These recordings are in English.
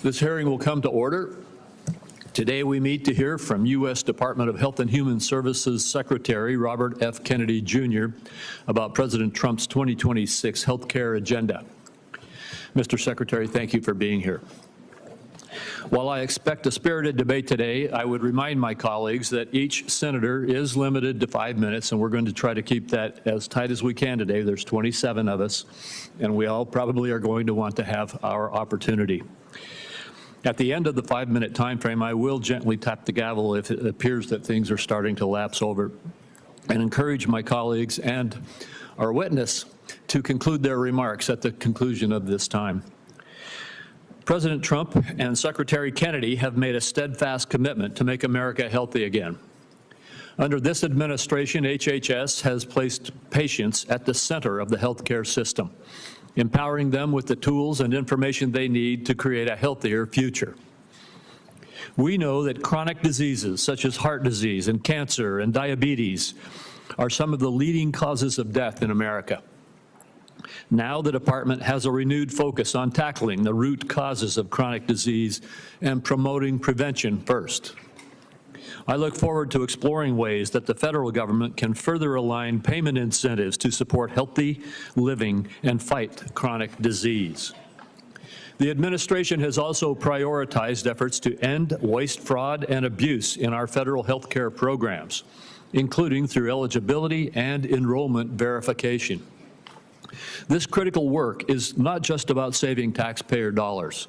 This hearing will come to order. Today we meet to hear from U.S. Department of Health and Human Services Secretary Robert F. Kennedy, Jr. about President Trump's 2026 health care agenda. Mr. Secretary, thank you for being here. While I expect a spirited debate today, I would remind my colleagues that each senator is limited to 5 minutes, and we're going to try to keep that as tight as we can today. There's 27 of us, and we all probably are going to want to have our opportunity. At the end of the 5-minute time frame, I will gently tap the gavel if it appears that things are starting to lapse over, and encourage my colleagues and our witness to conclude their remarks at the conclusion of this time. President Trump and Secretary Kennedy have made a steadfast commitment to make America healthy again. Under this administration, HHS has placed patients at the center of the healthcare system, empowering them with the tools and information they need to create a healthier future. We know that chronic diseases such as heart disease and cancer and diabetes are some of the leading causes of death in America. Now the department has a renewed focus on tackling the root causes of chronic disease and promoting prevention first. I look forward to exploring ways that the federal government can further align payment incentives to support healthy living and fight chronic disease. The administration has also prioritized efforts to end waste, fraud, and abuse in our federal health care programs, including through eligibility and enrollment verification. This critical work is not just about saving taxpayer dollars.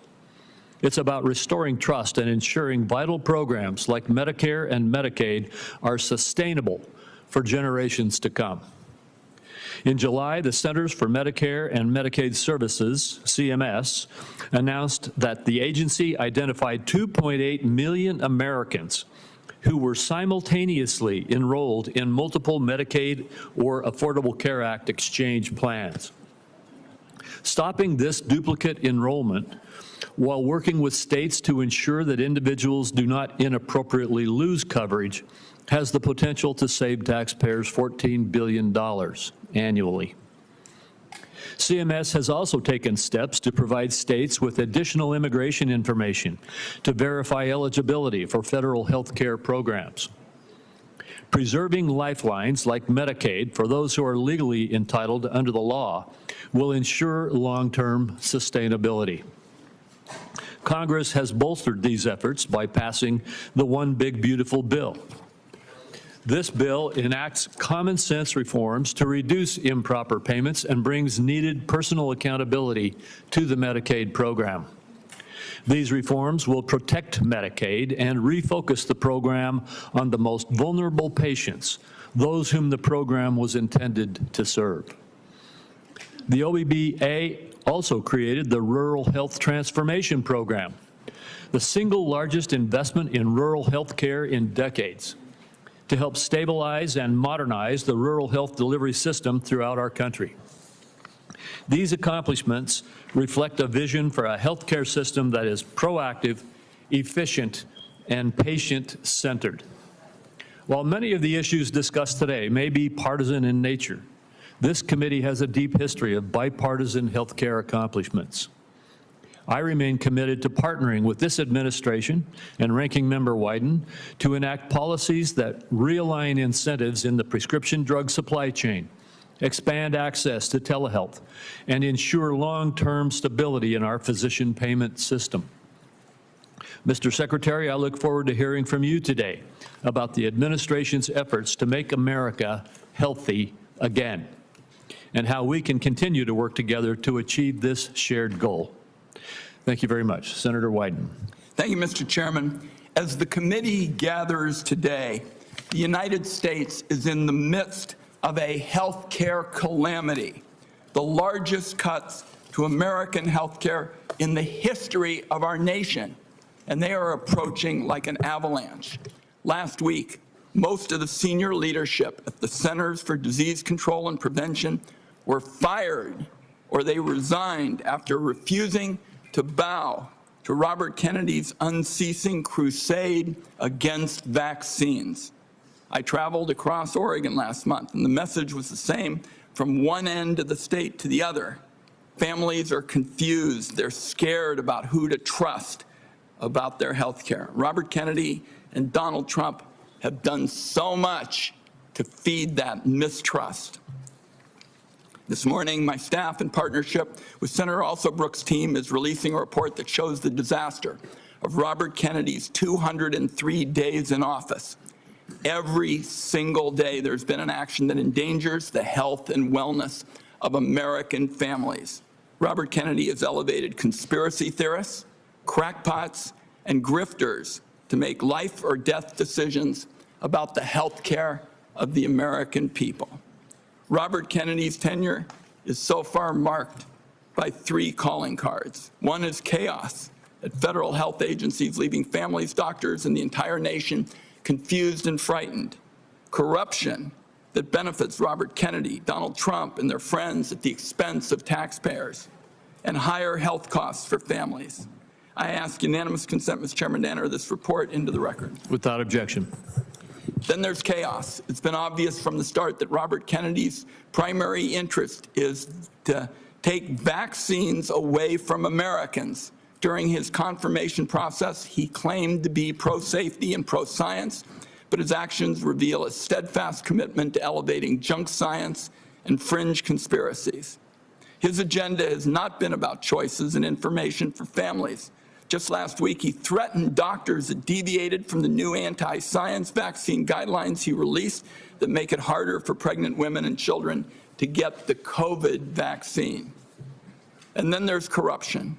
It's about restoring trust and ensuring vital programs like Medicare and Medicaid are sustainable for generations to come. In July, the Centers for Medicare and Medicaid Services, CMS, announced that the agency identified 2.8 million Americans who were simultaneously enrolled in multiple Medicaid or Affordable Care Act exchange plans. Stopping this duplicate enrollment while working with states to ensure that individuals do not inappropriately lose coverage has the potential to save taxpayers $14 billion annually. CMS has also taken steps to provide states with additional immigration information to verify eligibility for federal health care programs. Preserving lifelines like Medicaid for those who are legally entitled under the law will ensure long-term sustainability. Congress has bolstered these efforts by passing the One Big Beautiful Bill. This bill enacts common sense reforms to reduce improper payments and brings needed personal accountability to the Medicaid program. These reforms will protect Medicaid and refocus the program on the most vulnerable patients, those whom the program was intended to serve. The OBBA also created the Rural Health Transformation Program, the single largest investment in rural health care in decades, to help stabilize and modernize the rural health delivery system throughout our country. These accomplishments reflect a vision for a healthcare system that is proactive, efficient, and patient-centered. While many of the issues discussed today may be partisan in nature, this committee has a deep history of bipartisan healthcare accomplishments. I remain committed to partnering with this administration and Ranking Member Wyden to enact policies that realign incentives in the prescription drug supply chain, expand access to telehealth, and ensure long-term stability in our physician payment system. Mr. Secretary, I look forward to hearing from you today about the administration's efforts to make America healthy again, and how we can continue to work together to achieve this shared goal. Thank you very much. Senator Wyden. Thank you, Mr. Chairman. As the committee gathers today, the United States is in the midst of a health care calamity, the largest cuts to American health care in the history of our nation, and they are approaching like an avalanche. Last week, most of the senior leadership at the Centers for Disease Control and Prevention were fired or they resigned after refusing to bow to Robert Kennedy's unceasing crusade against vaccines. I traveled across Oregon last month, and the message was the same from one end of the state to the other. Families are confused. They're scared about who to trust about their health care. Robert Kennedy and Donald Trump have done so much to feed that mistrust. This morning, my staff, in partnership with Senator Alsobrooks' team, is releasing a report that shows the disaster of Robert Kennedy's 203 days in office. Every single day, there's been an action that endangers the health and wellness of American families. Robert Kennedy has elevated conspiracy theorists, crackpots, and grifters to make life or death decisions about the health care of the American people. Robert Kennedy's tenure is so far marked by 3 calling cards. One is chaos at federal health agencies, leaving families, doctors, and the entire nation confused and frightened. Corruption that benefits Robert Kennedy, Donald Trump, and their friends at the expense of taxpayers, and higher health costs for families. I ask unanimous consent, Mr. Chairman, to enter this report into the record. Without objection. Then there's chaos. It's been obvious from the start that Robert Kennedy's primary interest is to take vaccines away from Americans. During his confirmation process, he claimed to be pro-safety and pro-science, but his actions reveal a steadfast commitment to elevating junk science and fringe conspiracies. His agenda has not been about choices and information for families. Just last week, he threatened doctors that deviated from the new anti-science vaccine guidelines he released that make it harder for pregnant women and children to get the COVID vaccine. And then there's corruption.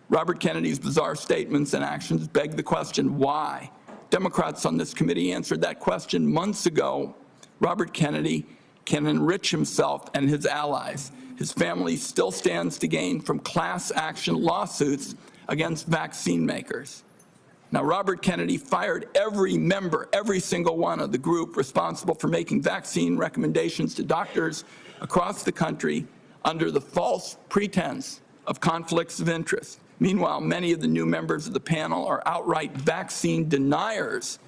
Robert Kennedy's bizarre statements and actions beg the question, why? Democrats on this committee answered that question months ago. Robert Kennedy can enrich himself and his allies. His family still stands to gain from class action lawsuits against vaccine makers. Now, Robert Kennedy fired every member, every single one of the group responsible for making vaccine recommendations to doctors across the country under the false pretense of conflicts of interest. Meanwhile, many of the new members of the panel are outright vaccine deniers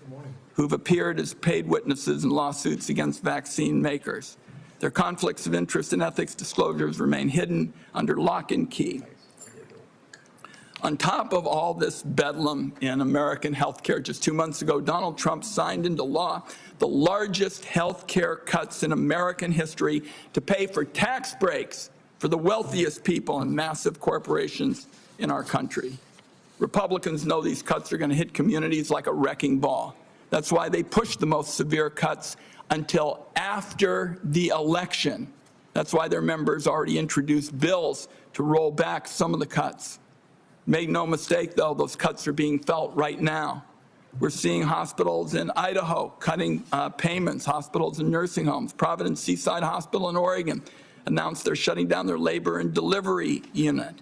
who've appeared as paid witnesses in lawsuits against vaccine makers. Their conflicts of interest and ethics disclosures remain hidden under lock and key. On top of all this bedlam in American healthcare, just 2 months ago, Donald Trump signed into law the largest healthcare cuts in American history to pay for tax breaks for the wealthiest people and massive corporations in our country. Republicans know these cuts are going to hit communities like a wrecking ball. That's why they pushed the most severe cuts until after the election. That's why their members already introduced bills to roll back some of the cuts. Make no mistake, though, those cuts are being felt right now. We're seeing hospitals in Idaho cutting payments, hospitals and nursing homes. Providence Seaside Hospital in Oregon announced they're shutting down their labor and delivery unit.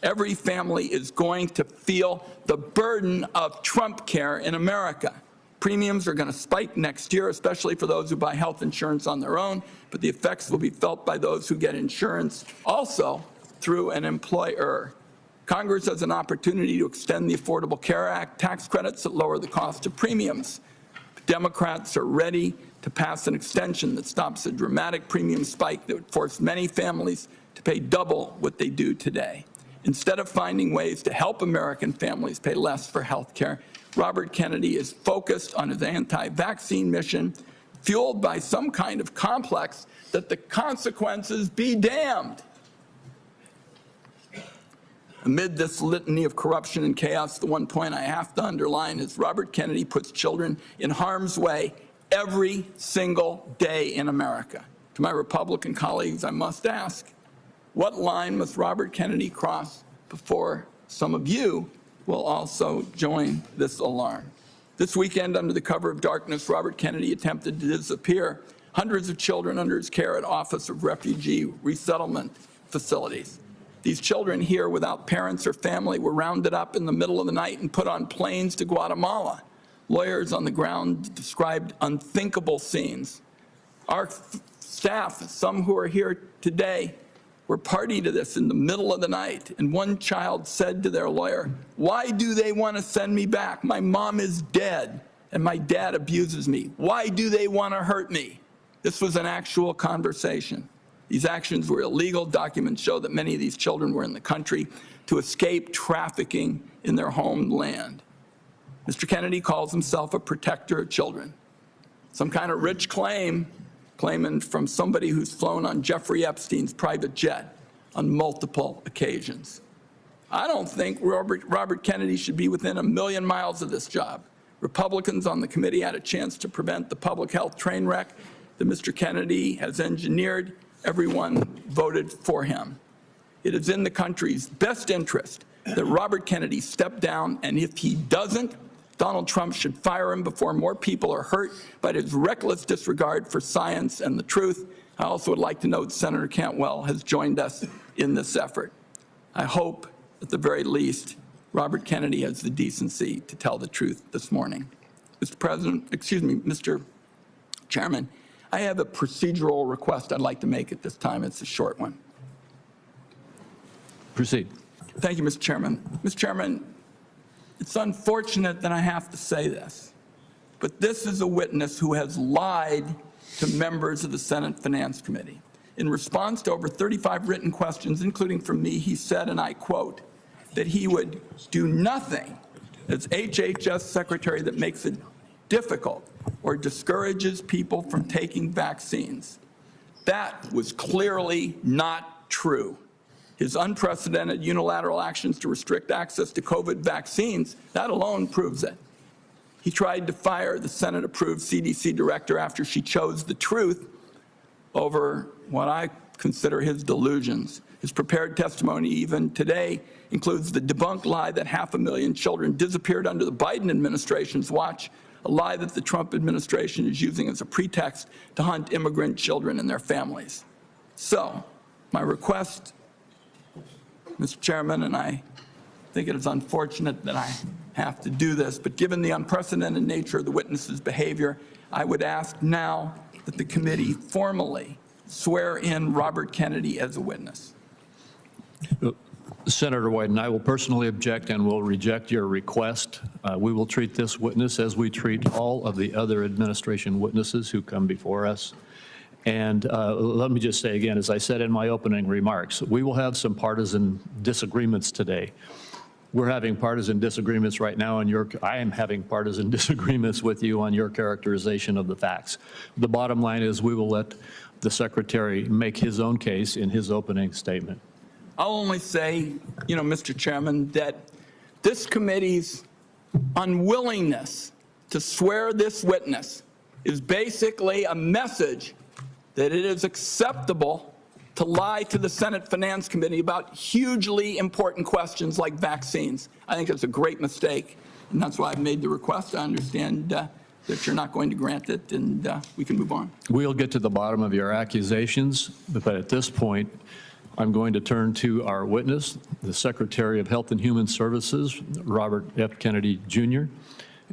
Every family is going to feel the burden of Trump care in America. Premiums are going to spike next year, especially for those who buy health insurance on their own, but the effects will be felt by those who get insurance also through an employer. Congress has an opportunity to extend the Affordable Care Act tax credits that lower the cost of premiums. Democrats are ready to pass an extension that stops a dramatic premium spike that would force many families to pay double what they do today. Instead of finding ways to help American families pay less for health care, Robert Kennedy is focused on his anti-vaccine mission, fueled by some kind of complex that the consequences be damned. Amid this litany of corruption and chaos, the one point I have to underline is Robert Kennedy puts children in harm's way every single day in America. To my Republican colleagues, I must ask, what line must Robert Kennedy cross before some of you will also join this alarm? This weekend, under the cover of darkness, Robert Kennedy attempted to disappear hundreds of children under his care at Office of Refugee Resettlement facilities. These children here without parents or family were rounded up in the middle of the night and put on planes to Guatemala. Lawyers on the ground described unthinkable scenes. Our staff, some who are here today, were party to this in the middle of the night. And one child said to their lawyer, "Why do they want to send me back? My mom is dead and my dad abuses me. Why do they want to hurt me?" This was an actual conversation. These actions were illegal. Documents show that many of these children were in the country to escape trafficking in their homeland. Mr. Kennedy calls himself a protector of children. Some kind of rich claiming from somebody who's flown on Jeffrey Epstein's private jet on multiple occasions. I don't think Robert Kennedy should be within a million miles of this job. Republicans on the committee had a chance to prevent the public health train wreck that Mr. Kennedy has engineered. Everyone voted for him. It is in the country's best interest that Robert Kennedy step down, and if he doesn't, Donald Trump should fire him before more people are hurt by his reckless disregard for science and the truth. I also would like to note Senator Cantwell has joined us in this effort. I hope, at the very least, Robert Kennedy has the decency to tell the truth this morning. Mr. Chairman, I have a procedural request I'd like to make at this time. It's a short one. Proceed. Thank you, Mr. Chairman. Mr. Chairman, it's unfortunate that I have to say this, but this is a witness who has lied to members of the Senate Finance Committee. In response to over 35 written questions, including from me, he said, and I quote, that he would do nothing as HHS Secretary that makes it difficult or discourages people from taking vaccines. That was clearly not true. His unprecedented unilateral actions to restrict access to COVID vaccines, that alone proves it. He tried to fire the Senate-approved CDC director after she chose the truth over what I consider his delusions. His prepared testimony even today includes the debunked lie that 500,000 children disappeared under the Biden administration's watch, a lie that the Trump administration is using as a pretext to hunt immigrant children and their families. So, my request, Mr. Chairman, and I think it is unfortunate that I have to do this, but given the unprecedented nature of the witness's behavior, I would ask now that the committee formally swear in Robert Kennedy as a witness. Senator Wyden, I will personally object and will reject your request. We will treat this witness as we treat all of the other administration witnesses who come before us. And let me just say again, as I said in my opening remarks, we will have some partisan disagreements today. We're having partisan disagreements right now, and I am having partisan disagreements with you on your characterization of the facts. The bottom line is we will let the Secretary make his own case in his opening statement. I'll only say, Mr. Chairman, that this committee's unwillingness to swear this witness is basically a message that it is acceptable to lie to the Senate Finance Committee about hugely important questions like vaccines. I think it's a great mistake, and that's why I've made the request. I understand that you're not going to grant it, and we can move on. We'll get to the bottom of your accusations, but at this point, I'm going to turn to our witness, the Secretary of Health and Human Services, Robert F. Kennedy, Jr.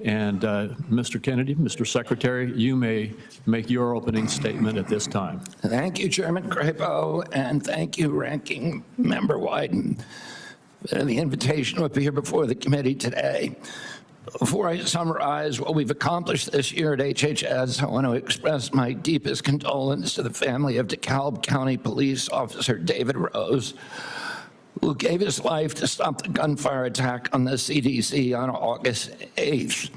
And Mr. Kennedy, Mr. Secretary, you may make your opening statement at this time. Thank you, Chairman Crapo, and thank you, Ranking Member Wyden, for the invitation to appear before the committee today. Before I summarize what we've accomplished this year at HHS, I want to express my deepest condolence to the family of DeKalb County Police Officer David Rose, who gave his life to stop the gunfire attack on the CDC on August 8th.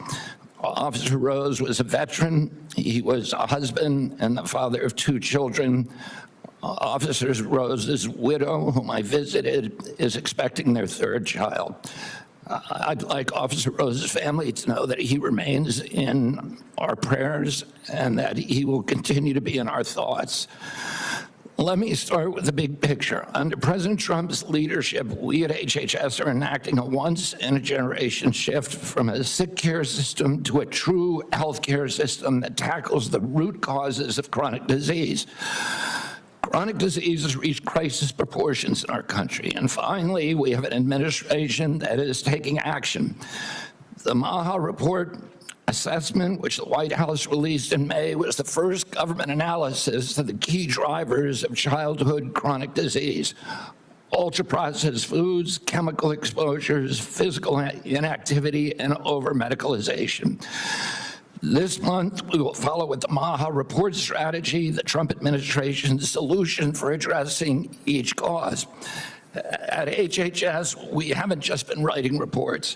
Officer Rose was a veteran. He was a husband and the father of 2 children. Officer Rose's widow, whom I visited, is expecting their 3rd child. I'd like Officer Rose's family to know that he remains in our prayers and that he will continue to be in our thoughts. Let me start with the big picture. Under President Trump's leadership, we at HHS are enacting a once-in-a-generation shift from a sick care system to a true health care system that tackles the root causes of chronic disease. Chronic diseases reach crisis proportions in our country. And finally, we have an administration that is taking action. The MAHA report assessment, which the White House released in May, was the first government analysis of the key drivers of childhood chronic disease: ultra-processed foods, chemical exposures, physical inactivity, and over-medicalization. This month, we will follow with the MAHA report strategy, the Trump administration's solution for addressing each cause. At HHS, we haven't just been writing reports.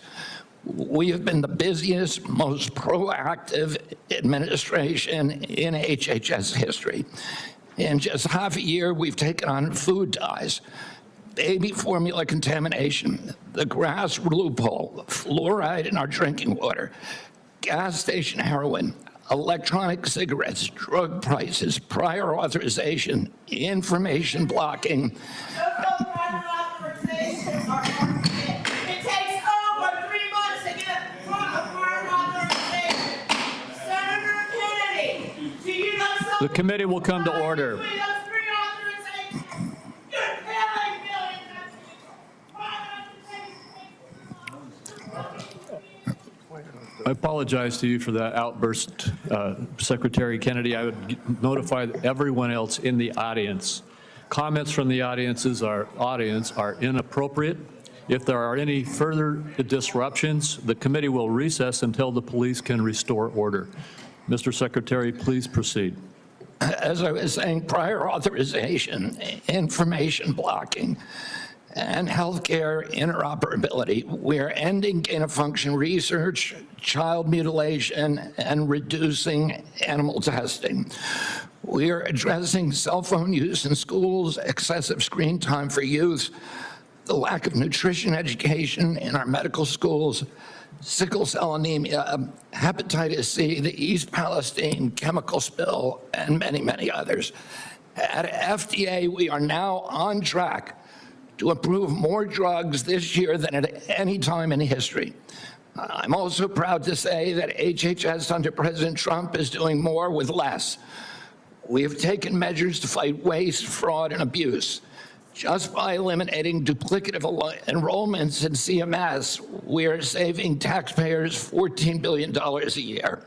We have been the busiest, most proactive administration in HHS history. In just half a year, we've taken on food dyes, baby formula contamination, the grass loophole, fluoride in our drinking water, gas station heroin, electronic cigarettes, drug prices, prior authorization, information blocking. Those prior authorizations are it takes over 3 months to get a prior authorization. Senator Kennedy, do you know something? The committee will come to order. Between those pre-authorizations, you're killing millions of people. Prior authorizations. I apologize to you for that outburst, Secretary Kennedy. I would notify everyone else in the audience. Comments from the audience are inappropriate. If there are any further disruptions, the committee will recess until the police can restore order. Mr. Secretary, please proceed. As I was saying, prior authorization, information blocking, and healthcare interoperability. We're ending gain-of-function research, child mutilation, and reducing animal testing. We are addressing cell phone use in schools, excessive screen time for youth, the lack of nutrition education in our medical schools, sickle cell anemia, hepatitis C, the East Palestine chemical spill, and many, many others. At FDA, we are now on track to approve more drugs this year than at any time in history. I'm also proud to say that HHS under President Trump is doing more with less. We have taken measures to fight waste, fraud, and abuse. Just by eliminating duplicative enrollments in CMS, we are saving taxpayers $14 billion a year.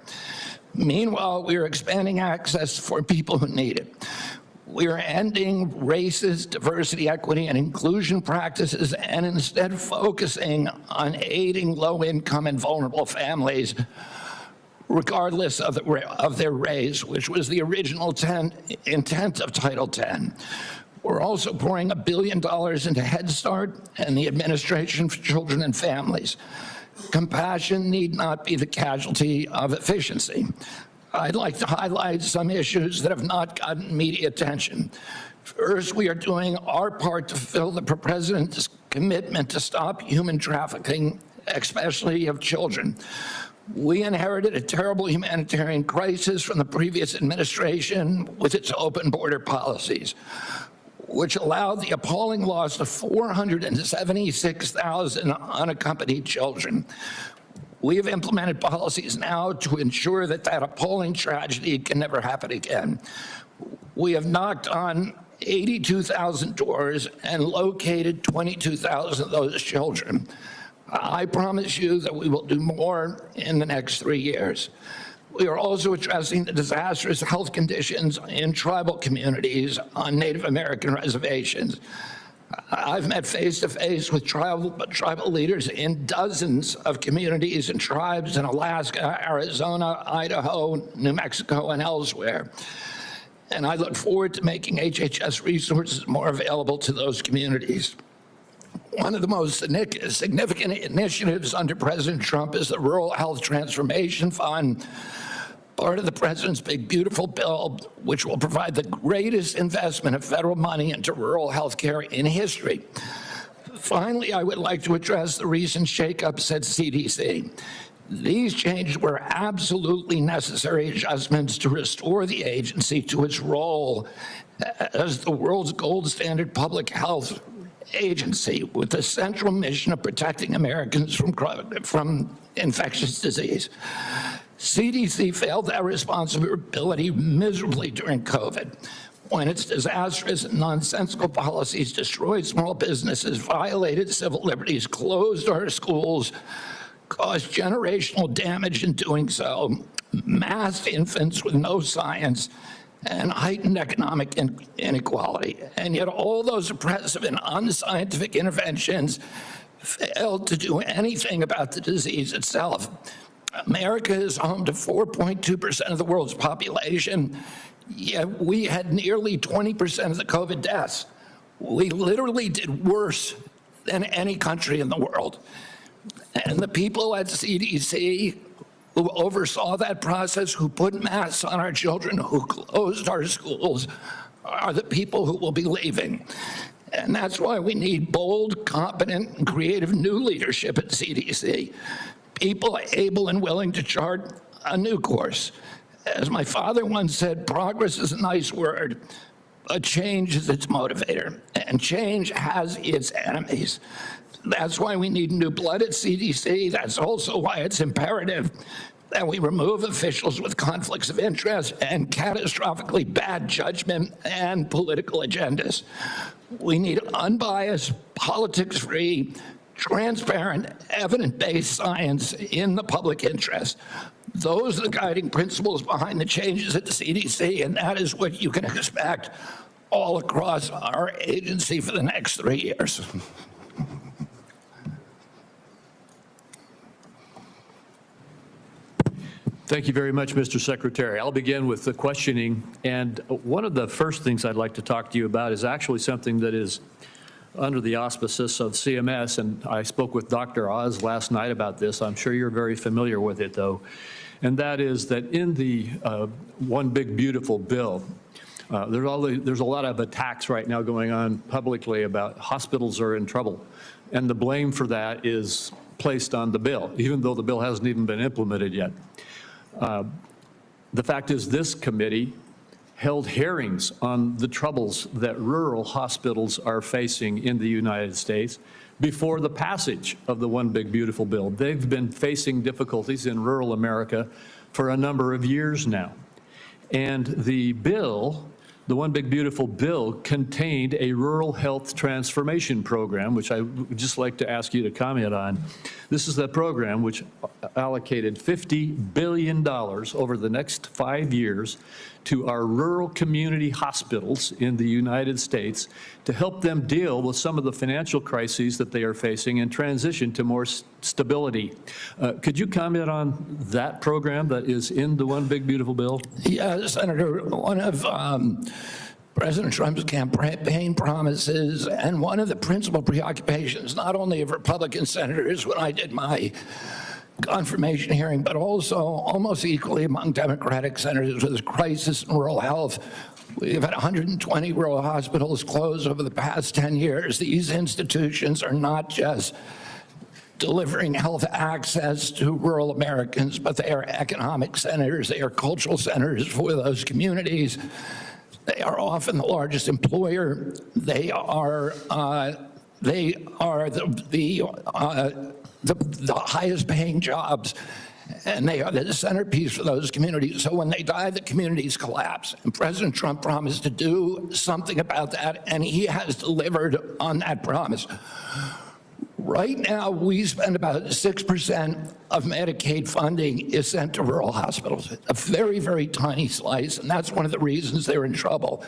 Meanwhile, we are expanding access for people who need it. We are ending racist diversity, equity, and inclusion practices and instead focusing on aiding low-income and vulnerable families, regardless of their race, which was the original intent of Title X. We're also pouring $1 billion into Head Start and the Administration for Children and Families. Compassion need not be the casualty of efficiency. I'd like to highlight some issues that have not gotten media attention. First, we are doing our part to fulfill the President's commitment to stop human trafficking, especially of children. We inherited a terrible humanitarian crisis from the previous administration with its open border policies, which allowed the appalling loss of 476,000 unaccompanied children. We have implemented policies now to ensure that that appalling tragedy can never happen again. We have knocked on 82,000 doors and located 22,000 of those children. I promise you that we will do more in the next 3 years. We are also addressing the disastrous health conditions in tribal communities on Native American reservations. I've met face-to-face with tribal leaders in dozens of communities and tribes in Alaska, Arizona, Idaho, New Mexico, and elsewhere. And I look forward to making HHS resources more available to those communities. One of the most significant initiatives under President Trump is the Rural Health Transformation Fund, part of the President's Big Beautiful Bill, which will provide the greatest investment of federal money into rural health care in history. Finally, I would like to address the recent shakeups at CDC. These changes were absolutely necessary adjustments to restore the agency to its role as the world's gold standard public health agency with the central mission of protecting Americans from infectious disease. CDC failed that responsibility miserably during COVID, when its disastrous and nonsensical policies destroyed small businesses, violated civil liberties, closed our schools, caused generational damage in doing so, massed infants with no science, and heightened economic inequality. And yet all those oppressive and unscientific interventions failed to do anything about the disease itself. America is home to 4.2% of the world's population, yet we had nearly 20% of the COVID deaths. We literally did worse than any country in the world. And the people at CDC who oversaw that process, who put masks on our children, who closed our schools, are the people who will be leaving. And that's why we need bold, competent, and creative new leadership at CDC. People able and willing to chart a new course. As my father once said, progress is a nice word, but change is its motivator, and change has its enemies. That's why we need new blood at CDC. That's also why it's imperative that we remove officials with conflicts of interest and catastrophically bad judgment and political agendas. We need unbiased, politics-free, transparent, evidence-based science in the public interest. Those are the guiding principles behind the changes at the CDC, and that is what you can expect all across our agency for the next 3 years. Thank you very much, Mr. Secretary. I'll begin with the questioning. And one of the first things I'd like to talk to you about is actually something that is under the auspices of CMS. And I spoke with Dr. Oz last night about this. I'm sure you're very familiar with it, though. And that is that in the One Big Beautiful Bill, there's a lot of attacks right now going on publicly about hospitals are in trouble. And the blame for that is placed on the bill, even though the bill hasn't even been implemented yet. The fact is, this committee held hearings on the troubles that rural hospitals are facing in the United States before the passage of the One Big Beautiful Bill. They've been facing difficulties in rural America for a number of years now. And the bill, the One Big Beautiful Bill, contained a rural health transformation program, which I would just like to ask you to comment on. This is the program which allocated $50 billion over the next 5 years to our rural community hospitals in the United States to help them deal with some of the financial crises that they are facing and transition to more stability. Could you comment on that program that is in the One Big Beautiful Bill? Yeah, Senator, one of President Trump's campaign promises and one of the principal preoccupations, not only of Republican senators when I did my confirmation hearing, but also almost equally among Democratic senators, was crisis in rural health. We've had 120 rural hospitals close over the past 10 years. These institutions are not just delivering health access to rural Americans, but they are economic centers, they are cultural centers for those communities. They are often the largest employer. They are the highest paying jobs, and they are the centerpiece for those communities. So when they die, the communities collapse. And President Trump promised to do something about that, and he has delivered on that promise. Right now, we spend about 6% of Medicaid funding is sent to rural hospitals, a very, very tiny slice, and that's one of the reasons they're in trouble.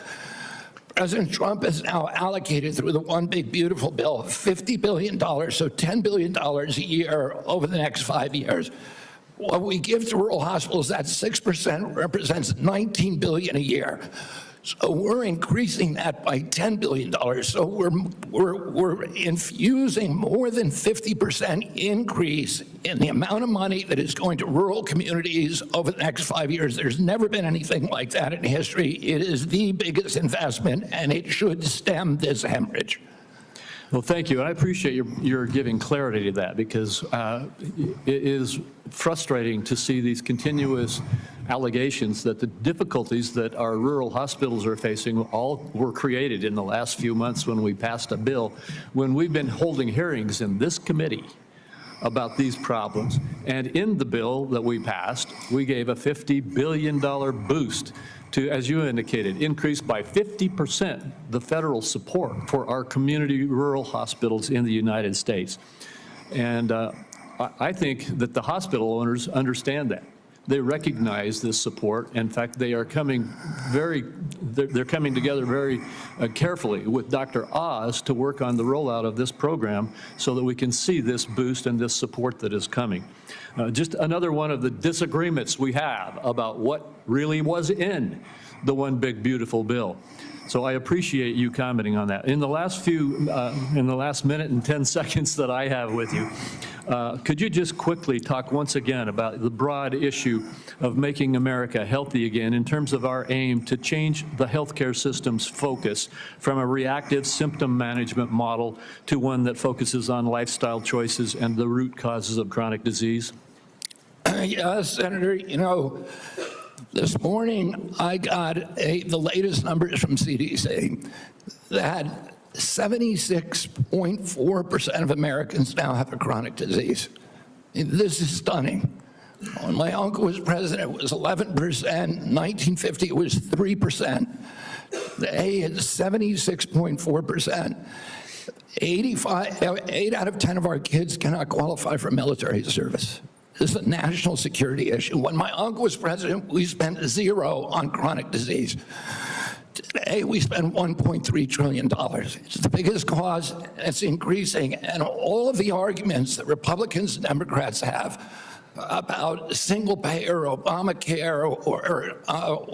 President Trump has now allocated through the One Big Beautiful Bill $50 billion, so $10 billion a year over the next 5 years. What we give to rural hospitals, that 6% represents $19 billion a year. So we're increasing that by $10 billion. So we're infusing more than 50% increase in the amount of money that is going to rural communities over the next 5 years. There's never been anything like that in history. It is the biggest investment, and it should stem this hemorrhage. Well, thank you. I appreciate your giving clarity to that, because it is frustrating to see these continuous allegations that the difficulties that our rural hospitals are facing all were created in the last few months when we passed a bill, when we've been holding hearings in this committee about these problems. And in the bill that we passed, we gave a $50 billion boost to, as you indicated, increase by 50% the federal support for our community rural hospitals in the United States. And I think that the hospital owners understand that. They recognize this support. In fact, they are coming they're coming together very carefully with Dr. Oz to work on the rollout of this program so that we can see this boost and this support that is coming. Just another one of the disagreements we have about what really was in the one big beautiful bill. So I appreciate you commenting on that. In the last minute and 10 seconds that I have with you, could you just quickly talk once again about the broad issue of making America healthy again in terms of our aim to change the healthcare system's focus from a reactive symptom management model to one that focuses on lifestyle choices and the root causes of chronic disease? Yes, Senator, you know, this morning I got the latest numbers from CDC that 76.4% of Americans now have a chronic disease. This is stunning. When my uncle was president, it was 11%. 1950, it was 3%. Today, it's 76.4%. 8 out of 10 of our kids cannot qualify for military service. This is a national security issue. When my uncle was president, we spent zero on chronic disease. Today, we spend $1.3 trillion. It's the biggest cause, and it's increasing. And all of the arguments that Republicans and Democrats have about single payer, Obamacare, or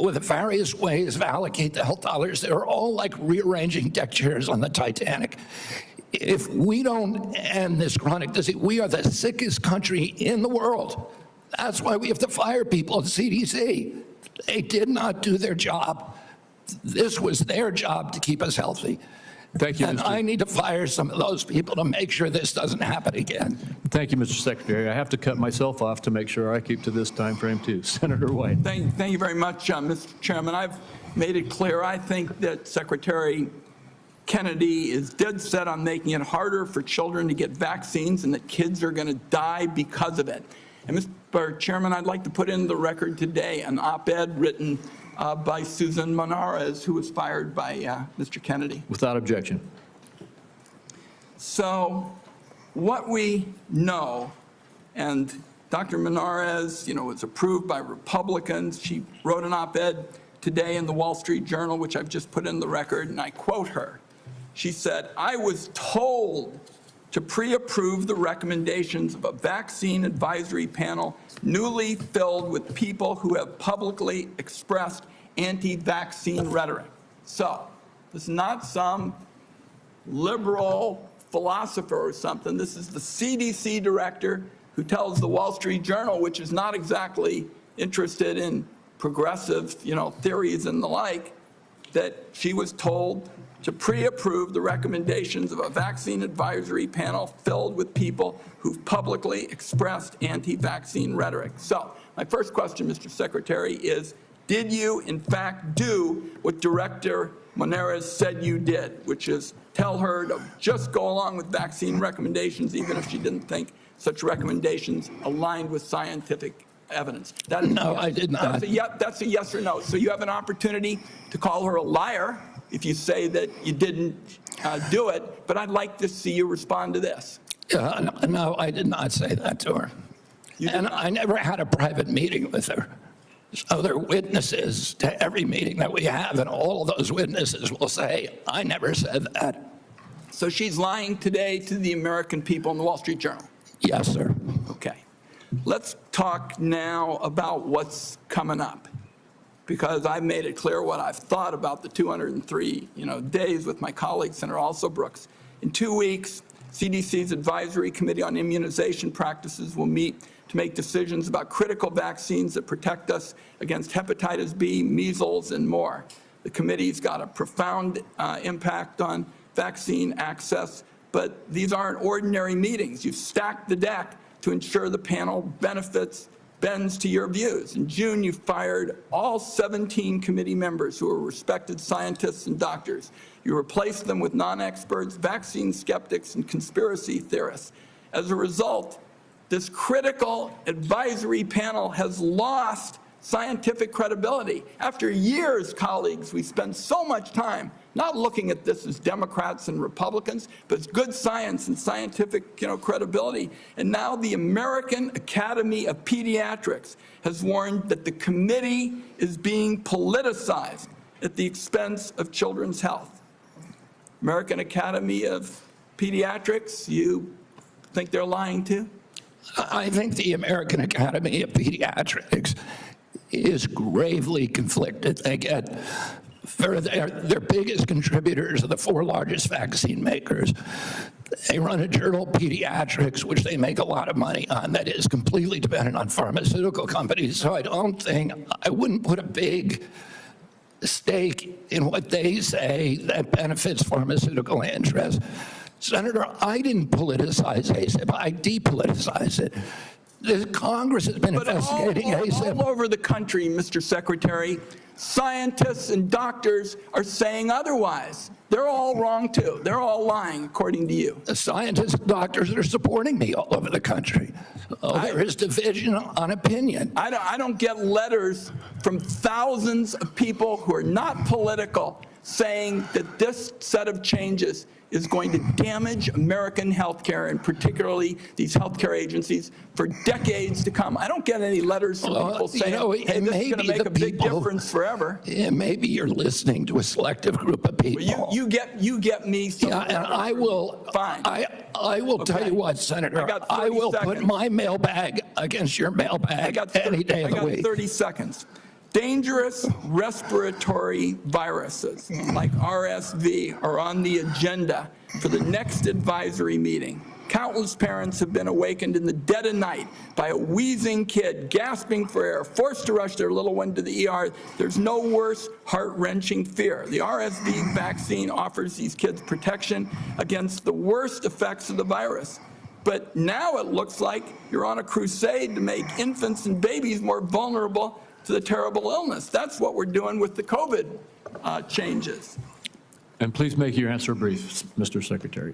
with various ways to allocate the health dollars, they're all like rearranging deck chairs on the Titanic. If we don't end this chronic disease, we are the sickest country in the world. That's why we have to fire people at CDC. They did not do their job. This was their job to keep us healthy. Thank you, And I need to fire some of those people to make sure this doesn't happen again. Thank you, Mr. Secretary. I have to cut myself off to make sure I keep to this time frame too. Senator White. Thank you very much, Mr. Chairman. I've made it clear, I think that Secretary Kennedy is dead set on making it harder for children to get vaccines and that kids are going to die because of it. And Mr. Chairman, I'd like to put in the record today an op-ed written by Susan Monarez, who was fired by Mr. Kennedy. Without objection. So what we know, and Dr. Monarez, you know, was approved by Republicans. She wrote an op-ed today in the Wall Street Journal, which I've just put in the record, and I quote her. She said, "I was told to pre-approve the recommendations of a vaccine advisory panel newly filled with people who have publicly expressed anti-vaccine rhetoric." So this is not some liberal philosopher or something. This is the CDC director who tells the Wall Street Journal, which is not exactly interested in progressive, you know, theories and the like, that she was told to pre-approve the recommendations of a vaccine advisory panel filled with people who've publicly expressed anti-vaccine rhetoric. So my first question, Mr. Secretary, is did you in fact do what Director Monarez said you did, which is tell her to just go along with vaccine recommendations even if she didn't think such recommendations aligned with scientific evidence? That is No, I did not. That's a yes or no. So you have an opportunity to call her a liar if you say that you didn't do it, but I'd like to see you respond to this. No, I did not say that to her. And I never had a private meeting with her. So there are witnesses to every meeting that we have, and all of those witnesses will say, I never said that. So she's lying today to the American people in the Wall Street Journal. Yes, sir. Okay. Let's talk now about what's coming up, because I've made it clear what I've thought about the 203 days with my colleague, Senator Also Brooks. In 2 weeks, CDC's Advisory Committee on Immunization Practices will meet to make decisions about critical vaccines that protect us against hepatitis B, measles, and more. The committee's got a profound impact on vaccine access, but these aren't ordinary meetings. You've stacked the deck to ensure the panel bends to your views. In June, you fired all 17 committee members who are respected scientists and doctors. You replaced them with non-experts, vaccine skeptics, and conspiracy theorists. As a result, this critical advisory panel has lost scientific credibility. After years, colleagues, we spend so much time not looking at this as Democrats and Republicans, but as good science and scientific credibility. And now the American Academy of Pediatrics has warned that the committee is being politicized at the expense of children's health. American Academy of Pediatrics, you think they're lying too? I think the American Academy of Pediatrics is gravely conflicted. They get, for their biggest contributors are the 4 largest vaccine makers. They run a journal, Pediatrics, which they make a lot of money on, that is completely dependent on pharmaceutical companies. So I wouldn't put a big stake in what they say that benefits pharmaceutical interests. Senator, I didn't politicize ACIP, I depoliticized it. The Congress has been investigating ACIP. All over the country, Mr. Secretary, scientists and doctors are saying otherwise. They're all wrong too. They're all lying, according to you. The scientists and doctors are supporting me all over the country. There is division on opinion. I don't get letters from thousands of people who are not political saying that this set of changes is going to damage American healthcare, and particularly these healthcare agencies, for decades to come. I don't get any letters from people saying, hey, this is going to make a big difference forever. Yeah, maybe you're listening to a selective group of people. Well, you get me. Yeah, and I will. Fine. I will tell you what, Senator. I will put my mailbag against your mailbag any day of the week. I got 30 seconds. Dangerous respiratory viruses like RSV are on the agenda for the next advisory meeting. Countless parents have been awakened in the dead of night by a wheezing kid gasping for air, forced to rush their little one to the ER. There's no worse heart-wrenching fear. The RSV vaccine offers these kids protection against the worst effects of the virus. But now it looks like you're on a crusade to make infants and babies more vulnerable to the terrible illness. That's what we're doing with the COVID changes. And please make your answer brief, Mr. Secretary.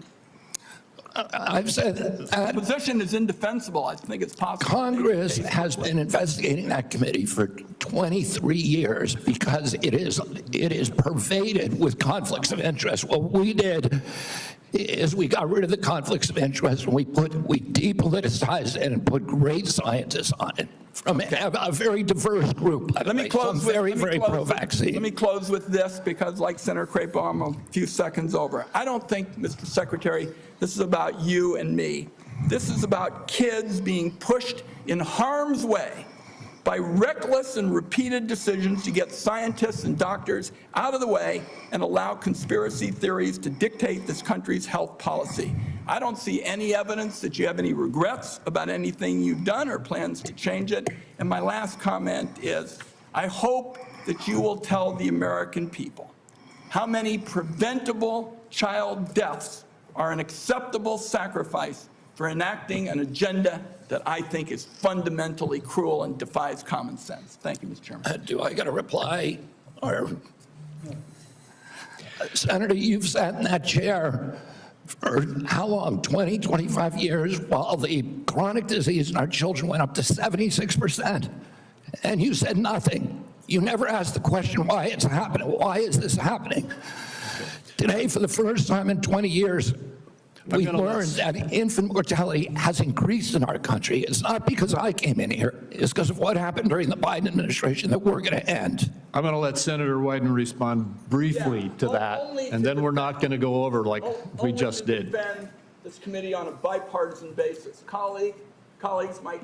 I've said that The position is indefensible. I think it's possible. Congress has been investigating that committee for 23 years because it is pervaded with conflicts of interest. What we did is we got rid of the conflicts of interest and we depoliticized it and put great scientists on it from a very diverse group. Let me close with very pro-vaccine. Let me close with this, because like Senator Crapo, I'm a few seconds over. I don't think, Mr. Secretary, this is about you and me. This is about kids being pushed in harm's way by reckless and repeated decisions to get scientists and doctors out of the way and allow conspiracy theories to dictate this country's health policy. I don't see any evidence that you have any regrets about anything you've done or plans to change it. And my last comment is, I hope that you will tell the American people how many preventable child deaths are an acceptable sacrifice for enacting an agenda that I think is fundamentally cruel and defies common sense. Thank you, Mr. Chairman. Do I got a reply? Or Senator, you've sat in that chair for how long? 20, 25 years, while the chronic disease in our children went up to 76%. And you said nothing. You never asked the question why it's happening. Why is this happening? Today, for the first time in 20 years, we learned that infant mortality has increased in our country. It's not because I came in here. It's because of what happened during the Biden administration that we're going to end. I'm going to let Senator Wyden respond briefly to that, and then we're not going to go over like we just did. Defend this committee on a bipartisan basis. Colleagues, my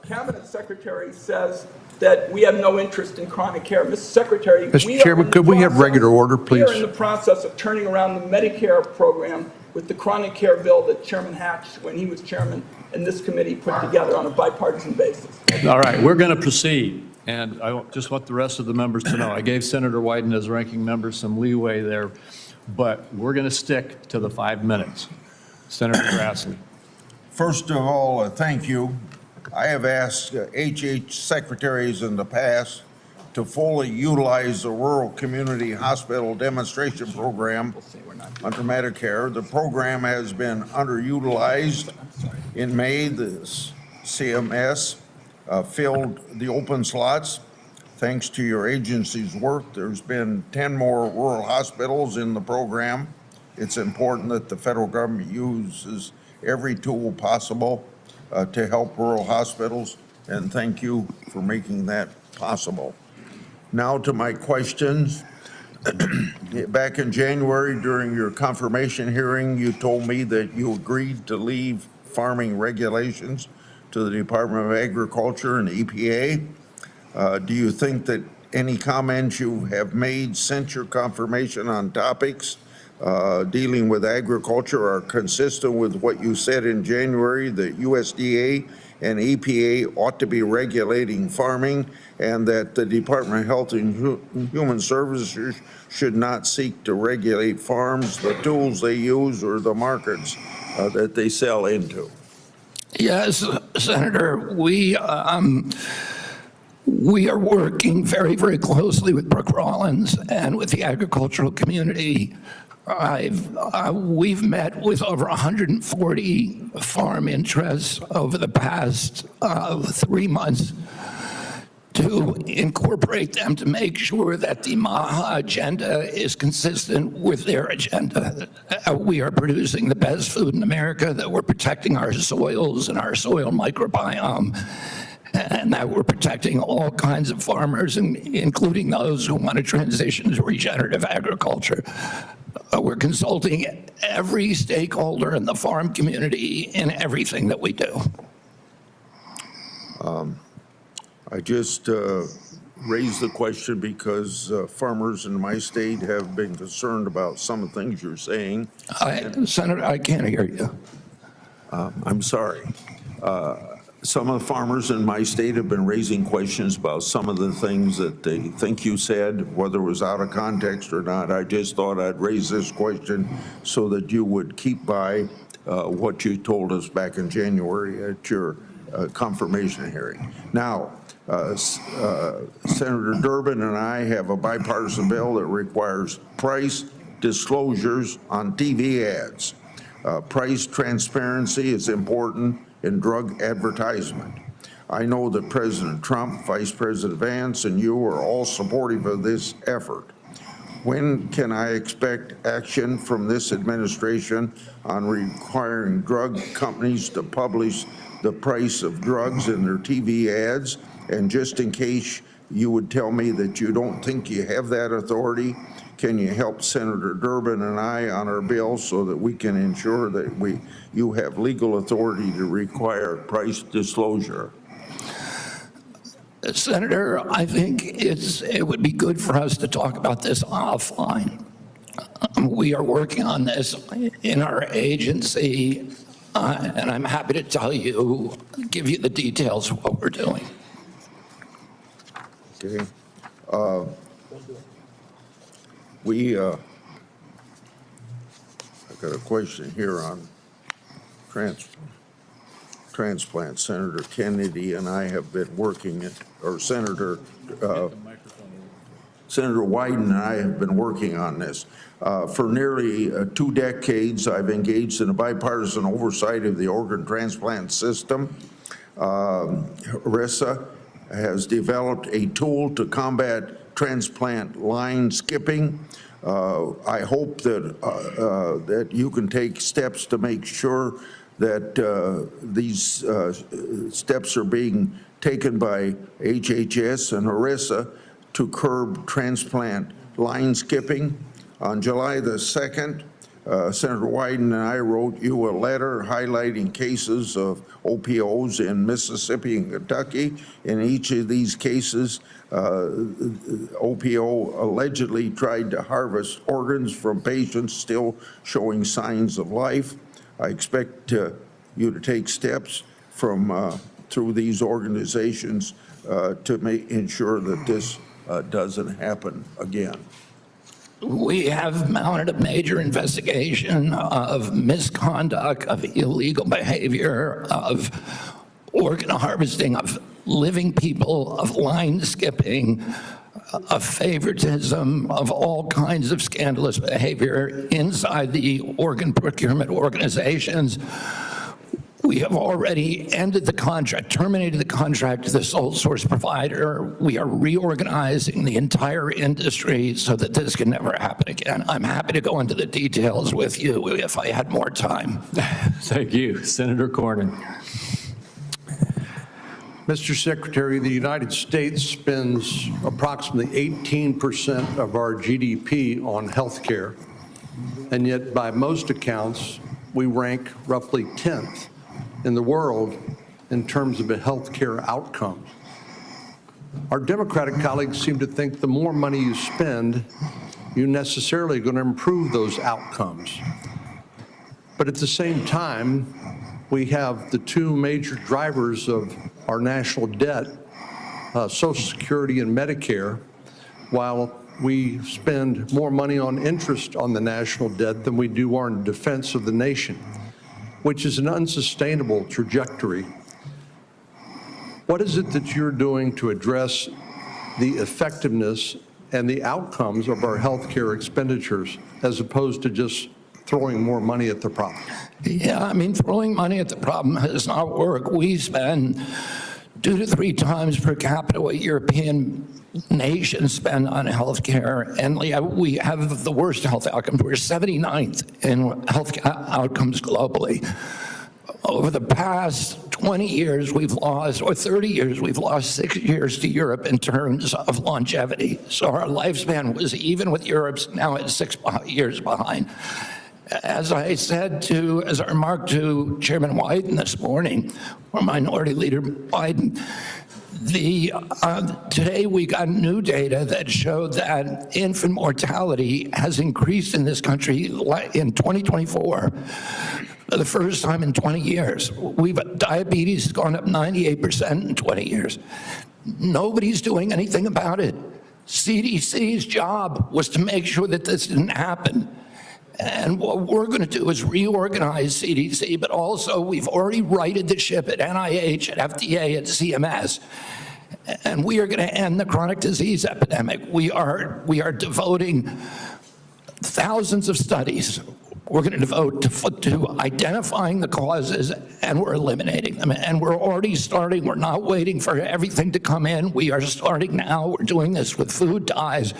cabinet secretary says that we have no interest in chronic care. Mr. Secretary, Mr. Chairman, could we have regular order, please? We are in the process of turning around the Medicare program with the chronic care bill that Chairman Hatch, when he was chairman, and this committee put together on a bipartisan basis. All right, we're going to proceed. And I just want the rest of the members to know, I gave Senator Wyden as ranking member some leeway there, but we're going to stick to the 5 minutes. Senator Grassley. First of all, thank you. I have asked HHS secretaries in the past to fully utilize the Rural Community Hospital Demonstration Program under Medicare. The program has been underutilized. In May, the CMS filled the open slots. Thanks to your agency's work, there's been 10 more rural hospitals in the program. It's important that the federal government uses every tool possible to help rural hospitals, and thank you for making that possible. Now to my questions. Back in January, during your confirmation hearing, you told me that you agreed to leave farming regulations to the Department of Agriculture and EPA. Do you think that any comments you have made since your confirmation on topics dealing with agriculture are consistent with what you said in January, that USDA and EPA ought to be regulating farming, and that the Department of Health and Human Services should not seek to regulate farms, the tools they use, or the markets that they sell into? Yes, Senator, we are working very, very closely with Brooke Rollins and with the agricultural community. We've met with over 140 farm interests over the past 3 months to incorporate them to make sure that the MAHA agenda is consistent with their agenda. We are producing the best food in America, that we're protecting our soils and our soil microbiome, and that we're protecting all kinds of farmers, including those who want to transition to regenerative agriculture. We're consulting every stakeholder in the farm community in everything that we do. I just raised the question because farmers in my state have been concerned about some of the things you're saying. Senator, I can't hear you. I'm sorry. Some of the farmers in my state have been raising questions about some of the things that they think you said, whether it was out of context or not. I just thought I'd raise this question so that you would keep by what you told us back in January at your confirmation hearing. Now, Senator Durbin and I have a bipartisan bill that requires price disclosures on TV ads. Price transparency is important in drug advertisement. I know that President Trump, Vice President Vance, and you are all supportive of this effort. When can I expect action from this administration on requiring drug companies to publish the price of drugs in their TV ads? And just in case you would tell me that you don't think you have that authority, can you help Senator Durbin and I on our bill so that we can ensure that you have legal authority to require price disclosure? Senator, I think it would be good for us to talk about this offline. We are working on this in our agency, and I'm happy to tell you, give you the details of what we're doing. Okay. I've got a question here on transplant. Senator Kennedy and I have been working, or Senator Wyden and I have been working on this. For nearly 2 decades, I've engaged in a bipartisan oversight of the organ transplant system. HRSA has developed a tool to combat transplant line skipping. I hope that you can take steps to make sure that these steps are being taken by HHS and HRSA to curb transplant line skipping. On July the 2nd, Senator Wyden and I wrote you a letter highlighting cases of OPOs in Mississippi and Kentucky. In each of these cases, OPO allegedly tried to harvest organs from patients still showing signs of life. I expect you to take steps from through these organizations to ensure that this doesn't happen again. We have mounted a major investigation of misconduct, of illegal behavior, of organ harvesting, of living people, of line skipping, of favoritism, of all kinds of scandalous behavior inside the organ procurement organizations. We have already ended the contract, terminated the contract to the sole source provider. We are reorganizing the entire industry so that this can never happen again. I'm happy to go into the details with you if I had more time. Thank you. Senator Cornyn. Mr. Secretary, the United States spends approximately 18% of our GDP on health care, and yet by most accounts, we rank roughly 10th in the world in terms of the healthcare outcomes. Our Democratic colleagues seem to think the more money you spend, you're necessarily going to improve those outcomes. But at the same time, we have the two major drivers of our national debt, Social Security and Medicare, while we spend more money on interest on the national debt than we do on defense of the nation, which is an unsustainable trajectory. What is it that you're doing to address the effectiveness and the outcomes of our healthcare expenditures as opposed to just throwing more money at the problem? Yeah, I mean, throwing money at the problem does not work. We spend 2 to 3 times per capita what European nations spend on healthcare, and we have the worst health outcomes. We're 79th in health outcomes globally. Over the past 20 years, we've lost, or 30 years, we've lost 6 years to Europe in terms of longevity. So our lifespan was even with Europe's now at 6 years behind. As I said as I remarked to Chairman Wyden this morning, or Minority Leader Wyden, today we got new data that showed that infant mortality has increased in this country in 2024 for the first time in 20 years. Diabetes has gone up 98% in 20 years. Nobody's doing anything about it. CDC's job was to make sure that this didn't happen. And what we're going to do is reorganize CDC, but also we've already righted the ship at NIH, at FDA, at CMS. And we are going to end the chronic disease epidemic. We are devoting thousands of studies. We're going to devote to identifying the causes, and we're eliminating them. And we're already starting. We're not waiting for everything to come in. We are starting now. We're doing this with food dyes,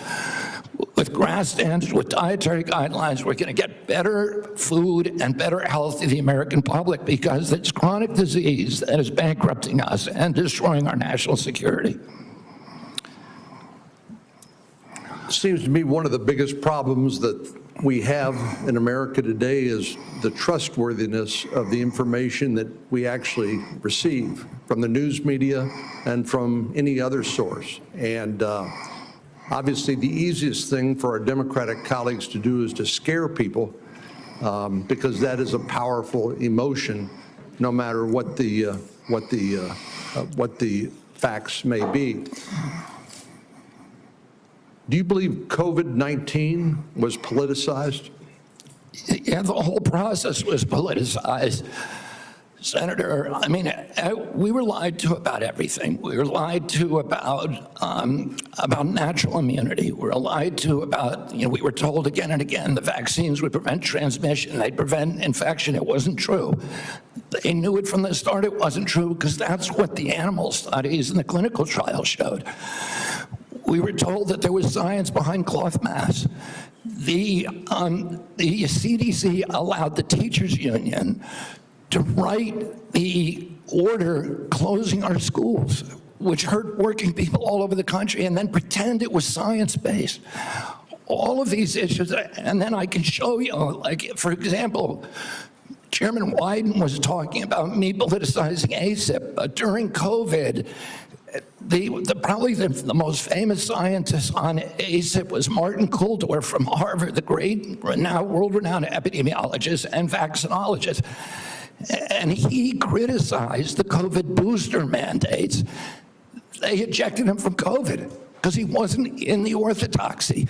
with GRAS standards, with dietary guidelines. We're going to get better food and better health to the American public because it's chronic disease that is bankrupting us and destroying our national security. It seems to me one of the biggest problems that we have in America today is the trustworthiness of the information that we actually receive from the news media and from any other source. And obviously, the easiest thing for our Democratic colleagues to do is to scare people because that is a powerful emotion, no matter what the facts may be. Do you believe COVID-19 was politicized? Yeah, the whole process was politicized. Senator, I mean, we were lied to about everything. We were lied to about natural immunity. We were lied to about, we were told again and again the vaccines would prevent transmission, they'd prevent infection. It wasn't true. They knew it from the start it wasn't true because that's what the animal studies and the clinical trials showed. We were told that there was science behind cloth masks. The CDC allowed the teachers union to write the order closing our schools, which hurt working people all over the country, and then pretend it was science-based. All of these issues, and then I can show you, like, for example, Chairman Wyden was talking about me politicizing ACIP, but during COVID, probably the most famous scientist on ACIP was Martin Kulldorff from Harvard, the great world-renowned epidemiologist and vaccinologist. And he criticized the COVID booster mandates. They ejected him from COVID because he wasn't in the orthodoxy.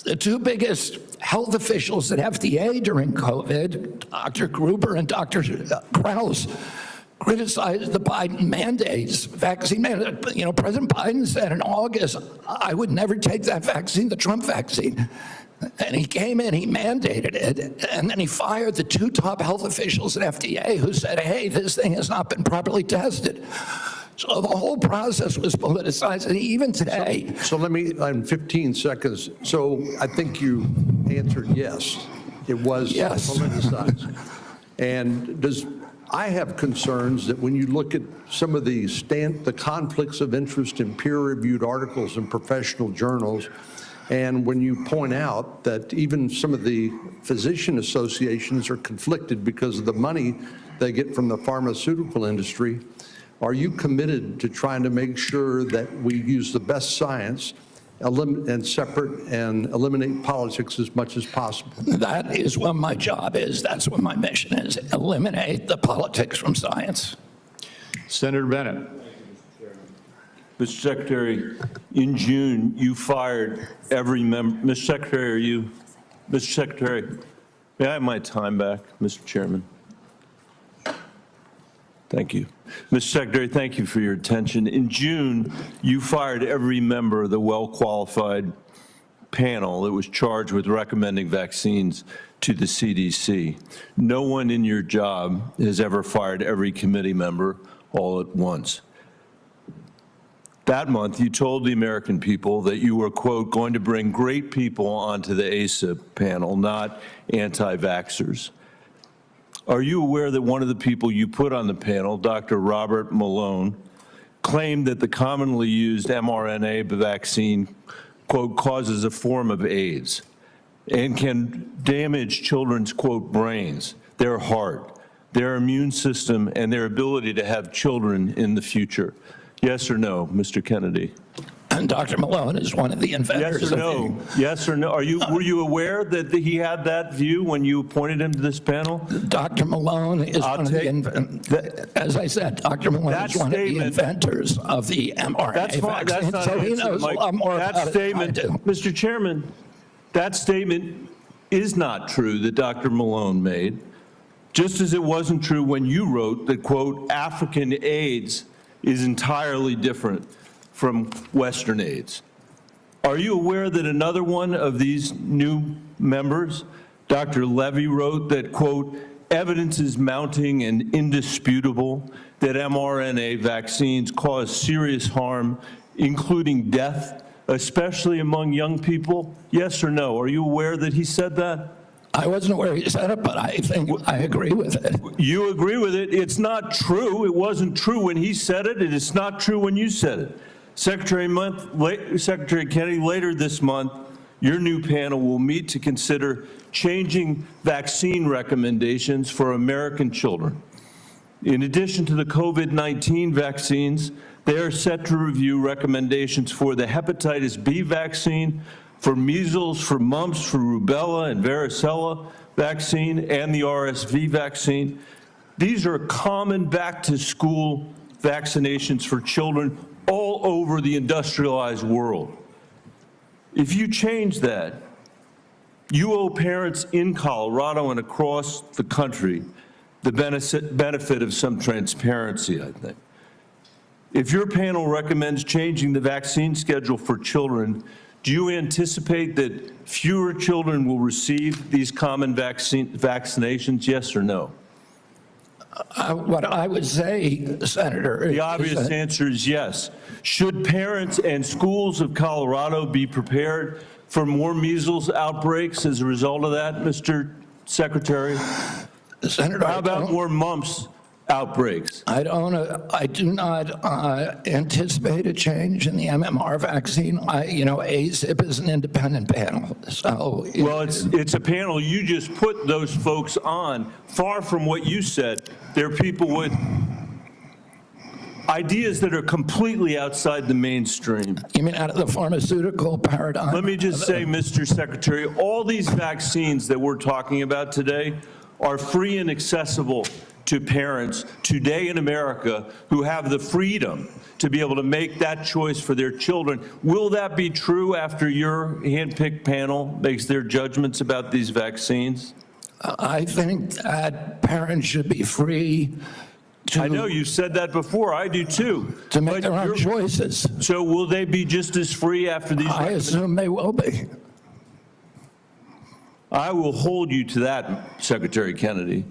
The two biggest health officials at FDA during COVID, Dr. Gruber and Dr. Krause, criticized the Biden mandates, vaccine mandate. President Biden said in August, I would never take that vaccine, the Trump vaccine. And he came in, he mandated it, and then he fired the two top health officials at FDA who said, hey, this thing has not been properly tested. So the whole process was politicized, and even today. So let me, in 15 seconds, so I think you answered yes. It was politicized. And I have concerns that when you look at some of the conflicts of interest in peer-reviewed articles in professional journals, and when you point out that even some of the physician associations are conflicted because of the money they get from the pharmaceutical industry. Are you committed to trying to make sure that we use the best science and separate and eliminate politics as much as possible? That is what my job is. That's what my mission is. Eliminate the politics from science. Senator Bennett. Mr. Secretary, in June, you fired every member. Mr. Secretary, are you? Mr. Secretary, may I have my time back, Mr. Chairman? Thank you. Mr. Secretary, thank you for your attention. In June, you fired every member of the well-qualified panel that was charged with recommending vaccines to the CDC. No one in your job has ever fired every committee member all at once. That month, you told the American people that you were, quote, going to bring great people onto the ACIP panel, not anti-vaxxers. Are you aware that one of the people you put on the panel, Dr. Robert Malone, claimed that the commonly used mRNA vaccine, quote, causes a form of AIDS and can damage children's, quote, brains, their heart, their immune system, and their ability to have children in the future? Yes or no, Mr. Kennedy? And Dr. Malone is one of the inventors. Yes or no? Yes or no? Were you aware that he had that view when you appointed him to this panel? Dr. Malone is one of the inventors. As I said, Dr. Malone is one of the inventors of the mRNA That's fine. vaccine, That's not so he knows a lot more about it than I do. Mr. Chairman, that statement is not true that Dr. Malone made, just as it wasn't true when you wrote that, quote, African AIDS is entirely different from Western AIDS. Are you aware that another one of these new members, Dr. Levy, wrote that, quote, evidence is mounting and indisputable that mRNA vaccines cause serious harm, including death, especially among young people? Yes or no? Are you aware that he said that? I wasn't aware he said it, but I think I agree with it. You agree with it? It's not true. It wasn't true when he said it, and it's not true when you said it. Secretary Kennedy, later this month, your new panel will meet to consider changing vaccine recommendations for American children. In addition to the COVID-19 vaccines, they are set to review recommendations for the hepatitis B vaccine, for measles, for mumps, for rubella and varicella vaccine, and the RSV vaccine. These are common back-to-school vaccinations for children all over the industrialized world. If you change that, you owe parents in Colorado and across the country the benefit of some transparency, I think. If your panel recommends changing the vaccine schedule for children, do you anticipate that fewer children will receive these common vaccinations, yes or no? What I would say, Senator, the obvious answer is yes. Should parents and schools of Colorado be prepared for more measles outbreaks as a result of that, Mr. Secretary? Senator, how about more mumps outbreaks? I do not anticipate a change in the MMR vaccine. ACIP is an independent panel. So, well, it's a panel you just put those folks on. Far from what you said, they're people with ideas that are completely outside the mainstream. You mean out of the pharmaceutical paradigm? Let me just say, Mr. Secretary, all these vaccines that we're talking about today are free and accessible to parents today in America who have the freedom to be able to make that choice for their children. Will that be true after your handpicked panel makes their judgments about these vaccines? I think that parents should be free to... I know you said that before. I do too. To make their own choices. So will they be just as free after these? I assume they will be. I will hold you to that, Secretary Kennedy.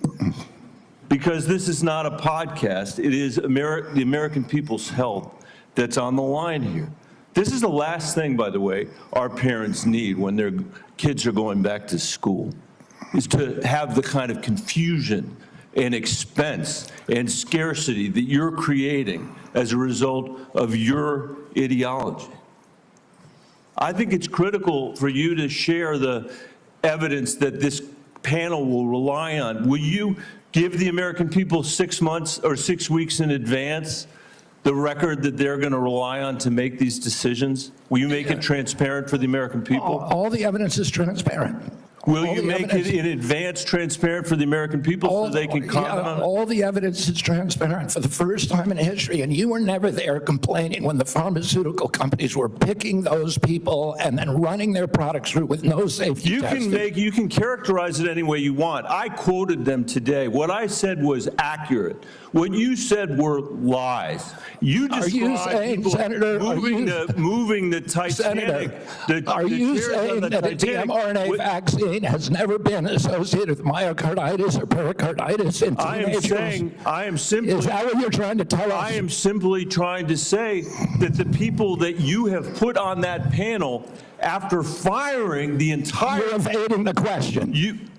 Because this is not a podcast, it is the American people's health that's on the line here. This is the last thing, by the way, our parents need when their kids are going back to school, is to have the kind of confusion and expense and scarcity that you're creating as a result of your ideology. I think it's critical for you to share the evidence that this panel will rely on. Will you give the American people 6 months or 6 weeks in advance the record that they're going to rely on to make these decisions? Will you make it transparent for the American people? All the evidence is transparent. Will all you the make evidence- it in advance transparent for the American people so they can comment on it? All the evidence is transparent for the first time in history, and you were never there complaining when the pharmaceutical companies were picking those people and then running their products through with no safety testing. You can characterize it any way you want. I quoted them today. What I said was accurate. What you said were lies. You Are you described saying, people Senator, moving the Titanic. Senator, are you saying that a mRNA vaccine has never been associated with myocarditis or pericarditis in teenagers? I am simply. Is that what you're trying to tell us? I am simply trying to say that the people that you have put on that panel, after firing the entire. You're evading the question.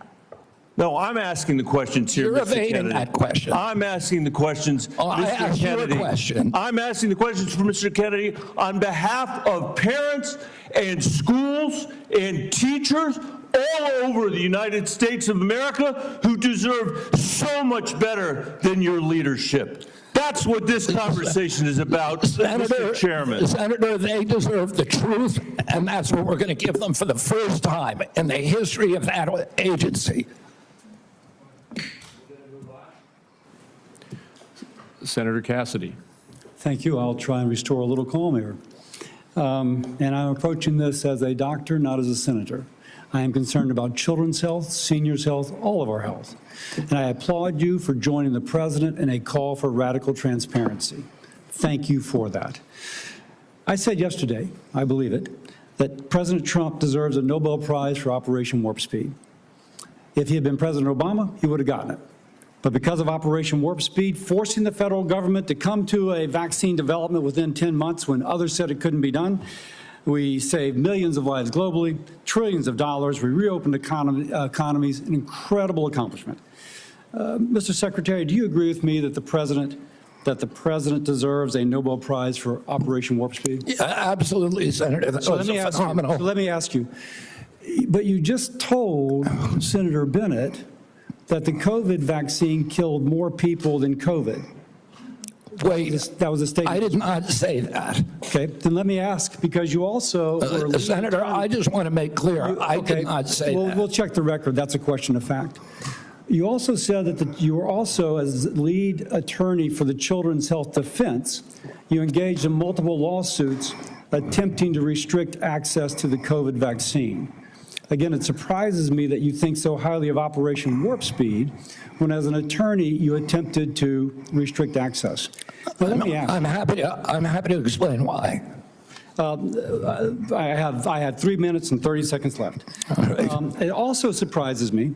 No, I'm asking the questions here, You're Mr. evading Kennedy. that question. I'm asking the questions, I Mr. asked you a Kennedy. question. I'm asking the questions for Mr. Kennedy on behalf of parents and schools and teachers all over the United States of America who deserve so much better than your leadership. That's what this conversation is about, Mr. Chairman. Senator, they deserve the truth, and that's what we're going to give them for the first time in the history of that agency. Senator Cassidy. Thank you. I'll try and restore a little calm here. And I'm approaching this as a doctor, not as a senator. I am concerned about children's health, seniors' health, all of our health. And I applaud you for joining the president in a call for radical transparency. Thank you for that. I said yesterday, I believe it, that President Trump deserves a Nobel Prize for Operation Warp Speed. If he had been President Obama, he would have gotten it. But because of Operation Warp Speed, forcing the federal government to come to a vaccine development within 10 months when others said it couldn't be done, we saved millions of lives globally, trillions of dollars, we reopened economies, an incredible accomplishment. Mr. Secretary, do you agree with me that the president deserves a Nobel Prize for Operation Warp Speed? Yeah, absolutely, Senator. That was phenomenal. So let me ask you, but you just told Senator Bennett that the COVID vaccine killed more people than COVID. Wait, That was a statement. I did not say that. Okay, then let me ask, because you also were lead Senator, attorney. I just want to make clear, I did not say that. We'll check the record. That's a question of fact. You also said that you were also, as lead attorney for the Children's Health Defense, you engaged in multiple lawsuits attempting to restrict access to the COVID vaccine. Again, it surprises me that you think so highly of Operation Warp Speed when, as an attorney, you attempted to restrict access. But let me ask. I'm happy to explain why. I had 3 minutes and 30 seconds left. It also surprises me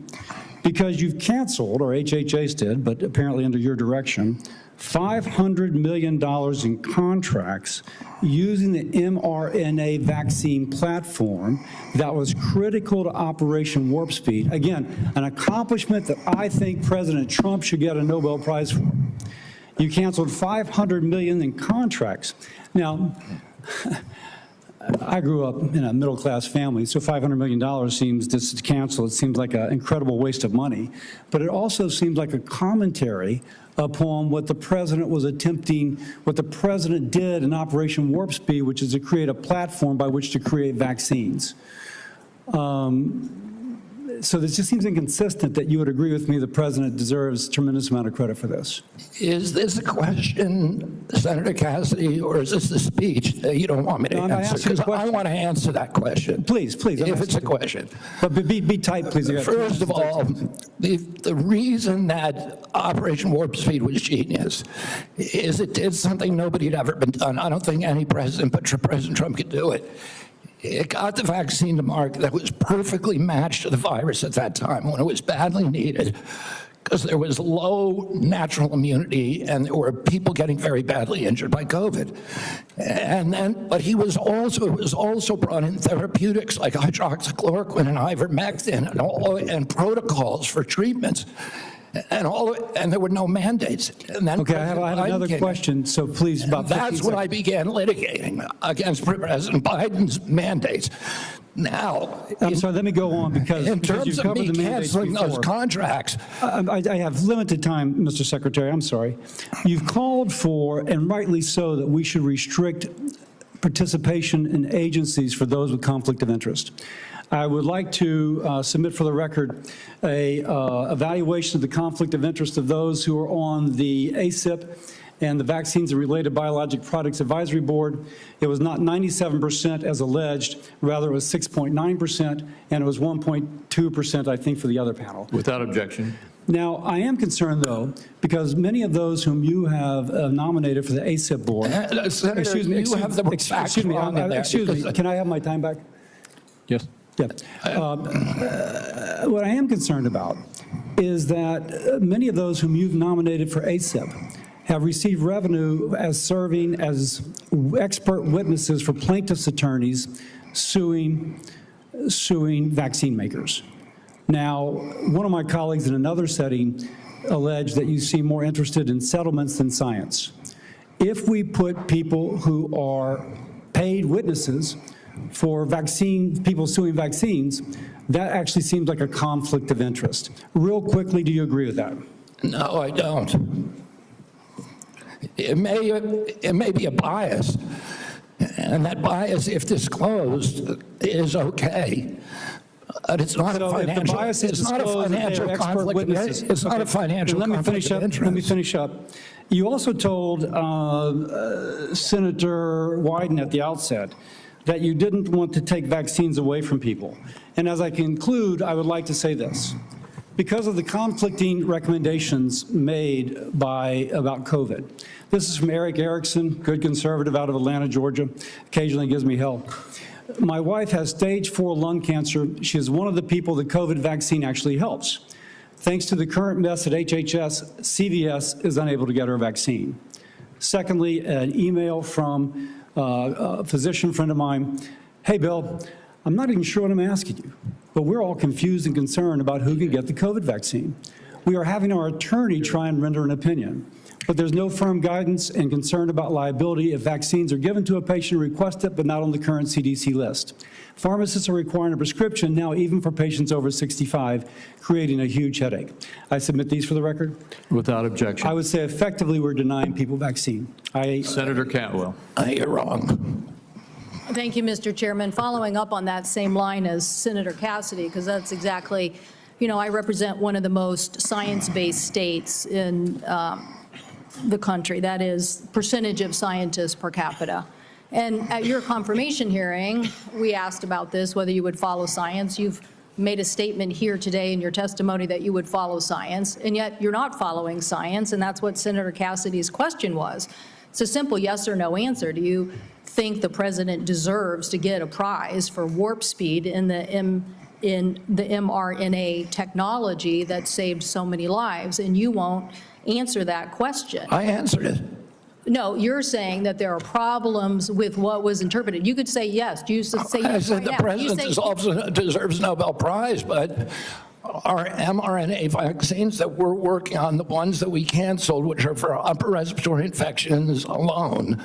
because you've canceled, or HHS did, but apparently under your direction, $500 million in contracts using the mRNA vaccine platform that was critical to Operation Warp Speed. Again, an accomplishment that I think President Trump should get a Nobel Prize for. You canceled $500 million in contracts. Now, I grew up in a middle-class family, so $500 million seems, just to cancel, it seems like an incredible waste of money. But it also seems like a commentary upon what the president was attempting, what the president did in Operation Warp Speed, which is to create a platform by which to create vaccines. So this just seems inconsistent that you would agree with me the president deserves a tremendous amount of credit for this. Is this a question, Senator Cassidy, or is this a speech that you don't want me to No, I'm answer? asking a Because I question. want to answer that question. Please, please. I'm If it's a asking. question. But be tight, please. You got 2 First of minutes and 30 all, seconds. the reason that Operation Warp Speed was genius is it did something nobody had ever been done. I don't think any president but President Trump could do it. It got the vaccine to market that was perfectly matched to the virus at that time when it was badly needed, because there was low natural immunity and there were people getting very badly injured by COVID. And then, but it was also brought in therapeutics like hydroxychloroquine and ivermectin and protocols for treatments. and there were no mandates. And then Okay, I have President Biden another came in. question, so please, about 15 That's when I seconds. began litigating against President Biden's mandates. Now, I'm sorry, let me go on because in because terms you've of covered me the mandates canceling those before. contracts, I have limited time, Mr. Secretary, I'm sorry. You've called for, and rightly so, that we should restrict participation in agencies for those with conflict of interest. I would like to submit for the record a evaluation of the conflict of interest of those who are on the ACIP and the Vaccines and Related Biologic Products Advisory Board. It was not 97% as alleged, rather it was 6.9%, and it was 1.2%, I think, for the other panel. Without objection. Now, I am concerned, though, because many of those whom you have nominated for the ACIP board. Senator, you have the facts excuse me, wrong in there. excuse me, can I have my time back? Yes. Yeah. What I am concerned about is that many of those whom you've nominated for ACIP have received revenue as serving as expert witnesses for plaintiffs' attorneys suing vaccine makers. Now, one of my colleagues in another setting alleged that you seem more interested in settlements than science. If we put people who are paid witnesses for people suing vaccines, that actually seems like a conflict of interest. Real quickly, do you agree with that? No, I don't. It may be a bias, and that bias, if disclosed, is okay. But it's not a So if the financial. bias is It's not a disclosed that they are financial expert conflict. witnesses. It's not a financial Let me conflict finish of up. interest. Let me finish up. You also told Senator Wyden at the outset that you didn't want to take vaccines away from people. And as I conclude, I would like to say this. Because of the conflicting recommendations made about COVID. This is from Eric Erickson, good conservative out of Atlanta, Georgia, occasionally gives me hell. My wife has stage 4 lung cancer. She is one of the people the COVID vaccine actually helps. Thanks to the current mess at HHS, CVS is unable to get her vaccine. Secondly, an email from a physician friend of mine. Hey, Bill, I'm not even sure what I'm asking you, but we're all confused and concerned about who can get the COVID vaccine. We are having our attorney try and render an opinion, but there's no firm guidance and concern about liability if vaccines are given to a patient who requests it, but not on the current CDC list. Pharmacists are requiring a prescription now even for patients over 65, creating a huge headache. I submit these for the record. Without objection. I would say effectively we're denying people vaccine. Senator Cantwell. You're wrong. Thank you, Mr. Chairman. Following up on that same line as Senator Cassidy, because that's exactly, I represent one of the most science-based states in the country. That is percentage of scientists per capita. And at your confirmation hearing, we asked about this, whether you would follow science. You've made a statement here today in your testimony that you would follow science, and yet you're not following science, and that's what Senator Cassidy's question was. It's a simple yes or no answer. Do you think the president deserves to get a prize for warp speed in the mRNA technology that saved so many lives? And you won't answer that question. I answered it. No, you're saying that there are problems with what was interpreted. You could say yes. You should say I yes said right the now. president also deserves a Nobel Prize, but our mRNA vaccines that we're working on, the ones that we canceled, which are for upper respiratory infections alone,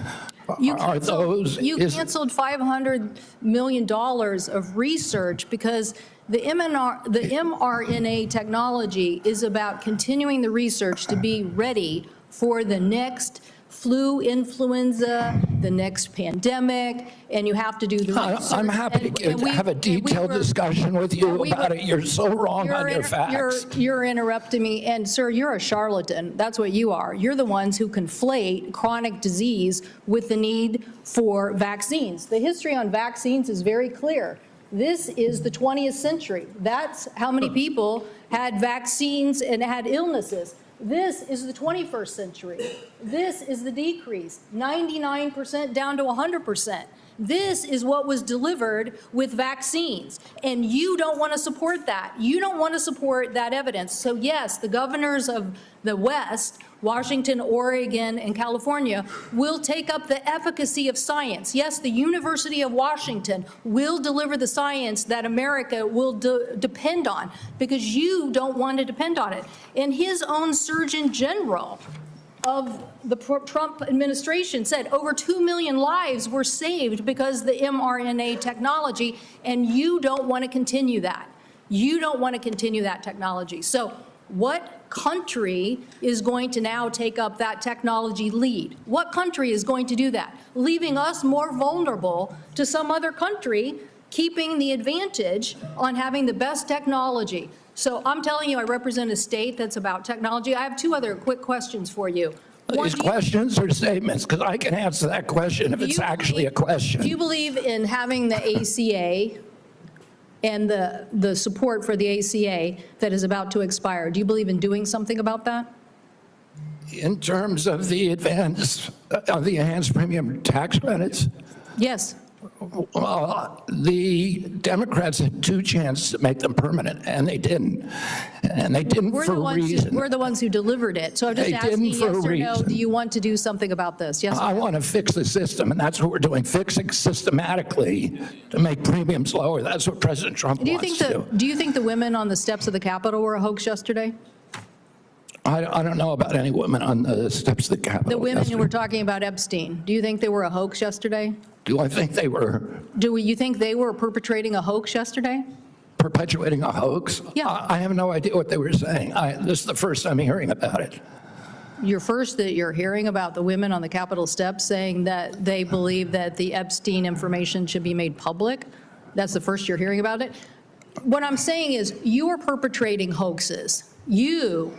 are those. You canceled $500 million of research because the mRNA technology is about continuing the research to be ready for the next flu, influenza, the next pandemic, and you have to do the research. I'm happy to have a detailed discussion with you about it. You're so wrong on your facts. You're interrupting me, and sir, you're a charlatan. That's what you are. You're the ones who conflate chronic disease with the need for vaccines. The history on vaccines is very clear. This is the 20th century. That's how many people had vaccines and had illnesses. This is the 21st century. This is the decrease, 99% down to 100%. This is what was delivered with vaccines, and you don't want to support that. You don't want to support that evidence. So yes, the governors of the West, Washington, Oregon, and California, will take up the efficacy of science. Yes, the University of Washington will deliver the science that America will depend on, because you don't want to depend on it. And his own Surgeon General of the Trump administration said over 2 million lives were saved because of the mRNA technology, and you don't want to continue that. You don't want to continue that technology. So what country is going to now take up that technology lead? What country is going to do that? Leaving us more vulnerable to some other country, keeping the advantage on having the best technology. So I'm telling you, I represent a state that's about technology. I have two other quick questions for you. These questions or statements? Because I can answer that question if it's actually a question. Do you believe in having the ACA and the support for the ACA that is about to expire? Do you believe in doing something about that? In terms of the enhanced premium tax credits, Yes. the Democrats had two chances to make them permanent, and they didn't. And they didn't We're for the a ones reason. we're the ones who delivered it. So I'm just They asking didn't yes for a or no, reason. do you want to do something about this? Yes or I no? want to fix the system, and that's what we're doing, fixing systematically to make premiums lower. That's what President Trump Do you wants think to do. do you think the women on the steps of the Capitol were a hoax yesterday? I don't know about any women on the steps of the Capitol. The women who yesterday. were talking about Epstein, do you think they were a hoax yesterday? Do I think they were Do you think they were perpetrating a hoax yesterday? perpetuating a hoax? Yeah. I have no idea what they were saying. This is the first I'm hearing about it. You're hearing about the women on the Capitol steps saying that they believe that the Epstein information should be made public? That's the first you're hearing about it? What I'm saying is you are perpetrating hoaxes. You,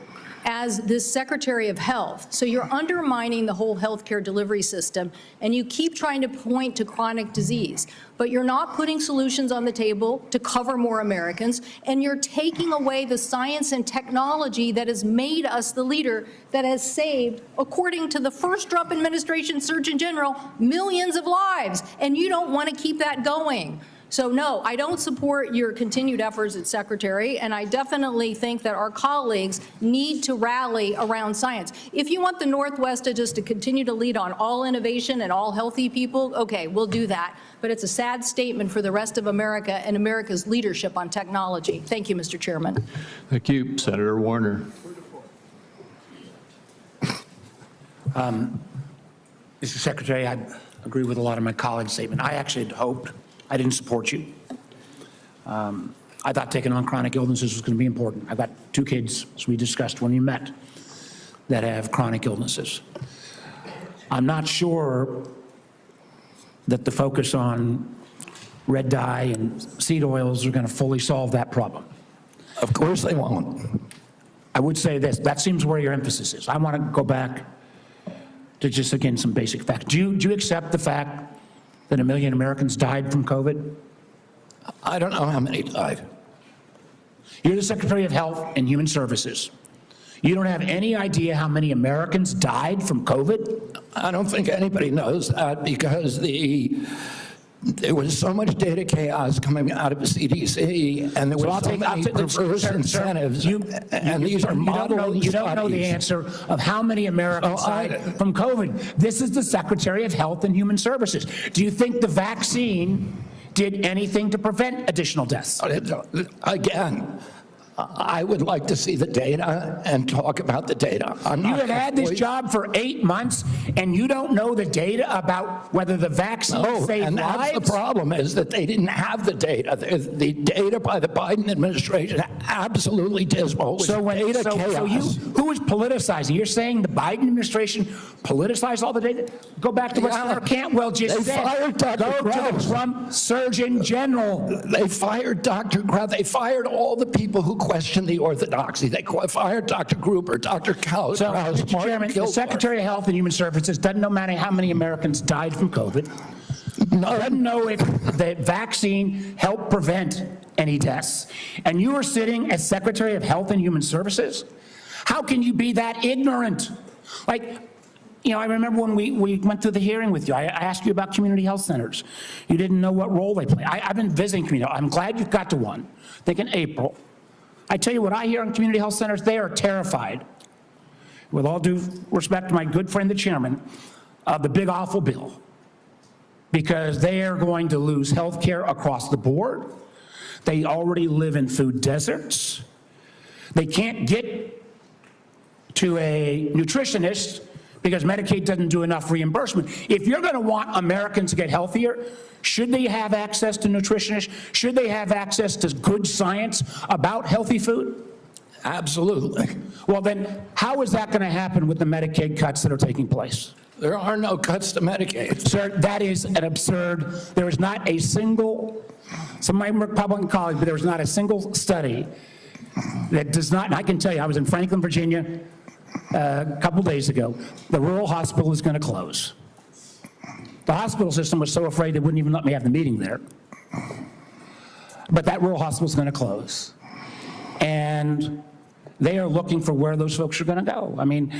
as this Secretary of Health, so you're undermining the whole healthcare delivery system, and you keep trying to point to chronic disease, but you're not putting solutions on the table to cover more Americans, and you're taking away the science and technology that has made us the leader that has saved, according to the first Trump administration Surgeon General, millions of lives, and you don't want to keep that going. So no, I don't support your continued efforts as Secretary, and I definitely think that our colleagues need to rally around science. If you want the Northwest to continue to lead on all innovation and all healthy people, okay, we'll do that. But it's a sad statement for the rest of America and America's leadership on technology. Thank you, Mr. Chairman. Thank you. Senator Warner. Mr. Secretary, I agree with a lot of my colleagues' statement. I actually had hoped, I didn't support you. I thought taking on chronic illnesses was going to be important. I've got 2 kids, as we discussed when we met, that have chronic illnesses. I'm not sure that the focus on red dye and seed oils are going to fully solve that problem. Of course they won't. I would say this, that seems where your emphasis is. I want to go back to just, again, some basic facts. Do you accept the fact that 1 million Americans died from COVID? I don't know how many died. You're the Secretary of Health and Human Services. You don't have any idea how many Americans died from COVID? I don't think anybody knows that because there was so much data chaos coming out of the CDC, and there were so many perverse incentives, and these are model studies. You don't know the answer of how many Americans died from COVID. This is the Secretary of Health and Human Services. Do you think the vaccine did anything to prevent additional deaths? Again, I would like to see the data and talk about the data. You have had this job for 8 months, and you don't know the data about whether the vaccine saved and that's lives? the problem, is that they didn't have the data. The data by the Biden administration absolutely dismal. It was data chaos. Who was politicizing? You're saying the Biden administration politicized all the data? Go back to what Senator Cantwell just said. Fired Dr. Go to the Trump Surgeon General. They fired Dr. Crapo. They fired all the people who questioned the orthodoxy. They fired Dr. Gruber, Dr. Krauss, Mr. Chairman, the Secretary of Health and Human Services doesn't know how many Americans died from COVID. Doesn't know if the vaccine helped prevent any deaths. And you are sitting as Secretary of Health and Human Services? How can you be that ignorant? Like, You know, I remember when we went through the hearing with you, I asked you about community health centers. You didn't know what role they play. I've been visiting community. I'm glad you got to one, I think in April. I tell you what I hear on community health centers, they are terrified, with all due respect to my good friend, the chairman, of the big awful bill, because they are going to lose health care across the board. They already live in food deserts. They can't get to a nutritionist because Medicaid doesn't do enough reimbursement. If you're going to want Americans to get healthier, should they have access to nutritionists? Should they have access to good science about healthy food? Absolutely. Well, then how is that going to happen with the Medicaid cuts that are taking place? There are no cuts to Medicaid. Sir, that is an absurd. There is not a single, some of my Republican colleagues, but there is not a single study that does not, and I can tell you, I was in Franklin, Virginia a couple days ago. The rural hospital is going to close. The hospital system was so afraid they wouldn't even let me have the meeting there. But that rural hospital is going to close. And they are looking for where those folks are going to go. I mean,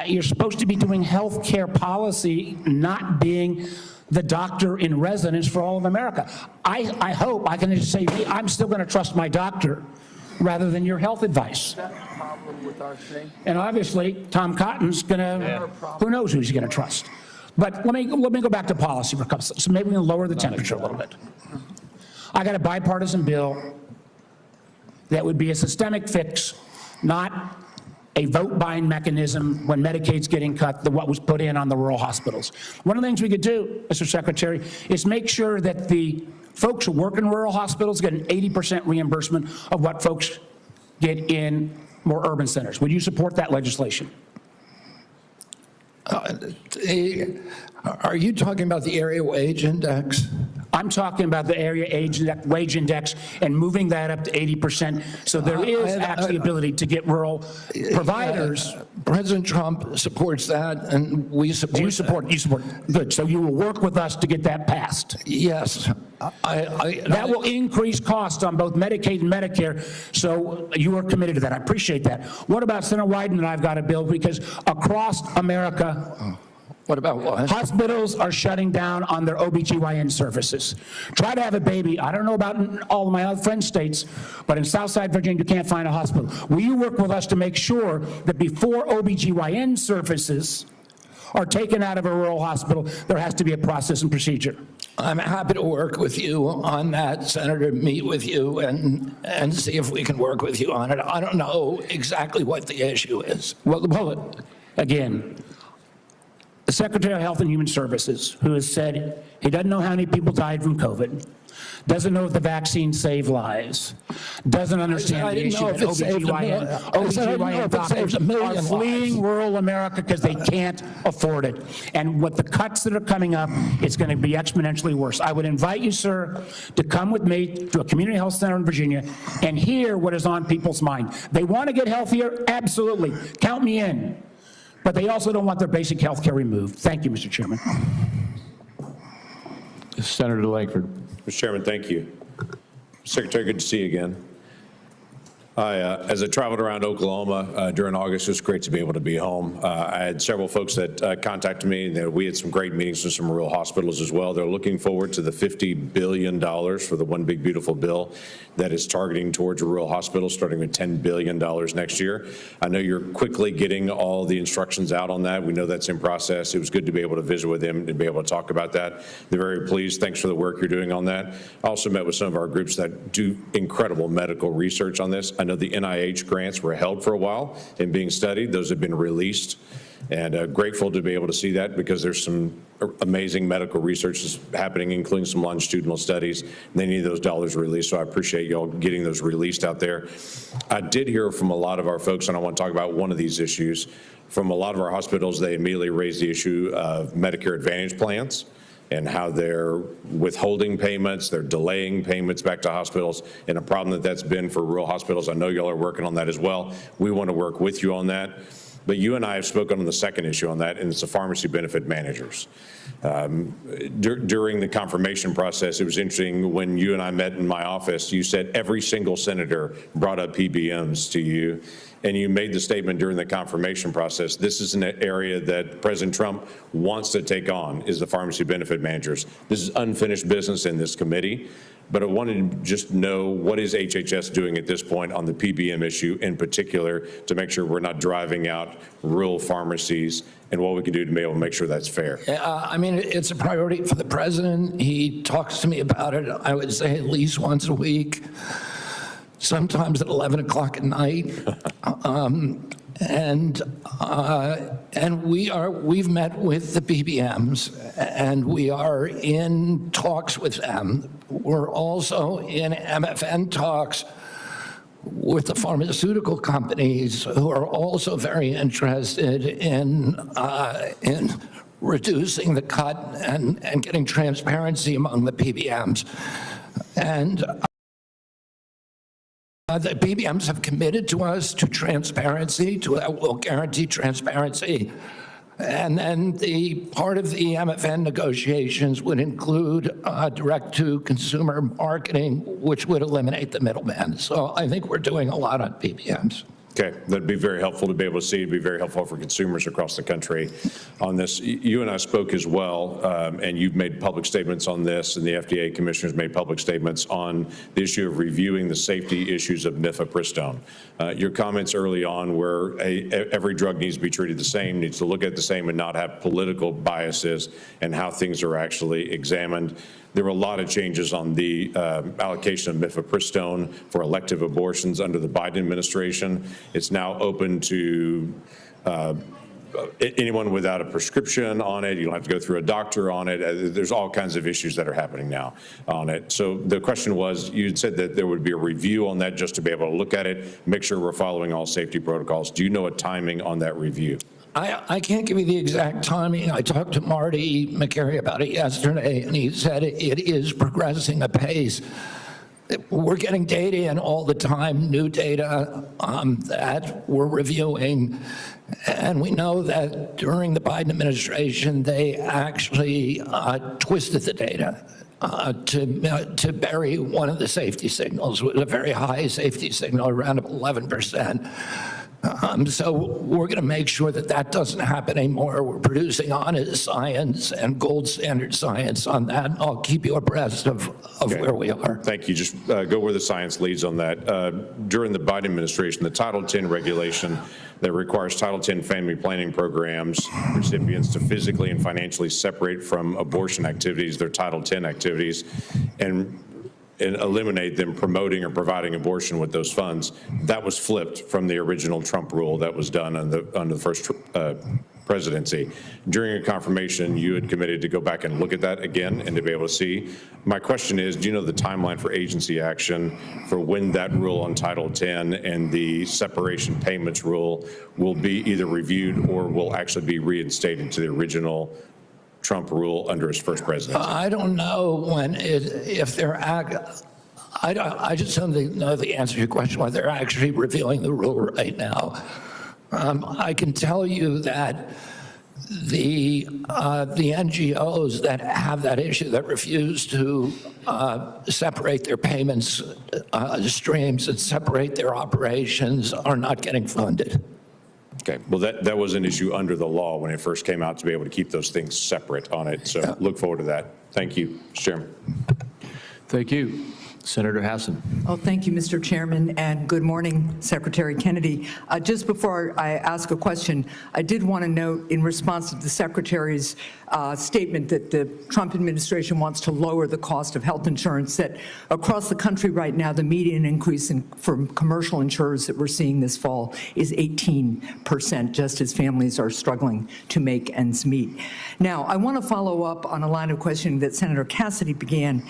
you're supposed to be doing health care policy, not being the doctor in residence for all of America. I hope I can just say, I'm still going to trust my doctor rather than your health advice. And obviously, Tom Cotton's going to, who knows who he's going to trust. But let me go back to policy for a couple, so maybe we can lower the temperature a little bit. I got a bipartisan bill that would be a systemic fix, not a vote-buying mechanism when Medicaid's getting cut, what was put in on the rural hospitals. One of the things we could do, Mr. Secretary, is make sure that the folks who work in rural hospitals get an 80% reimbursement of what folks get in more urban centers. Would you support that legislation? Are you talking about the area wage index? I'm talking about the area wage index and moving that up to 80%. So there is actually ability to get rural providers. President Trump supports that, and we support. Do you support? You support. Good. So you will work with us to get that passed. Yes. That will increase costs on both Medicaid and Medicare. So you are committed to that. I appreciate that. What about Senator Wyden and I've got a bill because across America. What about what? Hospitals are shutting down on their OBGYN services. Try to have a baby. I don't know about in all of my other friend states, but in Southside Virginia, you can't find a hospital. Will you work with us to make sure that before OBGYN services are taken out of a rural hospital, there has to be a process and procedure? I'm happy to work with you on that, Senator, meet with you and see if we can work with you on it. I don't know exactly what the issue is. Well, again, the Secretary of Health and Human Services, who has said he doesn't know how many people died from COVID, doesn't know if the vaccine saved lives, doesn't understand the issue that OBGYN doctors are fleeing rural America because they can't afford it. And with the cuts that are coming up, it's going to be exponentially worse. I would invite you, sir, to come with me to a community health center in Virginia and hear what is on people's mind. They want to get healthier? Absolutely. Count me in. But they also don't want their basic health care removed. Thank you, Mr. Chairman. Senator Langford. Mr. Chairman, thank you. Secretary, good to see you again. As I traveled around Oklahoma during August, it was great to be able to be home. I had several folks that contacted me, and we had some great meetings with some rural hospitals as well. They're looking forward to the $50 billion for the One Big Beautiful Bill that is targeting towards rural hospitals, starting with $10 billion next year. I know you're quickly getting all the instructions out on that. We know that's in process. It was good to be able to visit with them and be able to talk about that. They're very pleased. Thanks for the work you're doing on that. I also met with some of our groups that do incredible medical research on this. I know the NIH grants were held for a while and being studied. Those have been released, and grateful to be able to see that because there's some amazing medical research that's happening, including some longitudinal studies. They need those dollars released, so I appreciate y'all getting those released out there. I did hear from a lot of our folks, and I want to talk about one of these issues. From a lot of our hospitals, they immediately raised the issue of Medicare Advantage plans and how they're withholding payments, they're delaying payments back to hospitals, and a problem that's been for rural hospitals. I know y'all are working on that as well. We want to work with you on that. But you and I have spoken on the second issue on that, and it's the pharmacy benefit managers. During the confirmation process, it was interesting when you and I met in my office, you said every single senator brought up PBMs to you, and you made the statement during the confirmation process, this is an area that President Trump wants to take on, is the pharmacy benefit managers. This is unfinished business in this committee, but I wanted to just know, what is HHS doing at this point on the PBM issue in particular to make sure we're not driving out rural pharmacies, and what we can do to be able to make sure that's fair? I mean, it's a priority for the president. He talks to me about it, I would say, at least once a week, sometimes at 11 o'clock at night. And we've met with the PBMs, and we are in talks with them. We're also in MFN talks with the pharmaceutical companies, who are also very interested in reducing the cut and getting transparency among the PBMs. And the PBMs have committed to us to transparency, will guarantee transparency. And then the part of the MFN negotiations would include direct-to-consumer marketing, which would eliminate the middleman. So I think we're doing a lot on PBMs. Okay, that'd be very helpful to be able to see. It'd be very helpful for consumers across the country on this. You and I spoke as well, and you've made public statements on this, and the FDA commissioners made public statements on the issue of reviewing the safety issues of mifepristone. Your comments early on were every drug needs to be treated the same, needs to look at the same, and not have political biases and how things are actually examined. There were a lot of changes on the allocation of mifepristone for elective abortions under the Biden administration. It's now open to anyone without a prescription on it. You don't have to go through a doctor on it. There's all kinds of issues that are happening now on it. So the question was, you said that there would be a review on that just to be able to look at it, make sure we're following all safety protocols. Do you know a timing on that review? I can't give you the exact timing. I talked to Marty McCary about it yesterday, and he said it is progressing apace. We're getting data in all the time, new data that we're reviewing. And we know that during the Biden administration, they actually twisted the data to bury one of the safety signals with a very high safety signal, around 11%. So we're going to make sure that that doesn't happen anymore. We're producing honest science and gold standard science on that. I'll keep you abreast of where we are. Thank you. Just go where the science leads on that. During the Biden administration, the Title X regulation that requires Title X family planning programs recipients to physically and financially separate from abortion activities, their Title X activities, and eliminate them promoting or providing abortion with those funds. That was flipped from the original Trump rule that was done under the first presidency. During a confirmation, you had committed to go back and look at that again and to be able to see. My question is, do you know the timeline for agency action for when that rule on Title X and the separation payments rule will be either reviewed or will actually be reinstated to the original Trump rule under his first presidency? I don't know if they're I just don't know the answer to your question, whether they're actually reviewing the rule right now. I can tell you that the NGOs that have that issue, that refuse to separate their payments streams and separate their operations, are not getting funded. Okay, well, that was an issue under the law when it first came out, to be able to keep those things separate on it. So look forward to that. Thank you, Mr. Chairman. Thank you. Senator Hassan. Oh, thank you, Mr. Chairman, and good morning, Secretary Kennedy. Just before I ask a question, I did want to note, in response to the Secretary's statement that the Trump administration wants to lower the cost of health insurance, that across the country right now, the median increase for commercial insurers that we're seeing this fall is 18%, just as families are struggling to make ends meet. Now, I want to follow up on a line of questioning that Senator Cassidy began.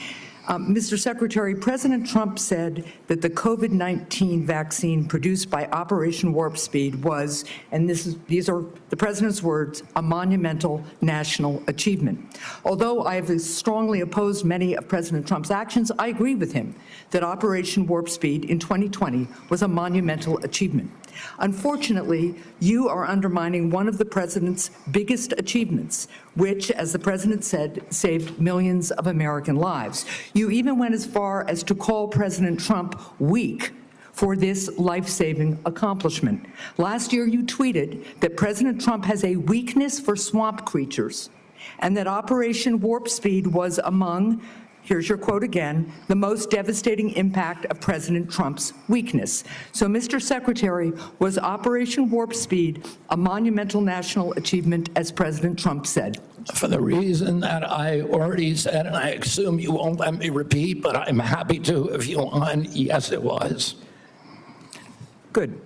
Mr. Secretary, President Trump said that the COVID-19 vaccine produced by Operation Warp Speed was, and these are the president's words, a monumental national achievement. Although I have strongly opposed many of President Trump's actions, I agree with him that Operation Warp Speed in 2020 was a monumental achievement. Unfortunately, you are undermining one of the president's biggest achievements, which, as the president said, saved millions of American lives. You even went as far as to call President Trump weak for this life-saving accomplishment. Last year, you tweeted that President Trump has a weakness for swamp creatures, and that Operation Warp Speed was among, here's your quote again, the most devastating impact of President Trump's weakness. So, Mr. Secretary, was Operation Warp Speed a monumental national achievement, as President Trump said? For the reason that I already said, and I assume you won't let me repeat, but I'm happy to if you want, yes, it was. Good.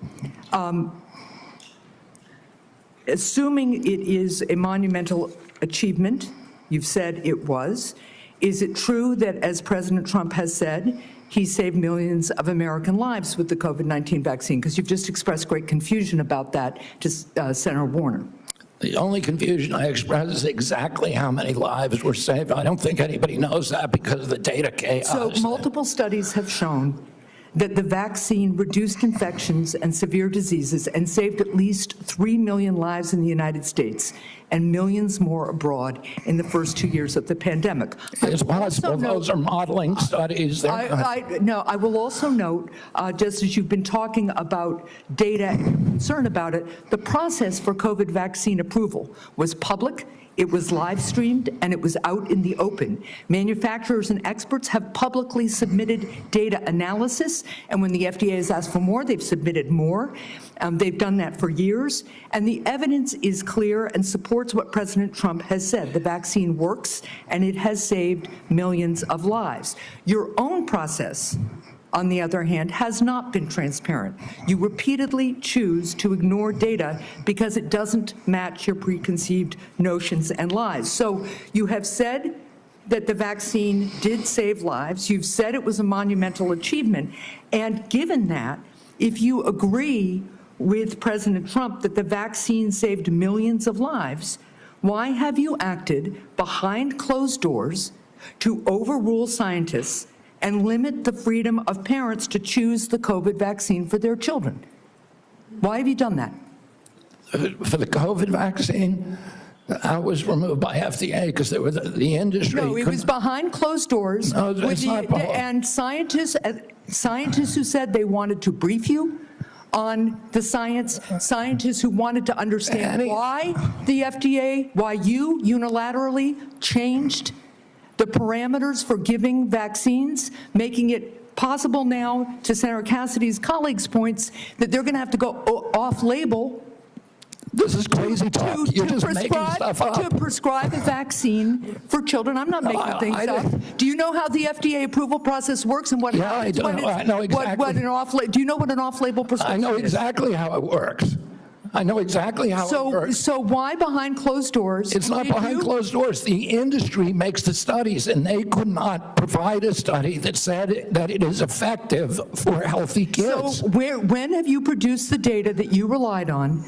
Assuming it is a monumental achievement, you've said it was, is it true that, as President Trump has said, he saved millions of American lives with the COVID-19 vaccine? Because you've just expressed great confusion about that to Senator Warner. The only confusion I express is exactly how many lives were saved. I don't think anybody knows that because of the data chaos. So multiple studies have shown that the vaccine reduced infections and severe diseases and saved at least 3 million lives in the United States and millions more abroad in the first 2 years of the pandemic. It's possible those are modeling studies. I will also note, just as you've been talking about data and concern about it, the process for COVID vaccine approval was public, it was live streamed, and it was out in the open. Manufacturers and experts have publicly submitted data analysis, and when the FDA has asked for more, they've submitted more. They've done that for years, and the evidence is clear and supports what President Trump has said. The vaccine works, and it has saved millions of lives. Your own process, on the other hand, has not been transparent. You repeatedly choose to ignore data because it doesn't match your preconceived notions and lies. So you have said that the vaccine did save lives. You've said it was a monumental achievement. And given that, if you agree with President Trump that the vaccine saved millions of lives, why have you acted behind closed doors to overrule scientists and limit the freedom of parents to choose the COVID vaccine for their children? Why have you done that? For the COVID vaccine, I was removed by FDA because there was the industry. No, it was behind closed doors. No, it's not and scientists who said they wanted to brief you on the science, scientists who wanted to understand why the FDA, why you unilaterally changed the parameters for giving vaccines, making it possible now, to Senator Cassidy's colleagues' points, that they're going to have to go off-label. This is crazy talk. You're just making stuff up. To prescribe a vaccine for children. I'm not making things up. Do you know how the FDA approval process works and what happens? Yeah, I know exactly. Do you know what an off-label prescription is? I know exactly how it works. I know exactly how it works. So why behind closed doors? It's not behind closed doors. The industry makes the studies, and they could not provide a study that said that it is effective for healthy kids. So when have you produced the data that you relied on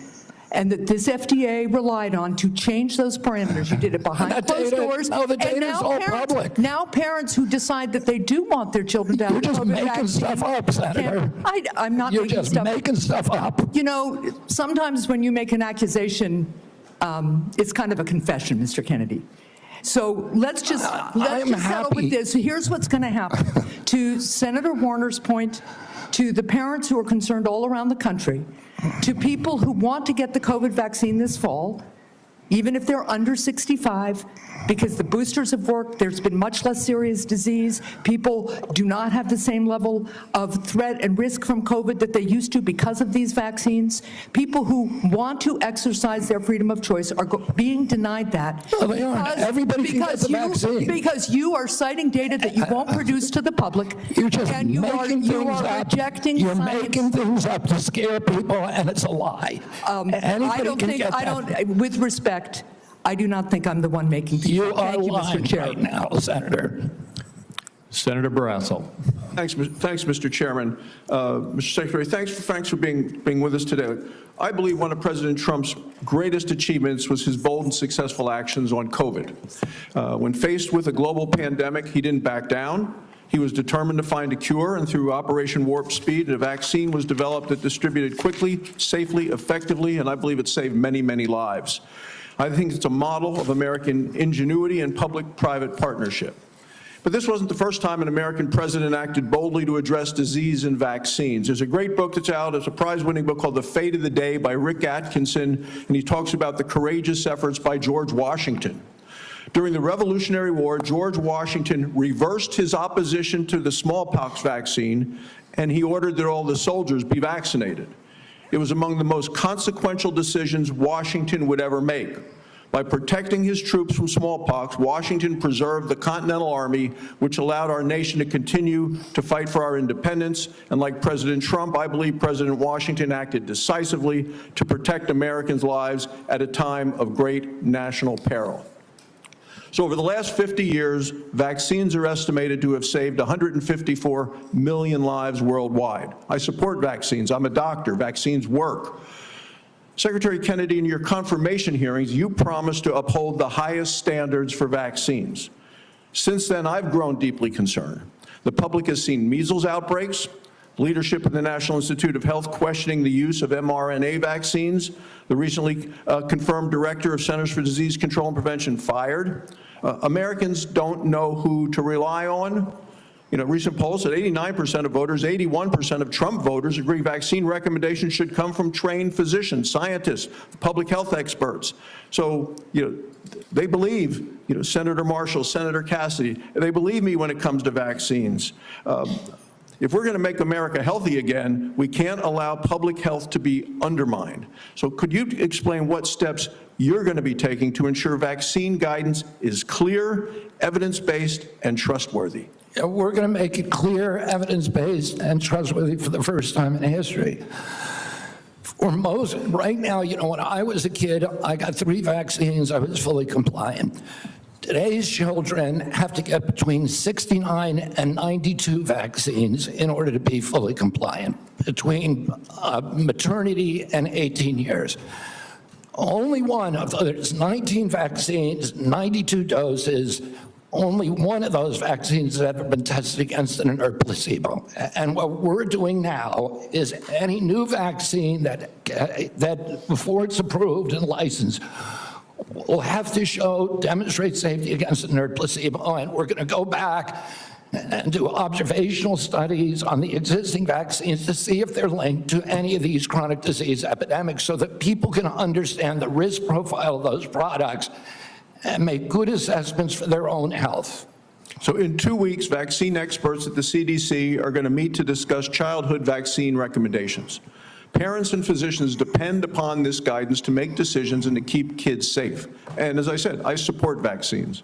and that this FDA relied on to change those parameters? You did it behind closed doors. No, the data is all public. Now parents who decide that they do want their children to have You're just COVID making vaccine stuff up, Senator. I'm not You're making just stuff making stuff up. You know, sometimes when you make an accusation, it's kind of a confession, Mr. Kennedy. So let's just settle with this. So here's what's going to happen. To Senator Warner's point, to the parents who are concerned all around the country, to people who want to get the COVID vaccine this fall, even if they're under 65, because the boosters have worked, there's been much less serious disease, people do not have the same level of threat and risk from COVID that they used to because of these vaccines. People who want to exercise their freedom of choice are being denied that. No, they aren't. Everybody can get the vaccine. Because you are citing data that you won't produce to the public. You're just and you are rejecting You're science. making things up to scare people, and it's a lie. With respect, I do not think I'm the one making things up. You are Thank you, lying Mr. Chair. right now, Senator. Senator Barrasso. Thanks, Mr. Chairman. Mr. Secretary, thanks for being with us today. I believe one of President Trump's greatest achievements was his bold and successful actions on COVID. When faced with a global pandemic, he didn't back down. He was determined to find a cure, and through Operation Warp Speed, a vaccine was developed that distributed quickly, safely, effectively, and I believe it saved many, many lives. I think it's a model of American ingenuity and public-private partnership. But this wasn't the first time an American president acted boldly to address disease and vaccines. There's a great book that's out, it's a prize-winning book called The Fate of the Day by Rick Atkinson, and he talks about the courageous efforts by George Washington. During the Revolutionary War, George Washington reversed his opposition to the smallpox vaccine, and he ordered that all the soldiers be vaccinated. It was among the most consequential decisions Washington would ever make. By protecting his troops from smallpox, Washington preserved the Continental Army, which allowed our nation to continue to fight for our independence. And like President Trump, I believe President Washington acted decisively to protect Americans' lives at a time of great national peril. So over the last 50 years, vaccines are estimated to have saved 154 million lives worldwide. I support vaccines. I'm a doctor. Vaccines work. Secretary Kennedy, in your confirmation hearings, you promised to uphold the highest standards for vaccines. Since then, I've grown deeply concerned. The public has seen measles outbreaks, leadership in the National Institute of Health questioning the use of mRNA vaccines, the recently confirmed director of Centers for Disease Control and Prevention fired. Americans don't know who to rely on. You know, recent polls said 89% of voters, 81% of Trump voters agree vaccine recommendations should come from trained physicians, scientists, public health experts. So, they believe, Senator Marshall, Senator Cassidy, they believe me when it comes to vaccines. If we're going to make America healthy again, we can't allow public health to be undermined. So could you explain what steps you're going to be taking to ensure vaccine guidance is clear, evidence-based, and trustworthy? We're going to make it clear, evidence-based, and trustworthy for the first time in history. For most, right now, when I was a kid, I got 3 vaccines, I was fully compliant. Today's children have to get between 69 and 92 vaccines in order to be fully compliant, between maternity and 18 years. Only one of those 19 vaccines, 92 doses, only one of those vaccines has ever been tested against an inert placebo. And what we're doing now is any new vaccine that before it's approved and licensed will have to demonstrate safety against an inert placebo. And we're going to go back and do observational studies on the existing vaccines to see if they're linked to any of these chronic disease epidemics so that people can understand the risk profile of those products and make good assessments for their own health. So in 2 weeks, vaccine experts at the CDC are going to meet to discuss childhood vaccine recommendations. Parents and physicians depend upon this guidance to make decisions and to keep kids safe. And as I said, I support vaccines.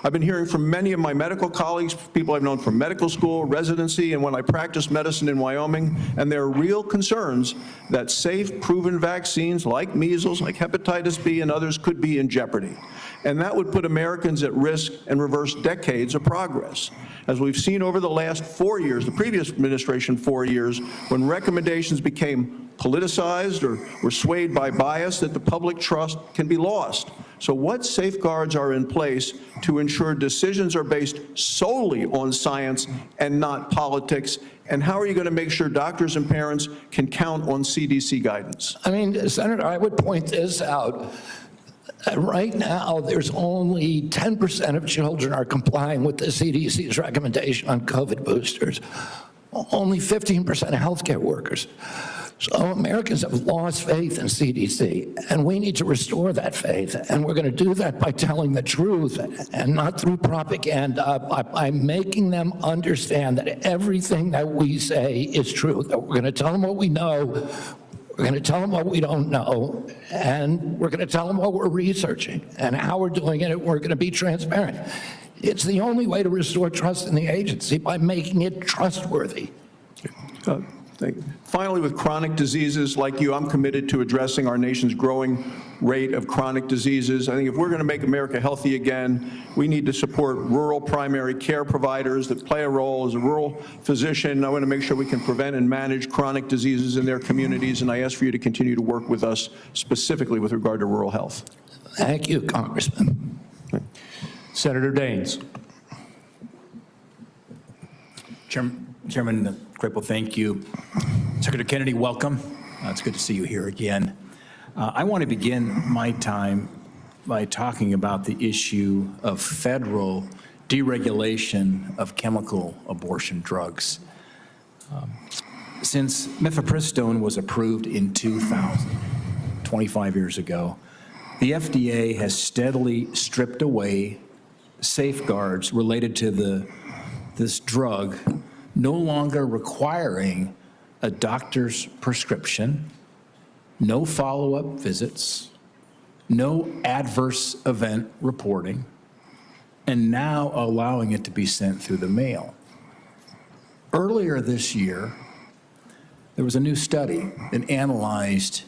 I've been hearing from many of my medical colleagues, people I've known from medical school, residency, and when I practiced medicine in Wyoming, and there are real concerns that safe, proven vaccines like measles, like hepatitis B and others could be in jeopardy. And that would put Americans at risk and reverse decades of progress. As we've seen over the last 4 years, the previous administration 4 years, when recommendations became politicized or were swayed by bias, that the public trust can be lost. So what safeguards are in place to ensure decisions are based solely on science and not politics? And how are you going to make sure doctors and parents can count on CDC guidance? I mean, Senator, I would point this out. Right now, there's only 10% of children are complying with the CDC's recommendation on COVID boosters. Only 15% of healthcare workers. So Americans have lost faith in CDC, and we need to restore that faith. And we're going to do that by telling the truth and not through propaganda, by making them understand that everything that we say is true, that we're going to tell them what we know, we're going to tell them what we don't know, and we're going to tell them what we're researching and how we're doing it, and we're going to be transparent. It's the only way to restore trust in the agency, by making it trustworthy. Finally, with chronic diseases, like you, I'm committed to addressing our nation's growing rate of chronic diseases. I think if we're going to make America healthy again, we need to support rural primary care providers that play a role. As a rural physician, I want to make sure we can prevent and manage chronic diseases in their communities, and I ask for you to continue to work with us specifically with regard to rural health. Thank you, Congressman. Senator Daines. Chairman Crapo, thank you. Secretary Kennedy, welcome. It's good to see you here again. I want to begin my time by talking about the issue of federal deregulation of chemical abortion drugs. Since mifepristone was approved in 2000, 25 years ago, the FDA has steadily stripped away safeguards related to this drug, no longer requiring a doctor's prescription, no follow-up visits, no adverse event reporting, and now allowing it to be sent through the mail. Earlier this year, there was a new study that analyzed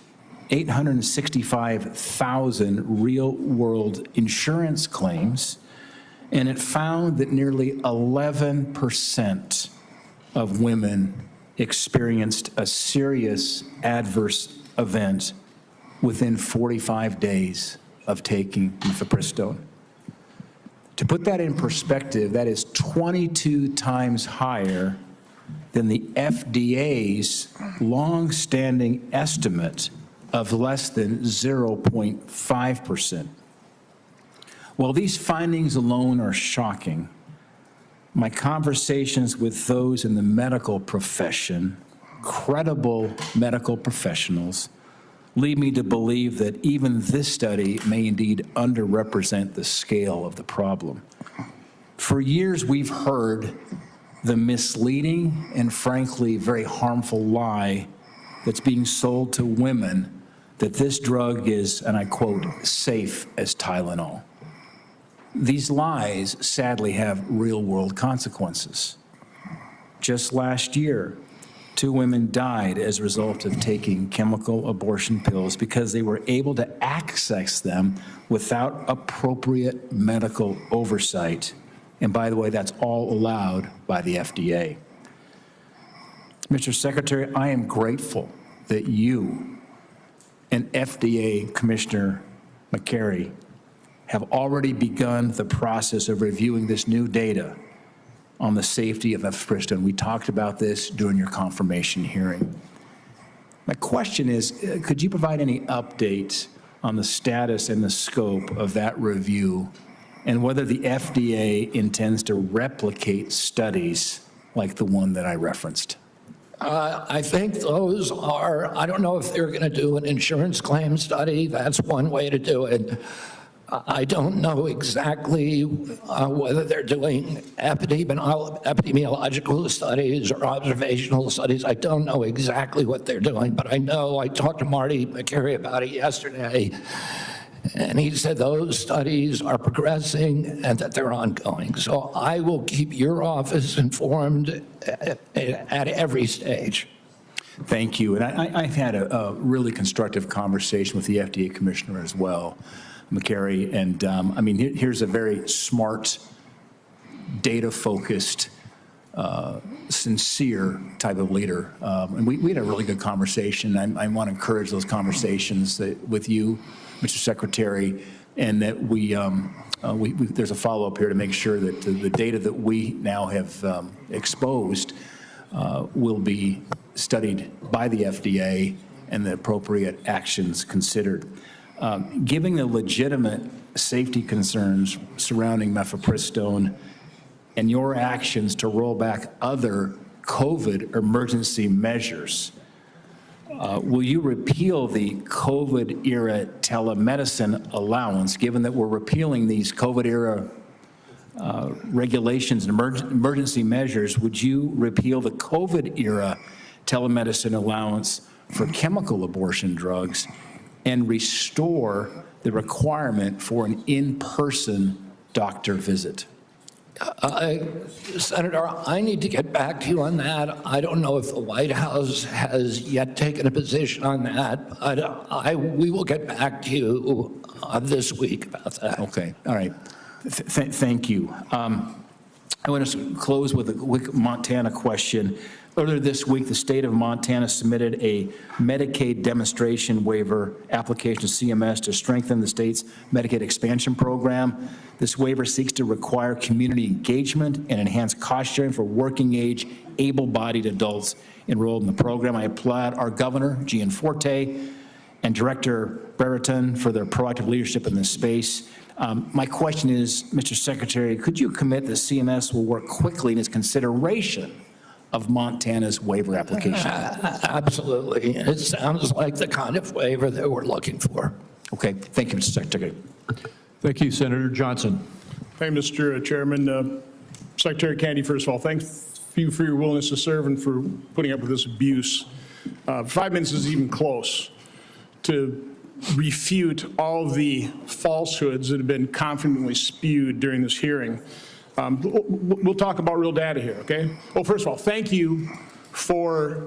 865,000 real-world insurance claims, and it found that nearly 11% of women experienced a serious adverse event within 45 days of taking mifepristone. To put that in perspective, that is 22 times higher than the FDA's long-standing estimate of less than 0.5%. While these findings alone are shocking, my conversations with those in the medical profession, credible medical professionals, lead me to believe that even this study may indeed underrepresent the scale of the problem. For years, we've heard the misleading and frankly very harmful lie that's being sold to women that this drug is, and I quote, safe as Tylenol. These lies sadly have real-world consequences. Just last year, 2 women died as a result of taking chemical abortion pills because they were able to access them without appropriate medical oversight. And by the way, that's all allowed by the FDA. Mr. Secretary, I am grateful that you and FDA Commissioner McCary have already begun the process of reviewing this new data on the safety of mifepristone. We talked about this during your confirmation hearing. My question is, could you provide any updates on the status and the scope of that review and whether the FDA intends to replicate studies like the one that I referenced? I think those are, I don't know if they're going to do an insurance claim study. That's one way to do it. I don't know exactly whether they're doing epidemiological studies or observational studies. I don't know exactly what they're doing, but I know I talked to Marty McCary about it yesterday, and he said those studies are progressing and that they're ongoing. So I will keep your office informed at every stage. Thank you. And I've had a really constructive conversation with the FDA Commissioner as well, McCary, and I mean, here's a very smart, data-focused, sincere type of leader. And we had a really good conversation. I want to encourage those conversations with you, Mr. Secretary, and that there's a follow-up here to make sure that the data that we now have exposed will be studied by the FDA and the appropriate actions considered. Given the legitimate safety concerns surrounding mifepristone and your actions to roll back other COVID emergency measures, will you repeal the COVID-era telemedicine allowance, given that we're repealing these COVID-era regulations and emergency measures? Would you repeal the COVID-era telemedicine allowance for chemical abortion drugs and restore the requirement for an in-person doctor visit? Senator, I need to get back to you on that. I don't know if the White House has yet taken a position on that, but we will get back to you this week about that. Okay, all right. Thank you. I want to close with a quick Montana question. Earlier this week, the state of Montana submitted a Medicaid demonstration waiver application to CMS to strengthen the state's Medicaid expansion program. This waiver seeks to require community engagement and enhance cost sharing for working-age, able-bodied adults enrolled in the program. I applaud our governor, Gianforte, and Director Brereton for their proactive leadership in this space. My question is, Mr. Secretary, could you commit that CMS will work quickly in its consideration of Montana's waiver application? Absolutely. It sounds like the kind of waiver that we're looking for. Okay, thank you, Mr. Secretary. Thank you, Senator Johnson. Thank you, Mr. Chairman. Secretary Kennedy, first of all, thank you for your willingness to serve and for putting up with this abuse. 5 minutes is even close to refute all the falsehoods that have been confidently spewed during this hearing. We'll talk about real data here, okay? Well, first of all, thank you for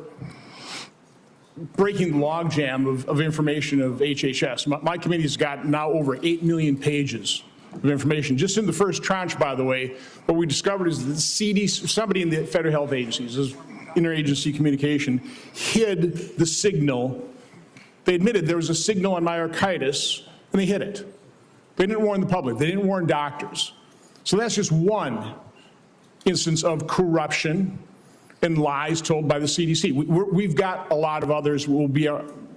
breaking the logjam of information of HHS. My committee's got now over 8 million pages of information. Just in the first tranche, by the way, what we discovered is that the CDC, somebody in the federal health agencies, this interagency communication, hid the signal. They admitted there was a signal on myocarditis, and they hid it. They didn't warn the public. They didn't warn doctors. So that's just one instance of corruption and lies told by the CDC. We've got a lot of others we'll be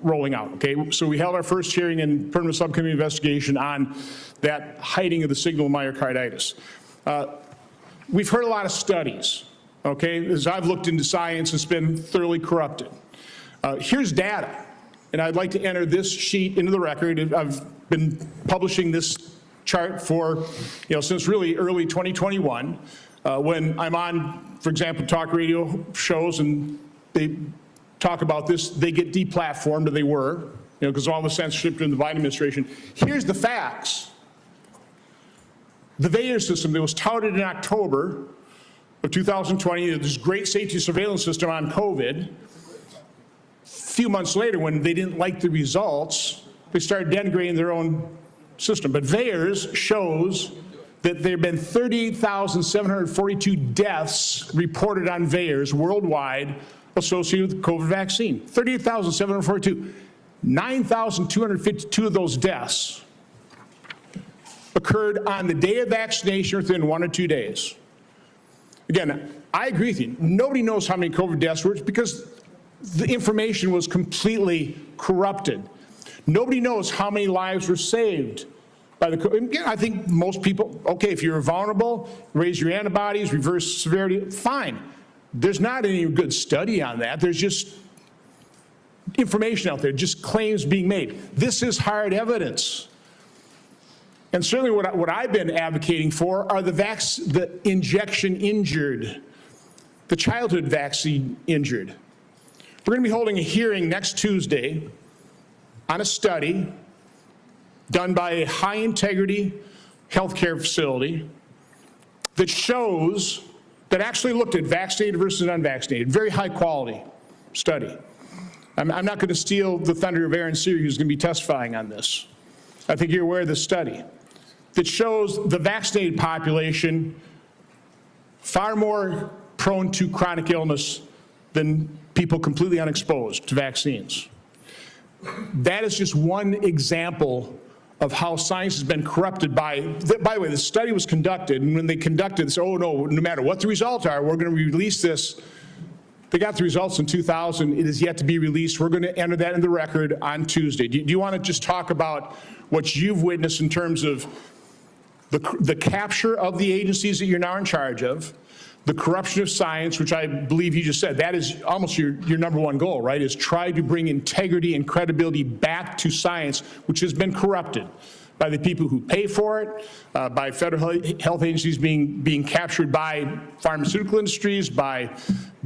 rolling out, okay? So we held our first hearing in permanent subcommittee investigation on that hiding of the signal of myocarditis. We've heard a lot of studies, okay? As I've looked into science, it's been thoroughly corrupted. Here's data. And I'd like to enter this sheet into the record. I've been publishing this chart for, since really early 2021, when I'm on, for example, talk radio shows and they talk about this, they get deplatformed, or they were, because all the censorship in the Biden administration. Here's the facts. The VAERS system that was touted in October of 2020, this great safety surveillance system on COVID, few months later, when they didn't like the results, they started denigrating their own system. But VAERS shows that there have been 38,742 deaths reported on VAERS worldwide associated with the COVID vaccine. 38,742. 9,252 of those deaths occurred on the day of vaccination within 1 or 2 days. Again, I agree with you. Nobody knows how many COVID deaths were because the information was completely corrupted. Nobody knows how many lives were saved by the, again, I think most people, okay, if you're vulnerable, raise your antibodies, reverse severity, fine. There's not any good study on that. There's just information out there, just claims being made. This is hard evidence. And certainly what I've been advocating for are the injection injured, the childhood vaccine injured. We're going to be holding a hearing next Tuesday on a study done by a high-integrity healthcare facility that shows, that actually looked at vaccinated versus unvaccinated, very high-quality study. I'm not going to steal the thunder of Aaron Seary, who's going to be testifying on this. I think you're aware of this study that shows the vaccinated population far more prone to chronic illness than people completely unexposed to vaccines. That is just one example of how science has been corrupted by the way, the study was conducted, and when they conducted this, oh no matter what the results are, we're going to release this. They got the results in 2000. It is yet to be released. We're going to enter that in the record on Tuesday. Do you want to just talk about what you've witnessed in terms of the capture of the agencies that you're now in charge of, the corruption of science, which I believe you just said, that is almost your number one goal, right, is try to bring integrity and credibility back to science, which has been corrupted by the people who pay for it, by federal health agencies being captured by pharmaceutical industries, by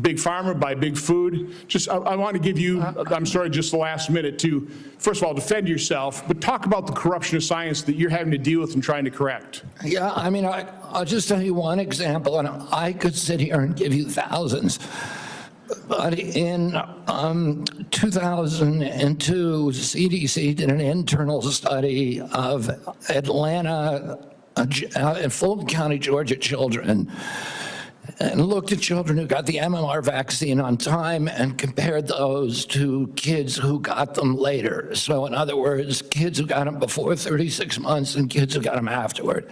big pharma, by big food. Just, I want to give you, I'm sorry, just the last minute to, first of all, defend yourself, but talk about the corruption of science that you're having to deal with and trying to correct. Yeah, I mean, I'll just tell you one example, and I could sit here and give you thousands. But in 2002, CDC did an internal study of Atlanta and Fulton County, Georgia children, and looked at children who got the MMR vaccine on time and compared those to kids who got them later. So in other words, kids who got them before 36 months and kids who got them afterward.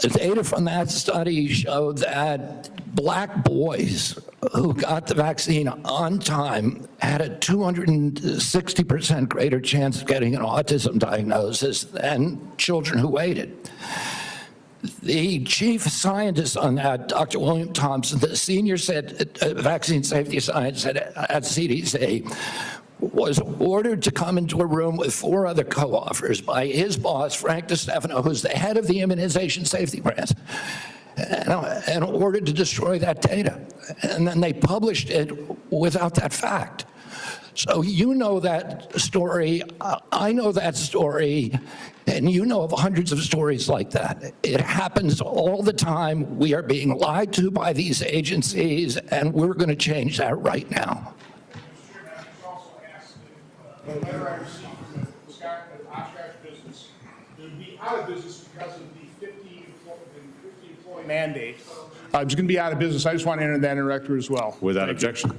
The data from that study showed that black boys who got the vaccine on time had a 260% greater chance of getting an autism diagnosis than children who waited. The chief scientist on that, Dr. William Thompson, the senior vaccine safety scientist at CDC, was ordered to come into a room with 4 other co-authors by his boss, Frank DeStefano, who's the head of the immunization safety branch, and ordered to destroy that data. And then they published it without that fact. So you know that story, I know that story, and you know of hundreds of stories like that. It happens all the time. We are being lied to by these agencies, and we're going to change that right now. The letter I received from the Oshkosh business, it would be out of business because of the 50 employee mandate. It's going to be out of business. I just want to enter that in the record as well. Without objection.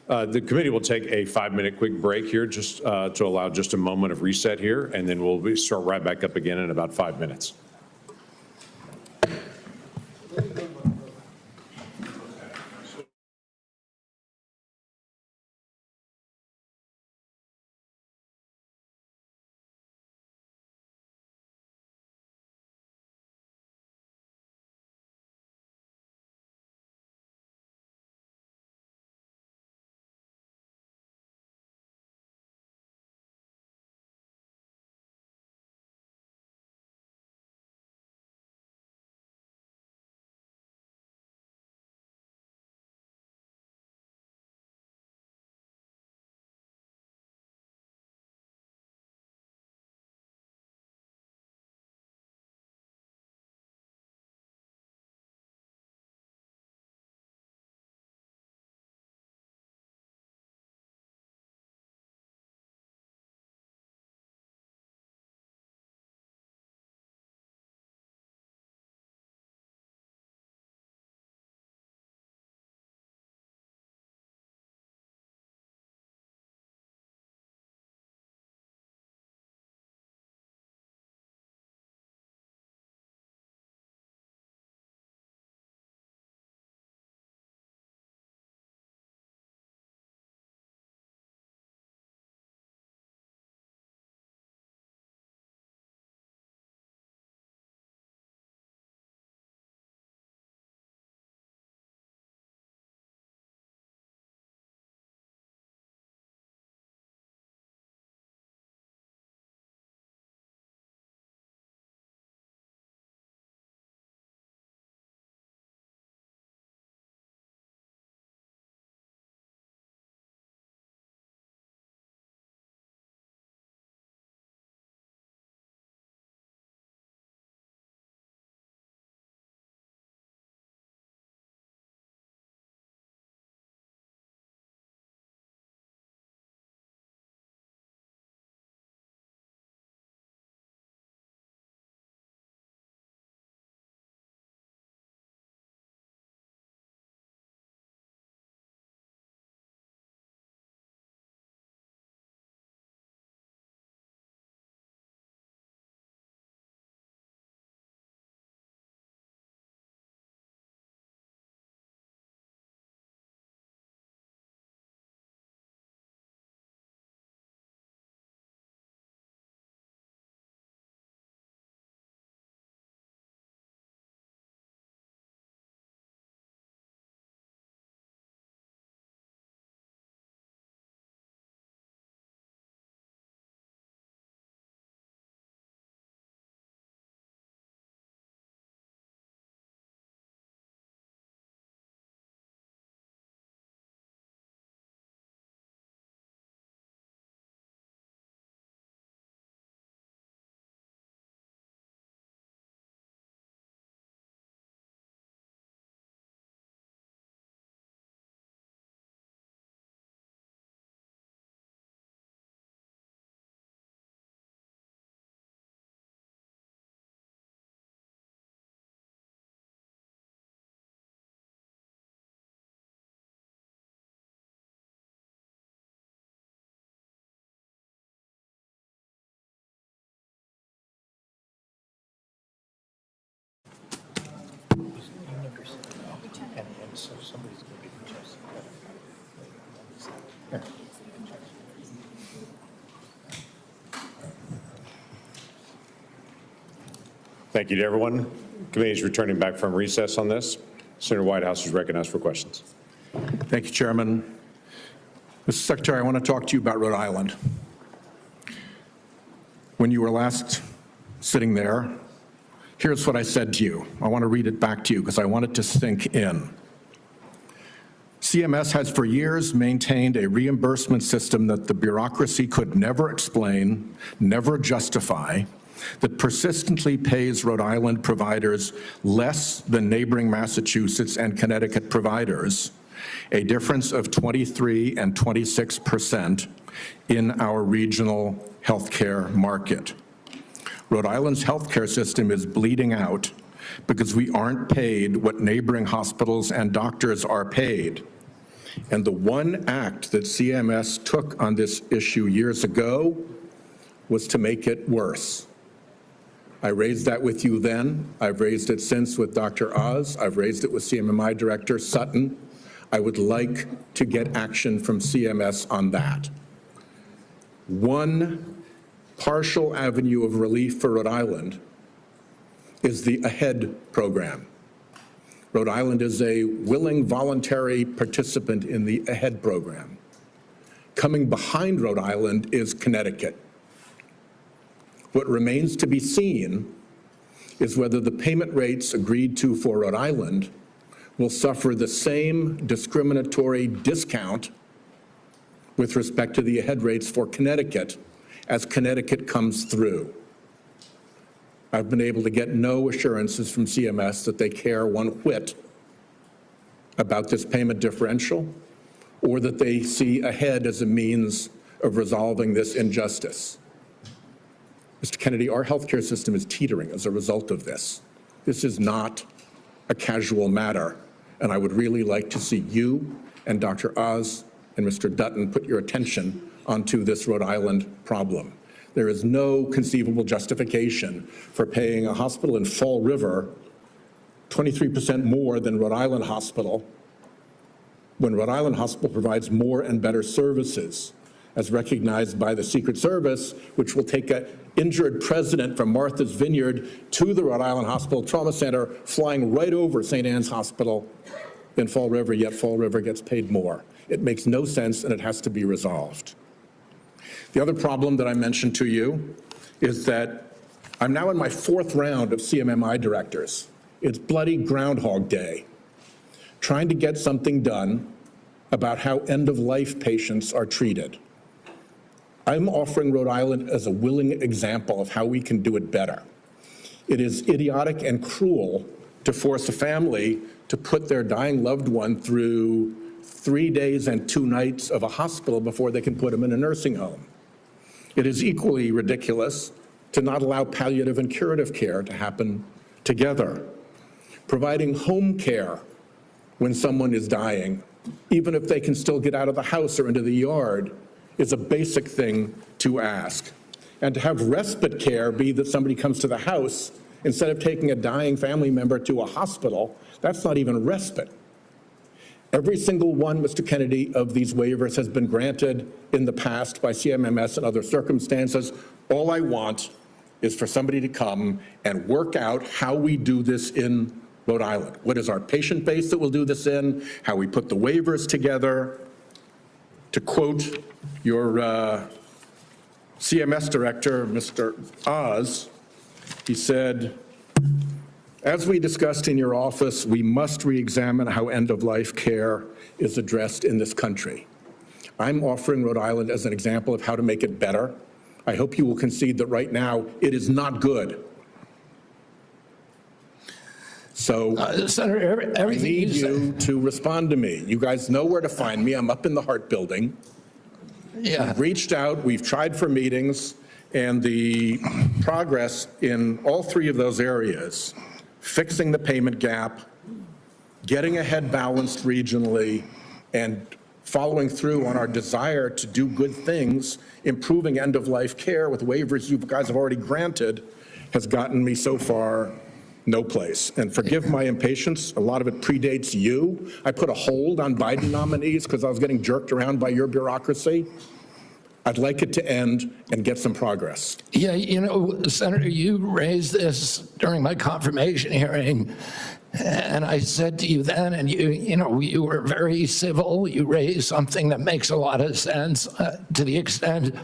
The committee will take a 5-minute quick break here just to allow just a moment of reset here, and then we'll start right back up again in about 5 minutes. Thank you to everyone. Committee is returning back from recess on this. Senator Whitehouse is recognized for questions. Thank you, Chairman. Mr. Secretary, I want to talk to you about Rhode Island. When you were last sitting there, here's what I said to you. I want to read it back to you because I want it to sink in. CMS has for years maintained a reimbursement system that the bureaucracy could never explain, never justify, that persistently pays Rhode Island providers less than neighboring Massachusetts and Connecticut providers, a difference of 23 and 26% in our regional healthcare market. Rhode Island's healthcare system is bleeding out because we aren't paid what neighboring hospitals and doctors are paid. And the one act that CMS took on this issue years ago was to make it worse. I raised that with you then. I've raised it since with Dr. Oz. I've raised it with CMMI Director Sutton. I would like to get action from CMS on that. One partial avenue of relief for Rhode Island is the AHEAD program. Rhode Island is a willing voluntary participant in the AHEAD program. Coming behind Rhode Island is Connecticut. What remains to be seen is whether the payment rates agreed to for Rhode Island will suffer the same discriminatory discount with respect to the AHEAD rates for Connecticut as Connecticut comes through. I've been able to get no assurances from CMS that they care one whit about this payment differential or that they see AHEAD as a means of resolving this injustice. Mr. Kennedy, our healthcare system is teetering as a result of this. This is not a casual matter, and I would really like to see you and Dr. Oz and Mr. Dutton put your attention onto this Rhode Island problem. There is no conceivable justification for paying a hospital in Fall River 23% more than Rhode Island Hospital when Rhode Island Hospital provides more and better services, as recognized by the Secret Service, which will take an injured president from Martha's Vineyard to the Rhode Island Hospital Trauma Center, flying right over St. Anne's Hospital in Fall River, yet Fall River gets paid more. It makes no sense, and it has to be resolved. The other problem that I mentioned to you is that I'm now in my 4th round of CMMI directors. It's bloody Groundhog Day, trying to get something done about how end-of-life patients are treated. I'm offering Rhode Island as a willing example of how we can do it better. It is idiotic and cruel to force a family to put their dying loved one through 3 days and 2 nights of a hospital before they can put them in a nursing home. It is equally ridiculous to not allow palliative and curative care to happen together. Providing home care when someone is dying, even if they can still get out of the house or into the yard, is a basic thing to ask. And to have respite care be that somebody comes to the house instead of taking a dying family member to a hospital, that's not even respite. Every single one, Mr. Kennedy, of these waivers has been granted in the past by CMMS and other circumstances. All I want is for somebody to come and work out how we do this in Rhode Island. What is our patient base that we'll do this in, how we put the waivers together. To quote your CMS director, Mr. Oz, he said, as we discussed in your office, we must re-examine how end-of-life care is addressed in this country. I'm offering Rhode Island as an example of how to make it better. I hope you will concede that right now it is not good. So Senator, I everything need you you to respond to me. You guys know where to find me. I'm up in the Hart Building. Yeah. We've reached out, we've tried for meetings, and the progress in all 3 of those areas, fixing the payment gap, getting ahead balanced regionally, and following through on our desire to do good things, improving end-of-life care with waivers you guys have already granted, has gotten me so far No place. And forgive my impatience, a lot of it predates you. I put a hold on Biden nominees because I was getting jerked around by your bureaucracy. I'd like it to end and get some progress. Yeah, you know, Senator, you raised this during my confirmation hearing, and I said to you then, and you were very civil. You raised something that makes a lot of sense to the extent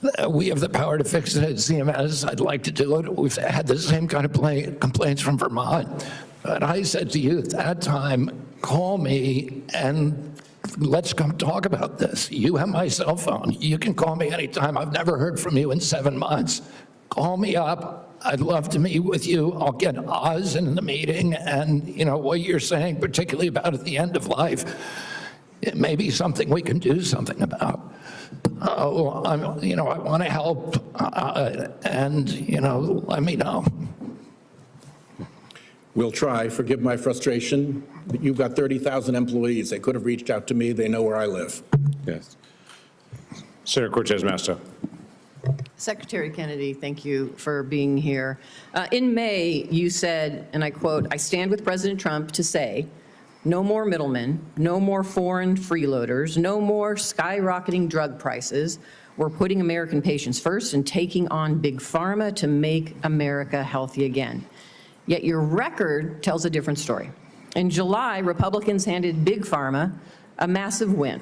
that we have the power to fix it at CMS. I'd like to do it. We've had the same kind of complaints from Vermont. But I said to you at that time, call me and let's come talk about this. You have my cell phone. You can call me anytime. I've never heard from you in 7 months. Call me up. I'd love to meet with you. I'll get Oz in the meeting, and what you're saying, particularly about at the end of life, it may be something we can do something about. I want to help, and let me know. We'll try. Forgive my frustration. You've got 30,000 employees. They could have reached out to me. They know where I live. Yes. Senator Cortez Masto. Secretary Kennedy, thank you for being here. In May, you said, and I quote, "I stand with President Trump to say, no more middlemen, no more foreign freeloaders, no more skyrocketing drug prices. We're putting American patients first and taking on big pharma to make America healthy again." Yet your record tells a different story. In July, Republicans handed Big Pharma a massive win.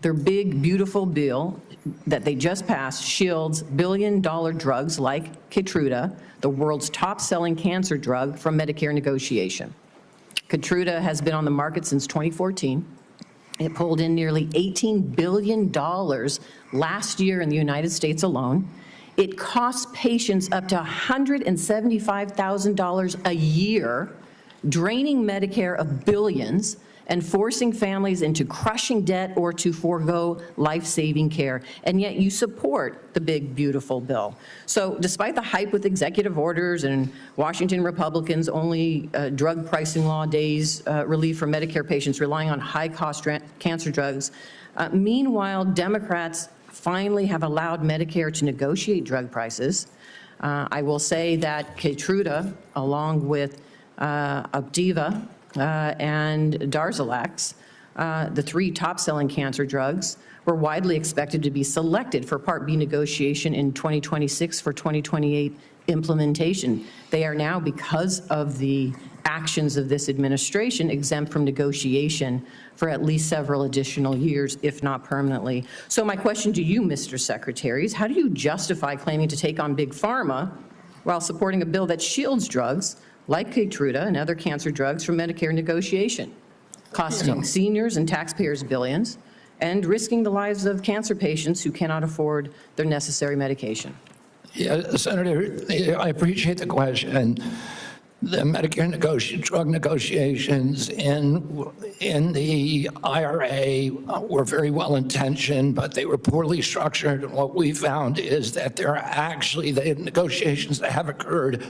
Their big, beautiful bill that they just passed shields billion-dollar drugs like Keytruda, the world's top-selling cancer drug, from Medicare negotiation. Keytruda has been on the market since 2014. It pulled in nearly $18 billion last year in the United States alone. It costs patients up to $175,000 a year, draining Medicare of billions and forcing families into crushing debt or to forego life-saving care. And yet you support the big, beautiful bill. So despite the hype with executive orders and Washington Republicans' only drug pricing law days relief for Medicare patients relying on high-cost cancer drugs, meanwhile, Democrats finally have allowed Medicare to negotiate drug prices. I will say that Keytruda, along with Opdivo and Darzalex, the 3 top-selling cancer drugs, were widely expected to be selected for Part B negotiation in 2026 for 2028 implementation. They are now, because of the actions of this administration, exempt from negotiation for at least several additional years, if not permanently. So my question to you, Mr. Secretary, is how do you justify claiming to take on Big Pharma while supporting a bill that shields drugs like Keytruda and other cancer drugs from Medicare negotiation, costing seniors and taxpayers billions, and risking the lives of cancer patients who cannot afford their necessary medication? Yeah, Senator, I appreciate the question. The Medicare drug negotiations in the IRA were very well intentioned, but they were poorly structured. And what we found is that there are actually, the negotiations that have occurred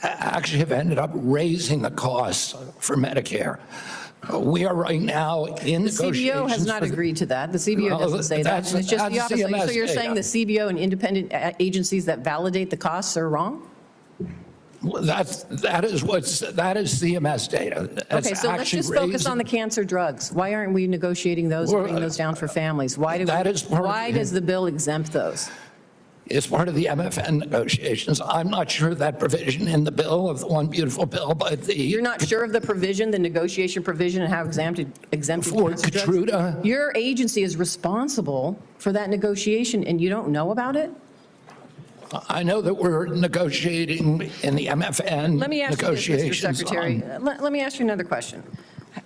actually have ended up raising the costs for Medicare. We are right now in negotiations. The CBO has not agreed to that. The CBO doesn't say that. And it's just the opposite. So you're saying the CBO and independent agencies that validate the costs are wrong? Well, that is CMS data. Okay, so let's just focus on the cancer drugs. Why aren't we negotiating those and bringing those down for families? Why does the bill exempt those? It's part of the MFN negotiations. I'm not sure that provision in the bill, of the one beautiful bill, but the... You're not sure of the provision, the negotiation provision, and how exempted for cancer Keytruda? drugs? Your agency is responsible for that negotiation, and you don't know about it? I know that we're negotiating in the MFN Let me ask negotiations. you this, Mr. Secretary. Let me ask you another question.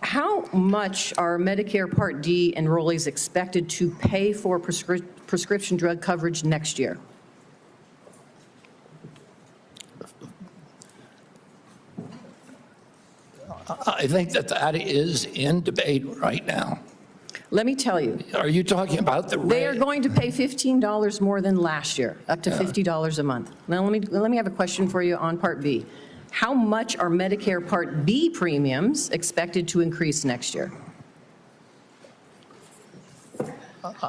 How much are Medicare Part D enrollees expected to pay for prescription drug coverage next year? I think that is in debate right now. Let me tell you. Are you talking about the rate? They are going to pay $15 more than last year, up to $50 a month. Now, let me have a question for you on Part B. How much are Medicare Part B premiums expected to increase next year?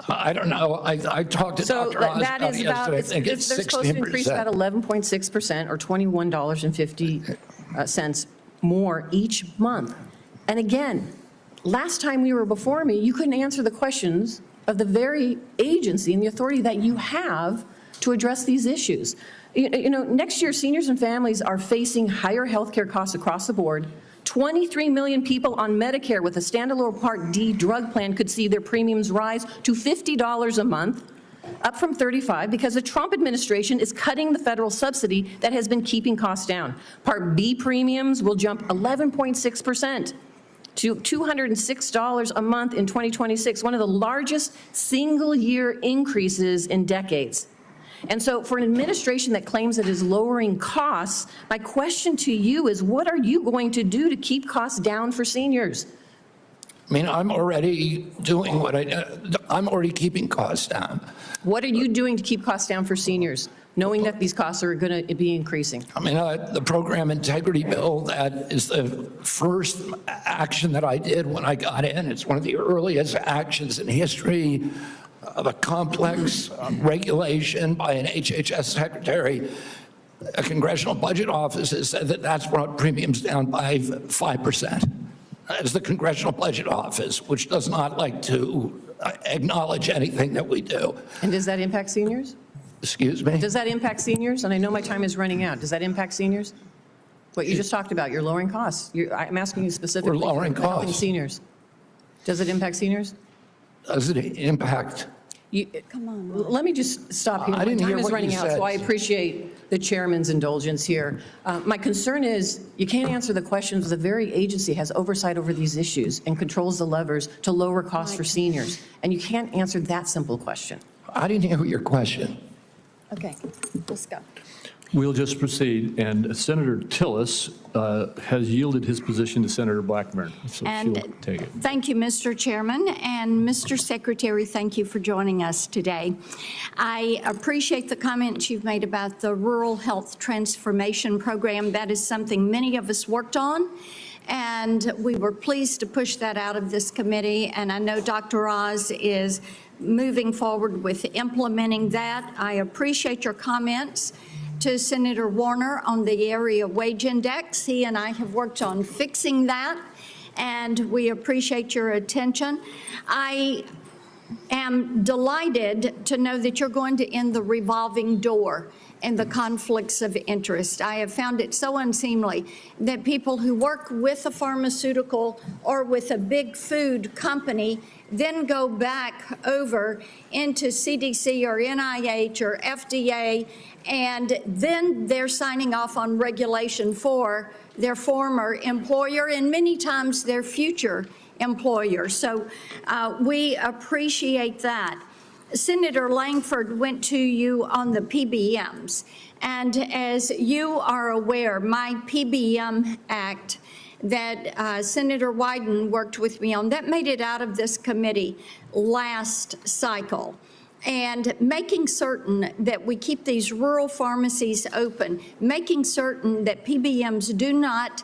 I don't know. I talked to So Dr. Oz that about is it about, yesterday. I think it's they're supposed to increase about 16%. 11.6% or $21.50 more each month. And again, last time you were before me, you couldn't answer the questions of the very agency and the authority that you have to address these issues. You know, next year, seniors and families are facing higher health care costs across the board. 23 million people on Medicare with a standalone Part D drug plan could see their premiums rise to $50 a month, up from $35, because the Trump administration is cutting the federal subsidy that has been keeping costs down. Part B premiums will jump 11.6% to $206 a month in 2026, one of the largest single-year increases in decades. And so for an administration that claims it is lowering costs, my question to you is, what are you going to do to keep costs down for seniors? I mean, I'm already doing what I'm already keeping costs down. What are you doing to keep costs down for seniors, knowing that these costs are going to be increasing? I mean, the program integrity bill, that is the first action that I did when I got in. It's one of the earliest actions in history of a complex regulation by an HHS secretary. A congressional budget office has said that that's brought premiums down by 5%. That is the congressional budget office, which does not like to acknowledge anything that we do. And does that impact seniors? Excuse me? Does that impact seniors? And I know my time is running out. Does that impact seniors? What you just talked about, you're lowering costs. I'm asking you specifically. We're lowering for helping costs. seniors. Does it impact seniors? Does it impact? Come on. Let me just stop here. I didn't My hear time is what running you out, said. so I appreciate the chairman's indulgence here. My concern is you can't answer the questions. The very agency has oversight over these issues and controls the levers to lower costs for seniors. And you can't answer that simple question. I didn't hear your question. Okay, let's go. We'll just proceed, and Senator Tillis has yielded his position to Senator Blackburn, so she'll take it. Thank you, Mr. Chairman, and Mr. Secretary, thank you for joining us today. I appreciate the comments you've made about the Rural Health Transformation Program. That is something many of us worked on, and we were pleased to push that out of this committee, and I know Dr. Oz is moving forward with implementing that. I appreciate your comments to Senator Warner on the area wage index. He and I have worked on fixing that, and we appreciate your attention. I am delighted to know that you're going to end the revolving door and the conflicts of interest. I have found it so unseemly that people who work with a pharmaceutical or with a big food company then go back over into CDC or NIH or FDA, and then they're signing off on regulation for their former employer and many times their future employer. So we appreciate that. Senator Langford went to you on the PBMs, and as you are aware, my PBM Act that Senator Wyden worked with me on, that made it out of this committee last cycle. And making certain that we keep these rural pharmacies open, making certain that PBMs do not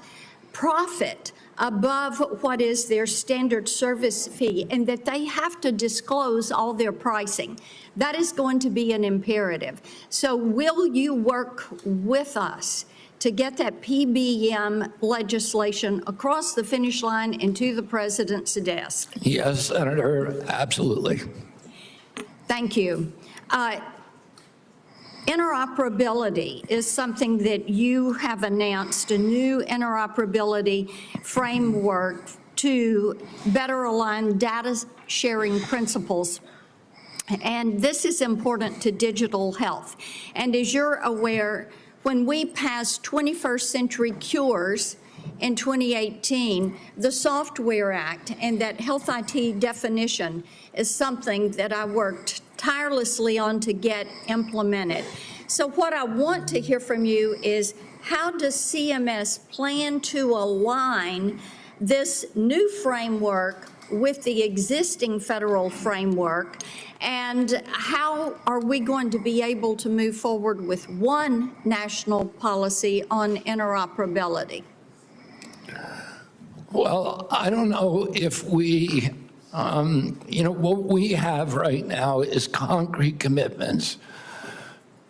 profit above what is their standard service fee, and that they have to disclose all their pricing. That is going to be an imperative. So will you work with us to get that PBM legislation across the finish line and to the president's desk? Yes, Senator, absolutely. Thank you. Interoperability is something that you have announced, a new interoperability framework to better align data sharing principles. And this is important to digital health. And as you're aware, when we passed 21st Century Cures in 2018, the Software Act and that health IT definition is something that I worked tirelessly on to get implemented. So what I want to hear from you is, how does CMS plan to align this new framework with the existing federal framework, and how are we going to be able to move forward with one national policy on interoperability? Well, I don't know if we What we have right now is concrete commitments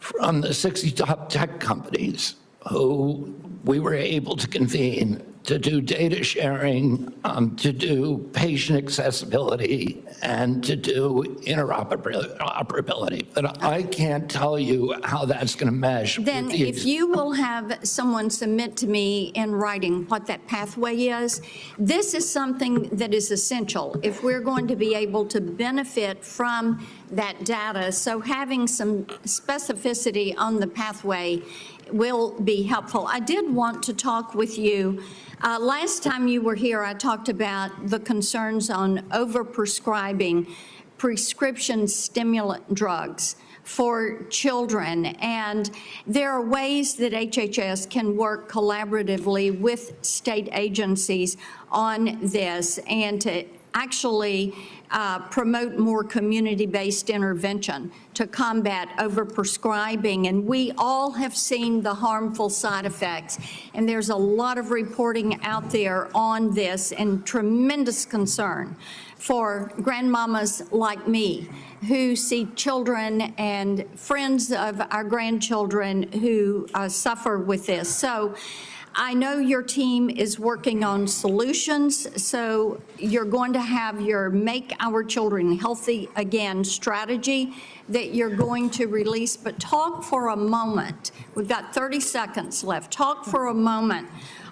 from the 60 top tech companies who we were able to convene to do data sharing, to do patient accessibility, and to do interoperability. But I can't tell you how that's going to mesh. Then if you will have someone submit to me in writing what that pathway is, this is something that is essential if we're going to be able to benefit from that data. So having some specificity on the pathway will be helpful. I did want to talk with you. Last time you were here, I talked about the concerns on overprescribing prescription stimulant drugs for children. And there are ways that HHS can work collaboratively with state agencies on this and to actually promote more community-based intervention to combat overprescribing. And we all have seen the harmful side effects. And there's a lot of reporting out there on this and tremendous concern for grandmamas like me who see children and friends of our grandchildren who suffer with this. So I know your team is working on solutions, so you're going to have your Make Our Children Healthy Again strategy that you're going to release, but talk for a moment. We've got 30 seconds left. Talk for a moment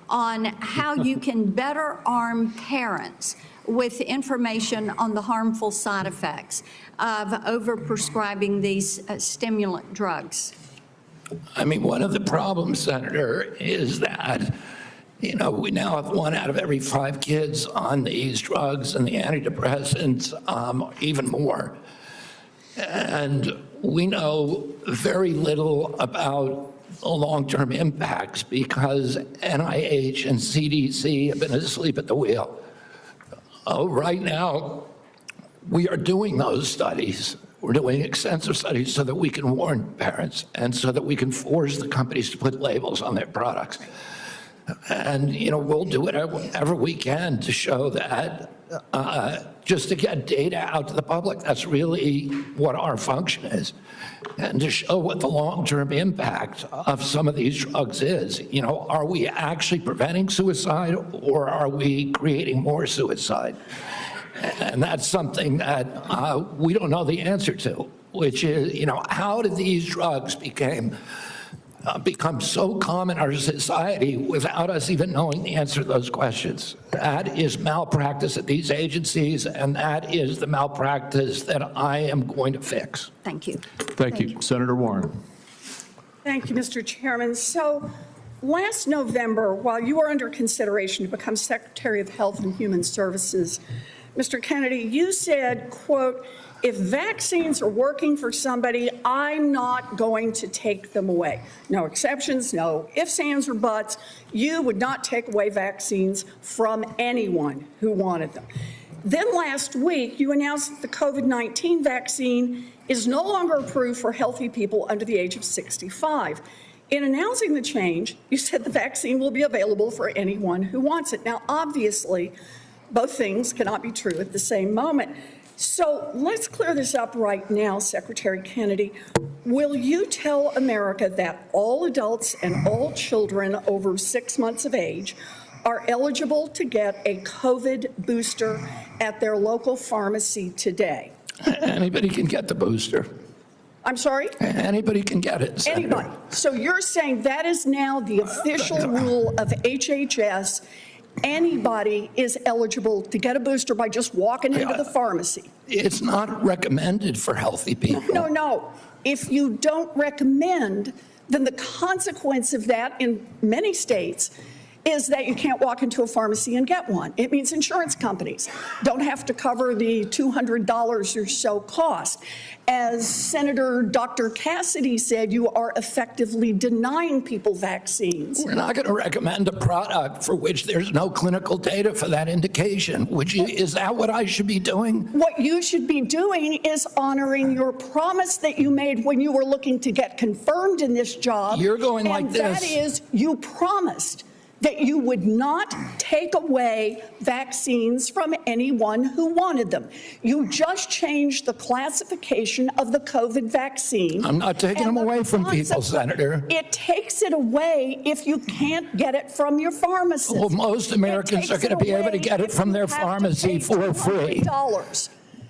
on how you can better arm parents with information on the harmful side effects of overprescribing these stimulant drugs. I mean, one of the problems, Senator, is that, we now have 1 out of every 5 kids on these drugs and the antidepressants, even more. And we know very little about the long-term impacts because NIH and CDC have been asleep at the wheel. Right now, we are doing those studies. We're doing extensive studies so that we can warn parents and so that we can force the companies to put labels on their products. And, we'll do whatever we can to show that, just to get data out to the public. That's really what our function is. And to show what the long-term impact of some of these drugs is. Are we actually preventing suicide or are we creating more suicide? And that's something that we don't know the answer to, which is, how did these drugs become so common in our society without us even knowing the answer to those questions? That is malpractice at these agencies, and that is the malpractice that I am going to fix. Thank you. Thank you. Senator Warren. Thank you, Mr. Chairman. So last November, while you were under consideration to become Secretary of Health and Human Services, Mr. Kennedy, you said, quote, if vaccines are working for somebody, I'm not going to take them away. No exceptions, no ifs, ands, or buts. You would not take away vaccines from anyone who wanted them. Then last week, you announced that the COVID-19 vaccine is no longer approved for healthy people under the age of 65. In announcing the change, you said the vaccine will be available for anyone who wants it. Now, obviously, both things cannot be true at the same moment. So let's clear this up right now, Secretary Kennedy. Will you tell America that all adults and all children over 6 months of age are eligible to get a COVID booster at their local pharmacy today? Anybody can get the booster. I'm sorry? Anybody can get it, Senator. Anybody. So you're saying that is now the official rule of HHS. Anybody is eligible to get a booster by just walking into the pharmacy. It's not recommended for healthy people. No. If you don't recommend, then the consequence of that in many states is that you can't walk into a pharmacy and get one. It means insurance companies don't have to cover the $200 or so cost. As Senator Dr. Cassidy said, you are effectively denying people vaccines. We're not going to recommend a product for which there's no clinical data for that indication. Is that what I should be doing? What you should be doing is honoring your promise that you made when you were looking to get confirmed in this job. You're going like this. And that is, you promised that you would not take away vaccines from anyone who wanted them. You just changed the classification of the COVID vaccine. I'm not taking them away from people, Senator. It takes it away if you can't get it from your pharmacist. Well, most Americans are going to be able to get it from their pharmacy for free.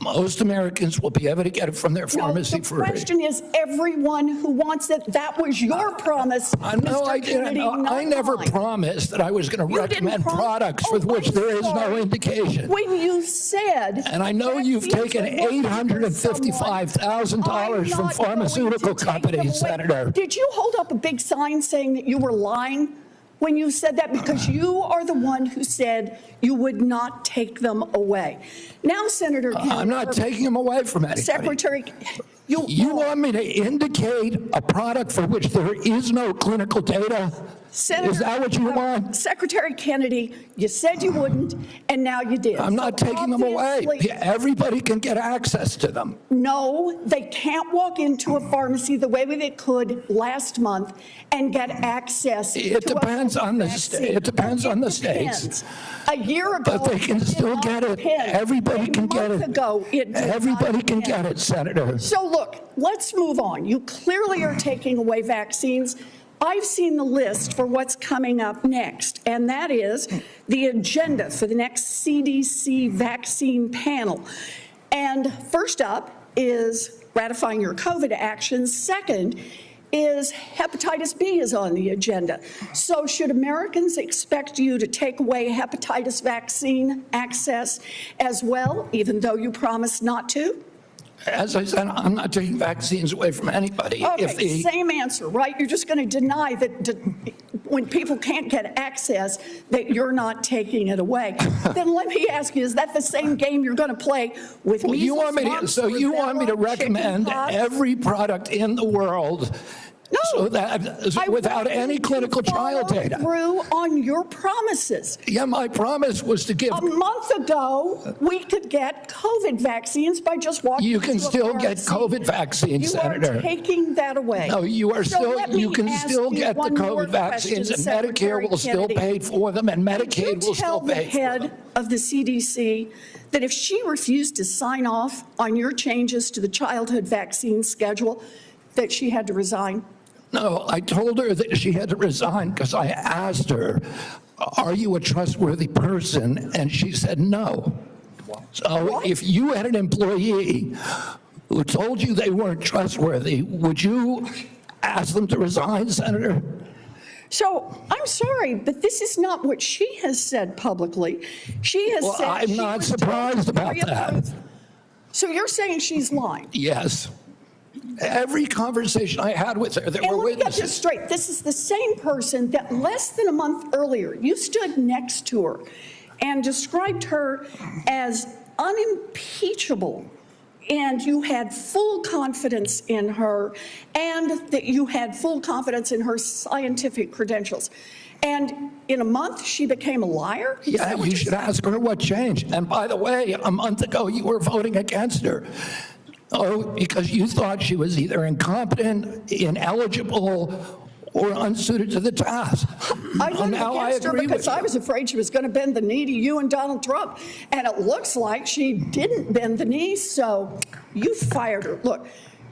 Most Americans will be able to get it from their pharmacy for free. The question is everyone who wants it. That was your promise, No, I didn't. I never promised that I was going to recommend products with which there is no indication. When you said... And I know you've taken $855,000 from pharmaceutical companies, Senator. Did you hold up a big sign saying that you were lying when you said that? Because you are the one who said you would not take them away. Now, Senator Kennedy... I'm not taking them away from anybody. Secretary... You want me to indicate a product for which there is no clinical data? Senator, is that what you want? Secretary Kennedy, you said you wouldn't, and now you did. I'm not taking them away. Everybody can get access to them. No, they can't walk into a pharmacy the way they could last month and get access. It depends on the state. It depends on the states. A year ago, but they can still get it. Everybody can get it. Everybody can get it, Senator. So look, let's move on. You clearly are taking away vaccines. I've seen the list for what's coming up next, and that is the agenda for the next CDC vaccine panel. And first up is ratifying your COVID actions. Second is hepatitis B is on the agenda. So should Americans expect you to take away hepatitis vaccine access as well, even though you promised not to? As I said, I'm not taking vaccines away from anybody. Okay, same answer, right? You're just going to deny that when people can't get access, that you're not taking it away. Then let me ask you, is that the same game you're going to play with measles, you want me to recommend every product in the world? No, so that without any clinical trial data. Through on your promises. Yeah, my promise was to give. A month ago, we could get COVID vaccines by just walking. You can still get COVID vaccines, Senator. You are taking that away. No, you are you can still get the COVID vaccines, and Medicare will still pay for them, and Medicaid will still pay for them. Tell the head of the CDC that if she refused to sign off on your changes to the childhood vaccine schedule, that she had to resign. No, I told her that she had to resign because I asked her, are you a trustworthy person? And she said no. So if you had an employee who told you they weren't trustworthy, would you ask them to resign, Senator? So I'm sorry, but this is not what she has said publicly. She has said I'm not surprised about that. So you're saying she's lying? Yes. Every conversation I had with her, there were witnesses. Let me get this straight. This is the same person that less than a month earlier, you stood next to her and described her as unimpeachable, and you had full confidence in her, and that you had full confidence in her scientific credentials. And in a month, she became a liar? Yeah, you should ask her what changed. And by the way, a month ago, you were voting against her. Oh, because you thought she was either incompetent, ineligible, or unsuited to the task. I voted against her because I was afraid she was going to bend the knee to you and Donald Trump. And it looks like she didn't bend the knee, so you fired her. Look,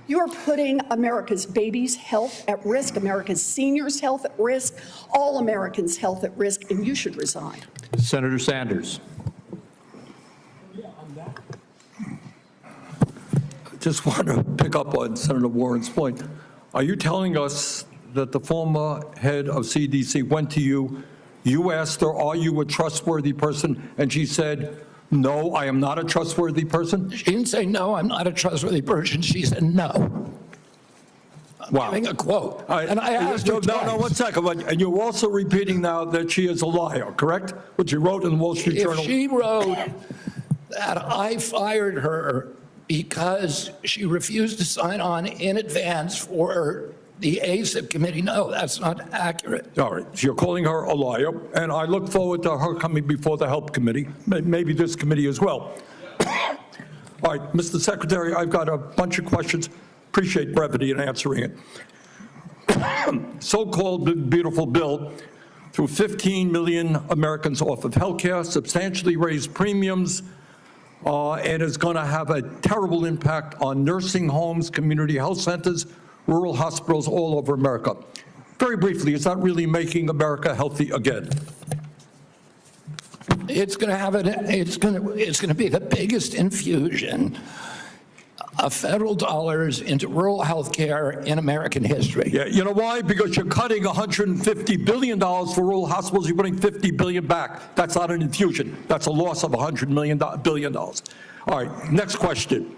you're putting America's babies' health at risk, America's seniors' health at risk, all Americans' health at risk, and you should resign. Senator Sanders. Just want to pick up on Senator Warren's point. Are you telling us that the former head of CDC went to you, you asked her, are you a trustworthy person? And she said, no, I am not a trustworthy person? She didn't say, no, I'm not a trustworthy person. She said, no. Wow. Giving a quote. And I asked her twice. No, 1 second. And you're also repeating now that she is a liar, correct? What you wrote in the Wall Street Journal. If she wrote that I fired her because she refused to sign on in advance for the ACIP committee, no, that's not accurate. All right, so you're calling her a liar, and I look forward to her coming before the Help Committee, maybe this committee as well. All right, Mr. Secretary, I've got a bunch of questions. Appreciate brevity in answering it. So-called beautiful bill threw 15 million Americans off of health care, substantially raised premiums, and is going to have a terrible impact on nursing homes, community health centers, rural hospitals all over America. Very briefly, is that really making America healthy again? It's going to have it's going to be the biggest infusion of federal dollars into rural health care in American history. Yeah, you know why? Because you're cutting $150 billion for rural hospitals. You're putting $50 billion back. That's not an infusion. That's a loss of $100 billion. All right, next question.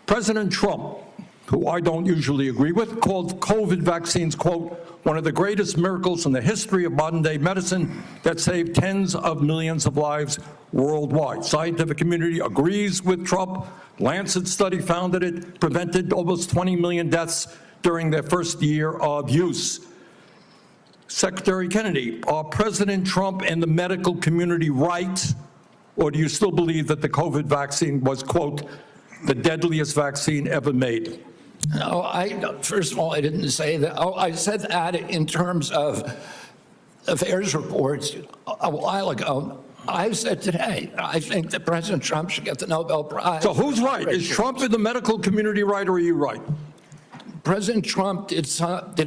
President Trump, who I don't usually agree with, called COVID vaccines, quote, one of the greatest miracles in the history of modern-day medicine that saved tens of millions of lives worldwide. Scientific community agrees with Trump. Lancet study found that it prevented almost 20 million deaths during their first year of use. Secretary Kennedy, are President Trump and the medical community right, or do you still believe that the COVID vaccine was, quote, the deadliest vaccine ever made? No, first of all, I didn't say that. Oh, I said that in terms of affairs reports a while ago. I said today, I think that President Trump should get the Nobel Prize. So who's right? Is Trump in the medical community right, or are you right? President Trump did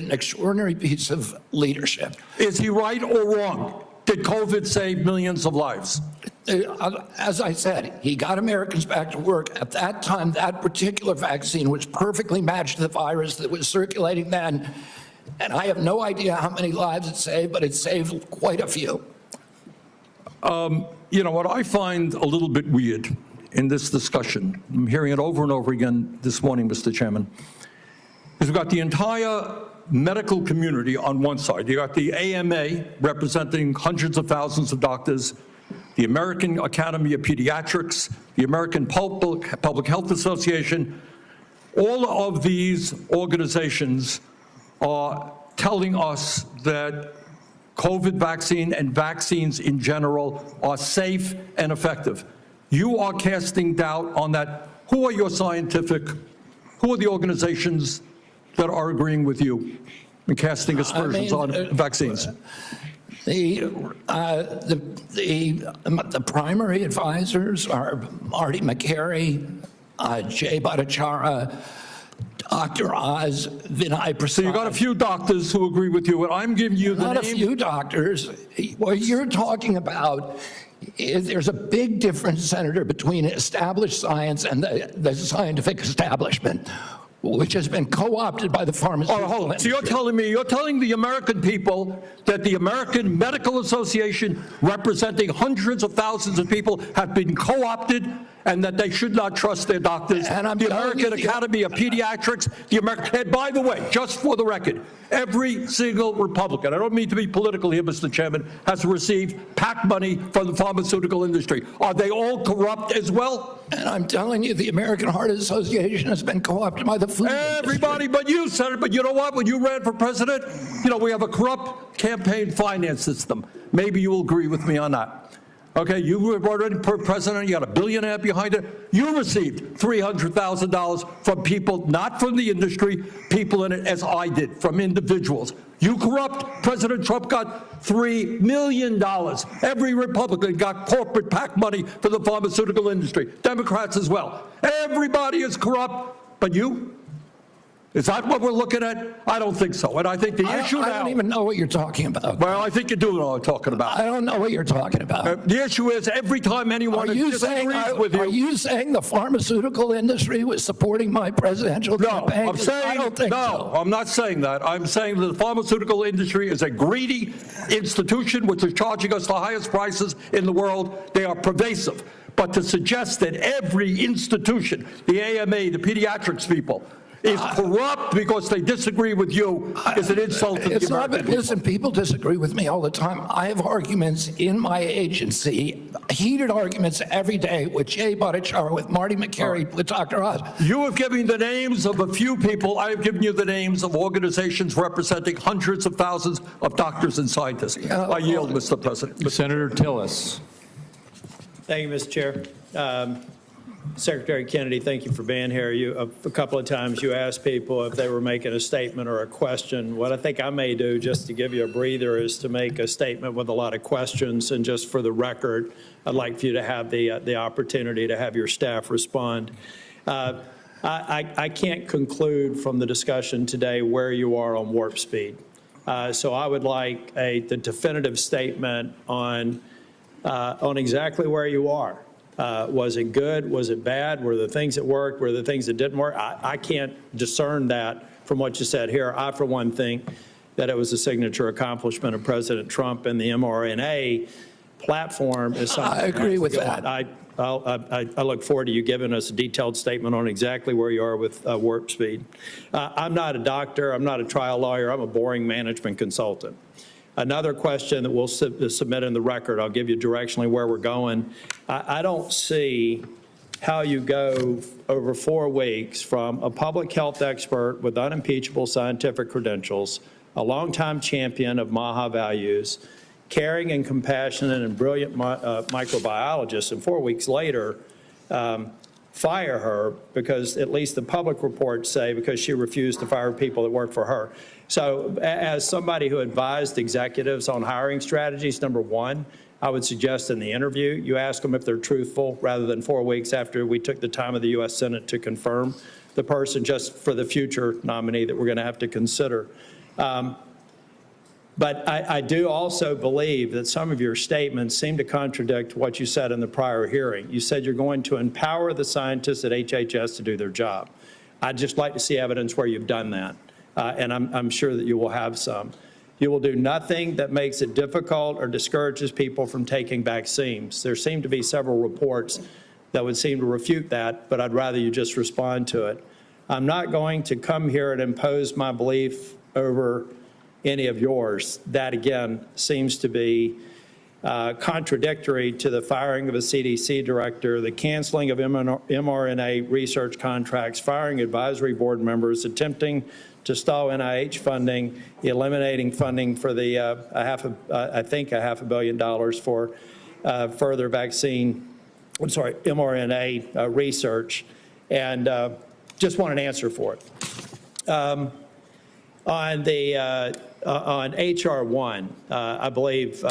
an extraordinary piece of leadership. Is he right or wrong? Did COVID save millions of lives? As I said, he got Americans back to work. At that time, that particular vaccine was perfectly matched to the virus that was circulating then. And I have no idea how many lives it saved, but it saved quite a few. You know, what I find a little bit weird in this discussion, I'm hearing it over and over again this morning, Mr. Chairman, is we've got the entire medical community on one side. You got the AMA representing hundreds of thousands of doctors, the American Academy of Pediatrics, the American Public Health Association. All of these organizations are telling us that COVID vaccine and vaccines in general are safe and effective. You are casting doubt on that. Who are who are the organizations that are agreeing with you and casting aspersions on vaccines? The primary advisors are Marty McCary, Jay Bhattacharya, Dr. Oz, Vinay Prasad. So you got a few doctors who agree with you, and I'm giving you the Not a few doctors. What you're talking about is there's a big difference, Senator, between established science and the scientific establishment, which has been co-opted by the pharmaceutical industry. Hold on. So you're telling the American people that the American Medical Association, representing hundreds of thousands of people, have been co-opted and that they should not trust their doctors. And the American Academy of Pediatrics, and by the way, just for the record, every single Republican, I don't mean to be political here, Mr. Chairman, has received PAC money from the pharmaceutical industry. Are they all corrupt as well? And I'm telling you, the American Heart Association has been co-opted by the food Everybody but you, Senator. But you know what? When you ran for president, you know, we have a corrupt campaign finance system. Maybe you will agree with me on that. Okay, you were already president, you got a billionaire behind it. You received $300,000 from people, not from the industry, people in it, as I did, from individuals. You corrupt. President Trump got $3 million. Every Republican got corporate PAC money for the pharmaceutical industry. Democrats as well. Everybody is corrupt, but you? Is that what we're looking at? I don't think so. And I think the issue now... I don't even know what you're talking about. Well, I think you do know what I'm talking about. I don't know what you're talking about. The issue is every time anyone disagrees with you... Are you saying the pharmaceutical industry was supporting my presidential campaign? I'm saying, I don't think so. I'm not saying that. I'm saying that the pharmaceutical industry is a greedy institution which is charging us the highest prices in the world. They are pervasive. But to suggest that every institution, the AMA, the pediatrics people, is corrupt because they disagree with you is an insult to the American people. Listen, people disagree with me all the time. I have arguments in my agency, heated arguments every day with Jay Bhattacharya, with Marty McCary, with Dr. Oz. You have given the names of a few people. I have given you the names of organizations representing hundreds of thousands of doctors and scientists. I yield, Mr. President. Senator Tillis. Thank you, Mr. Chair. Secretary Kennedy, thank you for being here. A couple of times you asked people if they were making a statement or a question. What I think I may do, just to give you a breather, is to make a statement with a lot of questions. And just for the record, I'd like for you to have the opportunity to have your staff respond. I can't conclude from the discussion today where you are on warp speed. So I would like the definitive statement on exactly where you are. Was it good? Was it bad? Were there things that worked? Were there things that didn't work? I can't discern that from what you said here. I, for one, think that it was a signature accomplishment of President Trump, and the mRNA platform is something. I agree with that. I look forward to you giving us a detailed statement on exactly where you are with warp speed. I'm not a doctor. I'm not a trial lawyer. I'm a boring management consultant. Another question that we'll submit in the record, I'll give you directionally where we're going. I don't see how you go over 4 weeks from a public health expert with unimpeachable scientific credentials, a longtime champion of MAHA values, caring and compassionate and brilliant microbiologist, and 4 weeks later, fire her because at least the public reports say because she refused to fire people that work for her. So as somebody who advised executives on hiring strategies, number one, I would suggest in the interview, you ask them if they're truthful rather than 4 weeks after we took the time of the U.S. Senate to confirm the person, just for the future nominee that we're going to have to consider. But I do also believe that some of your statements seem to contradict what you said in the prior hearing. You said you're going to empower the scientists at HHS to do their job. I'd just like to see evidence where you've done that, and I'm sure that you will have some. You will do nothing that makes it difficult or discourages people from taking vaccines. There seem to be several reports that would seem to refute that, but I'd rather you just respond to it. I'm not going to come here and impose my belief over any of yours. That, again, seems to be contradictory to the firing of a CDC director, the canceling of mRNA research contracts, firing advisory board members, attempting to stall NIH funding, eliminating funding for the I think $500 million for further mRNA research, and just want an answer for it. On H.R. 1, I believe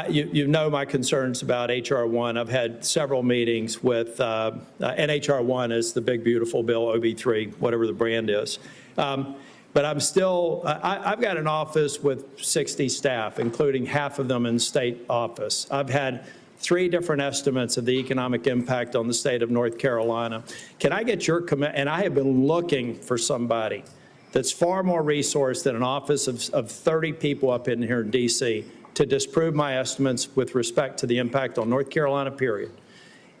you know my concerns about H.R. 1. I've had several meetings with, and H.R. 1 is the big, beautiful bill, OB3, whatever the brand is. But I'm still, I've got an office with 60 staff, including half of them in state office. I've had 3 different estimates of the economic impact on the state of North Carolina. Can I get your commitment? And I have been looking for somebody that's far more resourced than an office of 30 people up in here in D.C. to disprove my estimates with respect to the impact on North Carolina, period.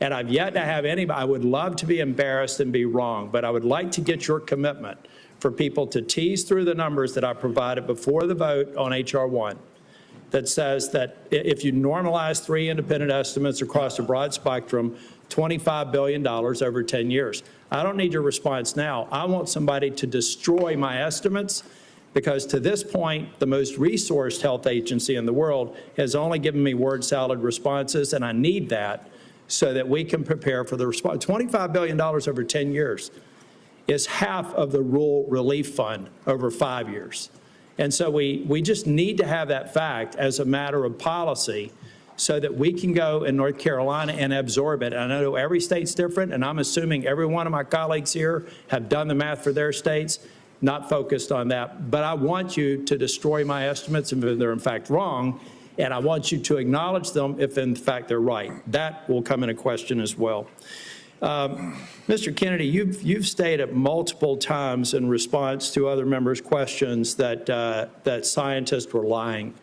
And I've yet to have anybody. I would love to be embarrassed and be wrong, but I would like to get your commitment for people to tease through the numbers that I provided before the vote on H.R. 1 that says that if you normalize 3 independent estimates across a broad spectrum, $25 billion over 10 years. I don't need your response now. I want somebody to destroy my estimates, because to this point, the most resourced health agency in the world has only given me word salad responses, and I need that so that we can prepare for the response. $25 billion over 10 years is half of the rural relief fund over 5 years. And so we just need to have that fact as a matter of policy so that we can go in North Carolina and absorb it. And I know every state's different, and I'm assuming every one of my colleagues here have done the math for their states, not focused on that. But I want you to destroy my estimates if they're in fact wrong, and I want you to acknowledge them if in fact they're right. That will come into question as well. Mr. Kennedy, you've stated multiple times in response to other members' questions that scientists were lying.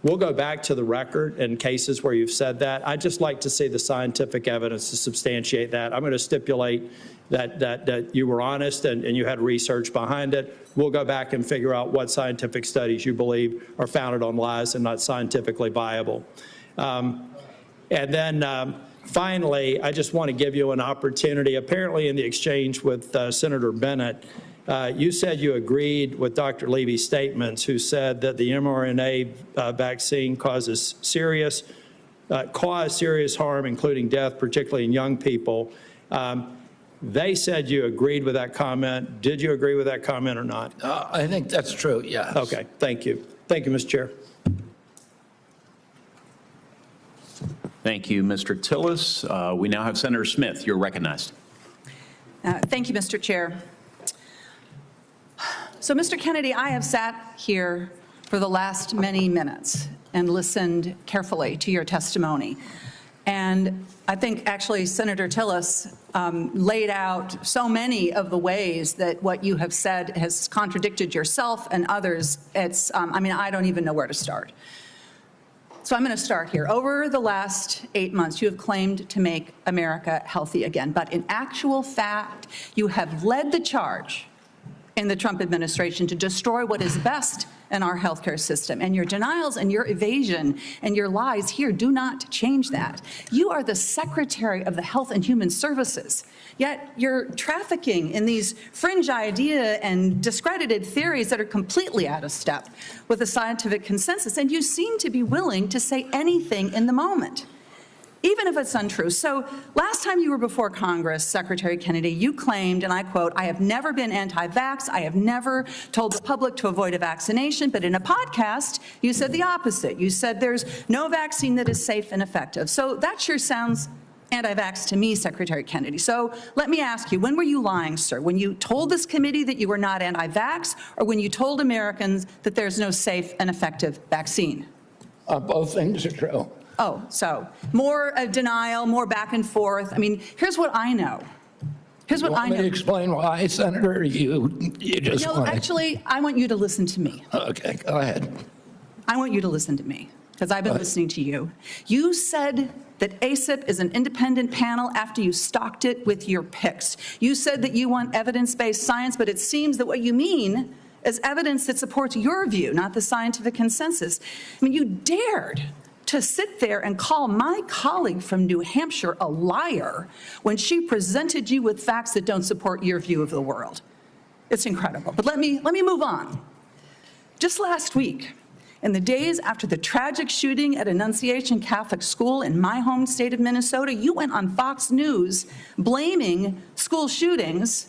We'll go back to the record in cases where you've said that. I'd just like to see the scientific evidence to substantiate that. I'm going to stipulate that you were honest and you had research behind it. We'll go back and figure out what scientific studies you believe are founded on lies and not scientifically viable. And then finally, I just want to give you an opportunity. Apparently in the exchange with Senator Bennett, you said you agreed with Dr. Levy's statements, who said that the mRNA vaccine causes serious cause serious harm, including death, particularly in young people. They said you agreed with that comment. Did you agree with that comment or not? I think that's true, yes. Okay, thank you. Thank you, Mr. Chair. Thank you, Mr. Tillis. We now have Senator Smith. You're recognized. Thank you, Mr. Chair. So, Mr. Kennedy, I have sat here for the last many minutes and listened carefully to your testimony. And I think actually Senator Tillis laid out so many of the ways that what you have said has contradicted yourself and others. It's, I mean, I don't even know where to start. So I'm going to start here. Over the last 8 months, you have claimed to make America healthy again. But in actual fact, you have led the charge in the Trump administration to destroy what is best in our healthcare system. And your denials and your evasion and your lies here do not change that. You are the Secretary of the Health and Human Services, yet you're trafficking in these fringe idea and discredited theories that are completely out of step with the scientific consensus. And you seem to be willing to say anything in the moment, even if it's untrue. So last time you were before Congress, Secretary Kennedy, you claimed, and I quote, "I have never been anti-vax. I have never told the public to avoid a vaccination." But in a podcast, you said the opposite. You said there's no vaccine that is safe and effective. So that sure sounds anti-vax to me, Secretary Kennedy. So let me ask you, when were you lying, sir? When you told this committee that you were not anti-vax, or when you told Americans that there's no safe and effective vaccine? Both things are true. Oh, so more denial, more back and forth. I mean, here's what I know. Here's what I know. You want me to explain why, Senator, or you just want to... Actually, I want you to listen to me. Okay, go ahead. I want you to listen to me, because I've been listening to you. You said that ACIP is an independent panel after you stocked it with your picks. You said that you want evidence-based science, but it seems that what you mean is evidence that supports your view, not the scientific consensus. I mean, you dared to sit there and call my colleague from New Hampshire a liar when she presented you with facts that don't support your view of the world. It's incredible. But let me move on. Just last week, in the days after the tragic shooting at Annunciation Catholic School in my home state of Minnesota, you went on Fox News blaming school shootings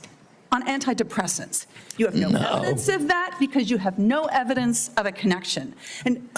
on antidepressants. You have no evidence of that because you have no evidence of a connection. And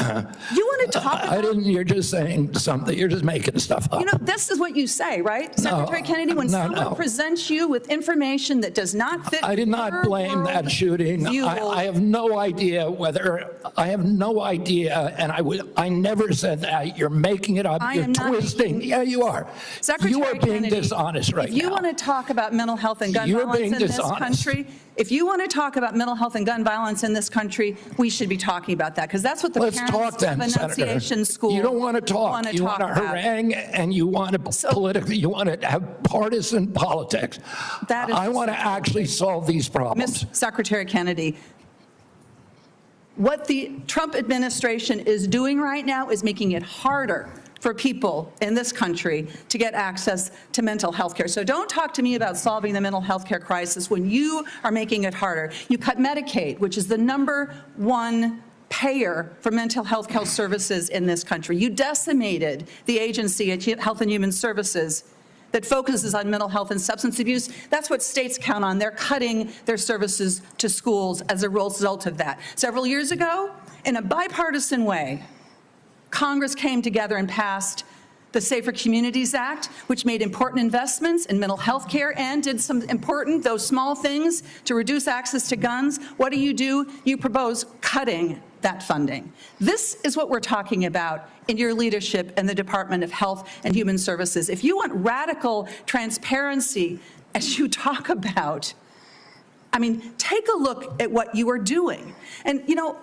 you want to talk about... you're just saying something, you're just making stuff up. You know, this is what you say, right, Secretary Kennedy? When someone presents you with information that does not fit... I did not blame that shooting. I have no idea whether... I have no idea, and I never said that. You're making it up. You're twisting. Yeah, you are. Secretary you are being Kennedy, dishonest right now. If you want to talk about mental health and gun violence in this country, if you want to talk about mental health and gun violence in this country, we should be talking about that, because that's what the parents of Annunciation School You don't want to talk. You want to harangue, and you want to you want to have partisan politics. I want to actually solve these problems. Secretary Kennedy, what the Trump administration is doing right now is making it harder for people in this country to get access to mental health care. So don't talk to me about solving the mental health care crisis when you are making it harder. You cut Medicaid, which is the #1 payer for mental health care services in this country. You decimated the agency at Health and Human Services that focuses on mental health and substance abuse. That's what states count on. They're cutting their services to schools as a result of that. Several years ago, in a bipartisan way, Congress came together and passed the Safer Communities Act, which made important investments in mental health care and did some important, though small things, to reduce access to guns. What do? You propose cutting that funding. This is what we're talking about in your leadership in the Department of Health and Human Services. If you want radical transparency, as you talk about, I mean, take a look at what you are doing. And, you know,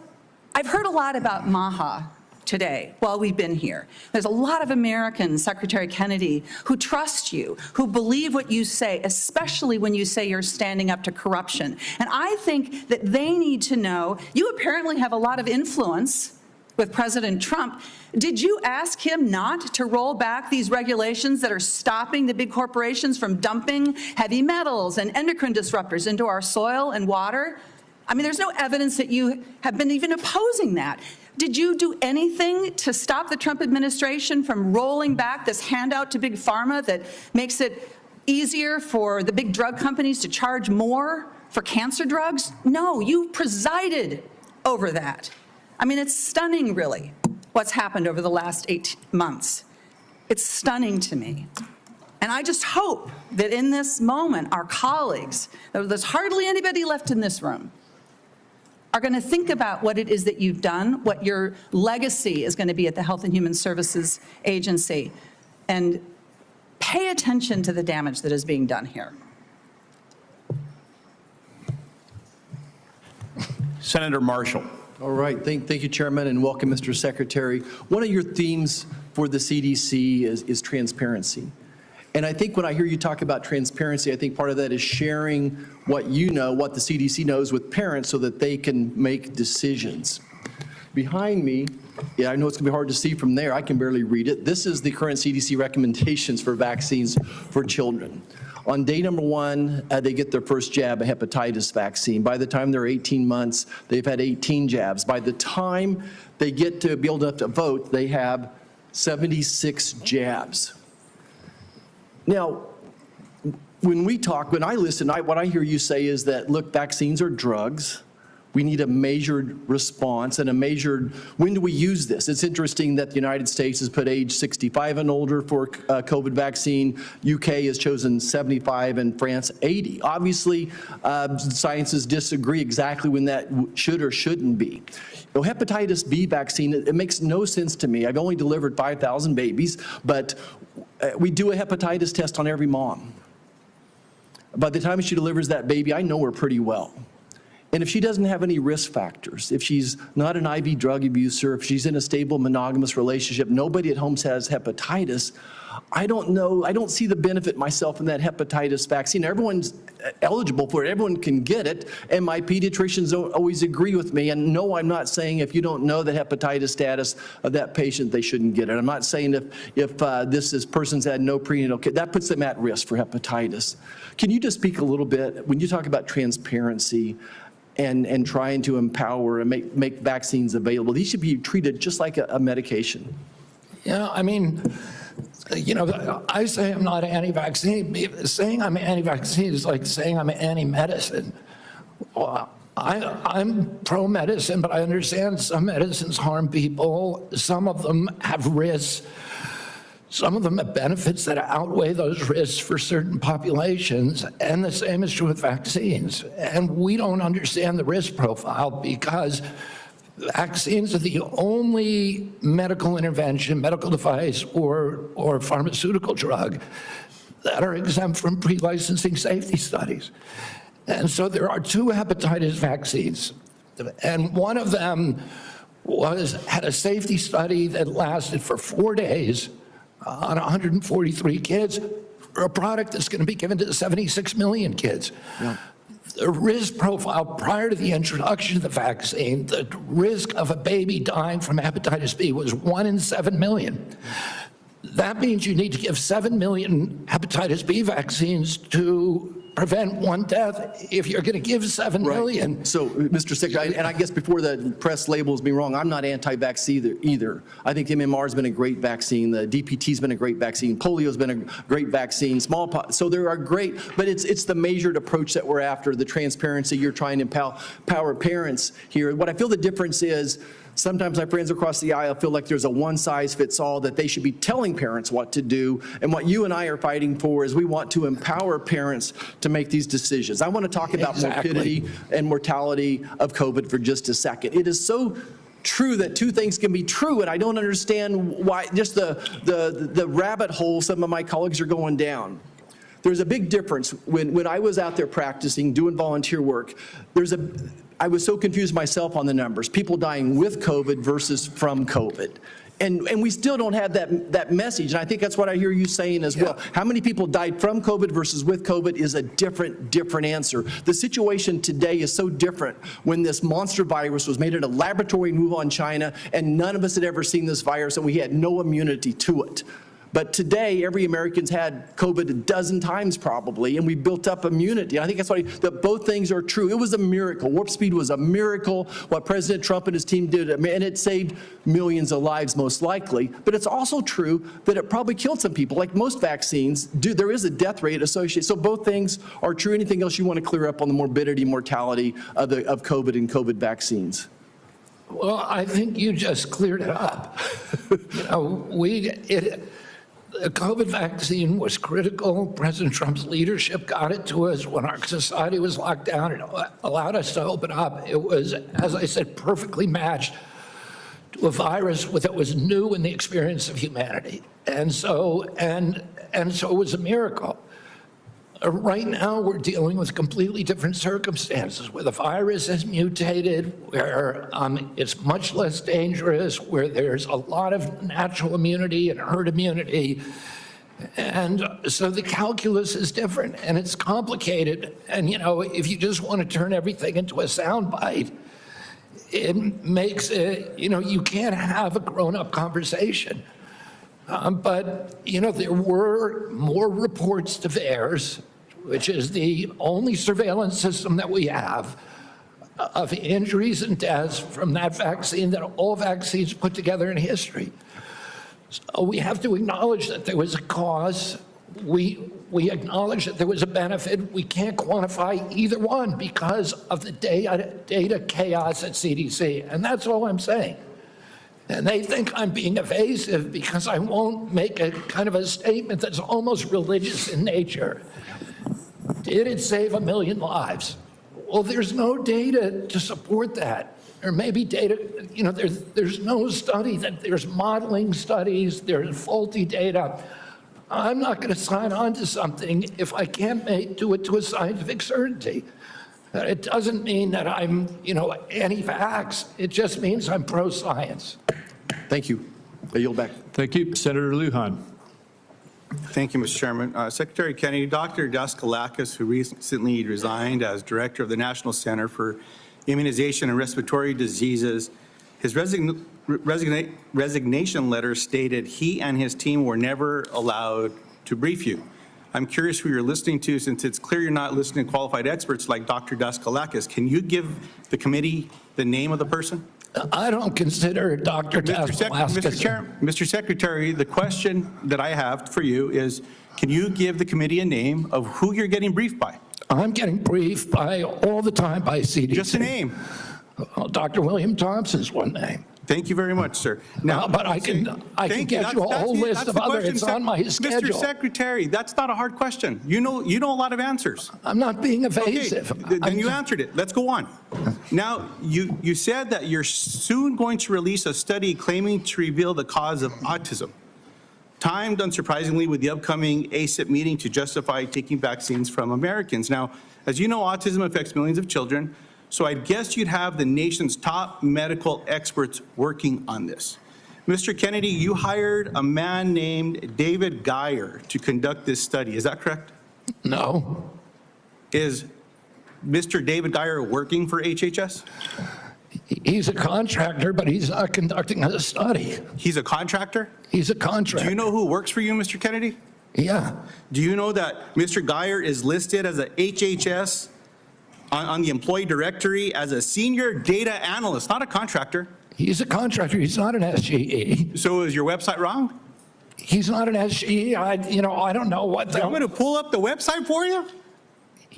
I've heard a lot about MAHA today while we've been here. There's a lot of Americans, Secretary Kennedy, who trust you, who believe what you say, especially when you say you're standing up to corruption. And I think that they need to know, you apparently have a lot of influence with President Trump. Did you ask him not to roll back these regulations that are stopping the big corporations from dumping heavy metals and endocrine disruptors into our soil and water? I mean, there's no evidence that you have been even opposing that. Did you do anything to stop the Trump administration from rolling back this handout to Big Pharma that makes it easier for the big drug companies to charge more for cancer drugs? No, you presided over that. I mean, it's stunning, really, what's happened over the last 8 months. It's stunning to me. And I just hope that in this moment, our colleagues, there's hardly anybody left in this room, are going to think about what it is that you've done, what your legacy is going to be at the Health and Human Services Agency, and pay attention to the damage that is being done here. Senator Marshall. All right. Thank you, Chairman, and welcome, Mr. Secretary. One of your themes for the CDC is transparency. And I think when I hear you talk about transparency, I think part of that is sharing what you know, what the CDC knows with parents so that they can make decisions. Behind me, yeah, I know it's going to be hard to see from there. I can barely read it. This is the current CDC recommendations for vaccines for children. On day number 1, they get their first jab, a hepatitis vaccine. By the time they're 18 months, they've had 18 jabs. By the time they get to be able to vote, they have 76 jabs. Now, when I listen, what I hear you say is that, look, vaccines are drugs. We need a measured response and a measured, when do we use this? It's interesting that the United States has put age 65 and older for COVID vaccine. UK has chosen 75 and France 80. Obviously, scientists disagree exactly when that should or shouldn't be. Hepatitis B vaccine, it makes no sense to me. I've only delivered 5,000 babies, but we do a hepatitis test on every mom. By the time she delivers that baby, I know her pretty well. And if she doesn't have any risk factors, if she's not an IV drug abuser, if she's in a stable monogamous relationship, nobody at home has hepatitis, I don't know, I don't see the benefit myself in that hepatitis vaccine. Everyone's eligible for it, everyone can get it, and my pediatricians always agree with me. And no, I'm not saying if you don't know the hepatitis status of that patient, they shouldn't get it. I'm not saying if this is person's had no prenatal care, that puts them at risk for hepatitis. Can you just speak a little bit, when you talk about transparency, and trying to empower and make vaccines available, these should be treated just like a medication? Yeah, I mean, you know, I say I'm not anti-vaccine. Saying I'm anti-vaccine is like saying I'm anti-medicine. Well, I'm pro-medicine, but I understand some medicines harm people. Some of them have risks. Some of them have benefits that outweigh those risks for certain populations, and the same is true with vaccines. And we don't understand the risk profile because vaccines are the only medical intervention, medical device, or pharmaceutical drug that are exempt from pre-licensing safety studies. And so there are 2 hepatitis vaccines, and one of them had a safety study that lasted for 4 days on 143 kids for a product that's going to be given to 76 million kids. Yeah. The risk profile prior to the introduction of the vaccine, the risk of a baby dying from hepatitis B was 1 in 7 million. That means you need to give 7 million hepatitis B vaccines to prevent 1 death if you're going to give 7 million. So, Mr. Secretary, and I guess before the press labels me wrong, I'm not anti-vaccine either. I think MMR has been a great vaccine. The DPT's been a great vaccine. Polio's been a great vaccine. Smallpox. So there are great, but it's the measured approach that we're after, the transparency. You're trying to empower parents here. What I feel the difference is, sometimes my friends across the aisle feel like there's a one-size-fits-all, that they should be telling parents what to do. And what you and I are fighting for is we want to empower parents to make these decisions. I want to talk about morbidity and mortality of COVID for just a second. It is so true that 2 things can be true, and I don't understand why, just the rabbit hole some of my colleagues are going down. There's a big difference. When I was out there practicing, doing volunteer work, I was so confused myself on the numbers. People dying with COVID versus from COVID. And we still don't have that message. And I think that's what I hear you saying as well. How many people died from COVID versus with COVID is a different answer. The situation today is so different when this monster virus was made at a laboratory in Wuhan, China, and none of us had ever seen this virus, and we had no immunity to it. But today, every American's had COVID a dozen times probably, and we built up immunity. I think that's why that both things are true. It was a miracle. Warp speed was a miracle, what President Trump and his team did, and it saved millions of lives most likely. But it's also true that it probably killed some people. Like most vaccines do, there is a death rate associated. So both things are true. Anything else you want to clear up on the morbidity, mortality of COVID and COVID vaccines? Well, I think you just cleared it up. The COVID vaccine was critical. President Trump's leadership got it to us when our society was locked down. It allowed us to open up. It was, as I said, perfectly matched to a virus that was new in the experience of humanity. And so it was a miracle. Right now, we're dealing with completely different circumstances where the virus has mutated, where it's much less dangerous, where there's a lot of natural immunity and herd immunity. And so the calculus is different and it's complicated. And, if you just want to turn everything into a soundbite, it makes it, you can't have a grown-up conversation. But, there were more reports to VAERS, which is the only surveillance system that we have, of injuries and deaths from that vaccine that all vaccines put together in history. So we have to acknowledge that there was a cause. We acknowledge that there was a benefit. We can't quantify either one because of the data chaos at CDC, and that's all I'm saying. And they think I'm being evasive because I won't make a kind of a statement that's almost religious in nature. Did it save 1 million lives? Well, there's no data to support that. There may be data, there's no study, there's modeling studies, there's faulty data. I'm not going to sign on to something if I can't do it to a scientific certainty. It doesn't mean that I'm, anti-vax. It just means I'm pro-science. Thank you. I yield back. Thank you. Senator Lujan. Thank you, Mr. Chairman. Secretary Kennedy, Dr. Daskalakis, who recently resigned as director of the National Center for Immunization and Respiratory Diseases, his resignation letter stated he and his team were never allowed to brief you. I'm curious who you're listening to, since it's clear you're not listening to qualified experts like Dr. Daskalakis. Can you give the committee the name of the person? I don't consider Dr. Daskalakis. Mr. Secretary, the question that I have for you is, can you give the committee a name of who you're getting briefed by? I'm getting briefed by all the time by CDC. Just a name. Well, Dr. William Thompson's one name. Thank you very much, sir. Now, but I can get you a whole list of others. It's on my schedule. Mr. Secretary, that's not a hard question. You know a lot of answers. I'm not being evasive. Okay, then you answered it. Let's go on. Now, you said that you're soon going to release a study claiming to reveal the cause of autism, timed unsurprisingly with the upcoming ACIP meeting to justify taking vaccines from Americans. Now, as you know, autism affects millions of children. So I guess you'd have the nation's top medical experts working on this. Mr. Kennedy, you hired a man named David Geyer to conduct this study. Is that correct? No. Is Mr. David Geyer working for HHS? He's a contractor, but he's not conducting a study. He's a contractor? He's a contractor. Do you know who works for you, Mr. Kennedy? Yeah. Do you know that Mr. Geyer is listed as a HHS on the employee directory as a senior data analyst, not a contractor? He's a contractor. He's not an SGE. So is your website wrong? He's not an SGE. I don't know what. I'm going to pull up the website for you.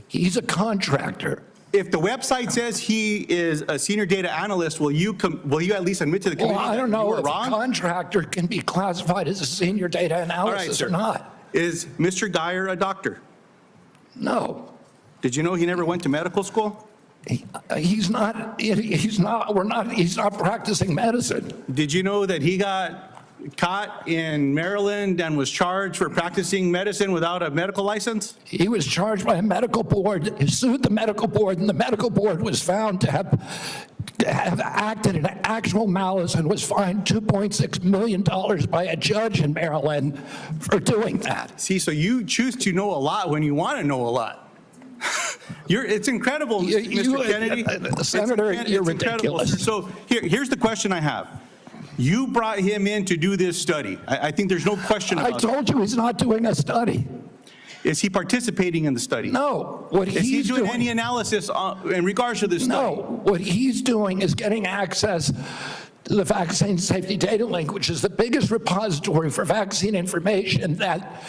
He's a contractor. If the website says he is a senior data analyst, will you at least admit to the committee I don't that know you were if wrong? a contractor can be classified as a senior data analyst or not. Is Mr. Geyer a doctor? No. Did you know he never went to medical school? He's not practicing medicine. Did you know that he got caught in Maryland and was charged for practicing medicine without a medical license? He was charged by a medical board. He sued the medical board, and the medical board was found to have acted in actual malice and was fined $2.6 million by a judge in Maryland for doing that. See, so you choose to know a lot when you want to know a lot. It's incredible, Mr. Kennedy. Senator, you're ridiculous. So here's the question I have. You brought him in to do this study. I think there's no question I about that. told you he's not doing a study. Is he participating in the study? No, what Is he he's doing doing. any analysis in regards to this study? No, what he's doing is getting access to the Vaccine Safety Data Link, which is the biggest repository for vaccine information that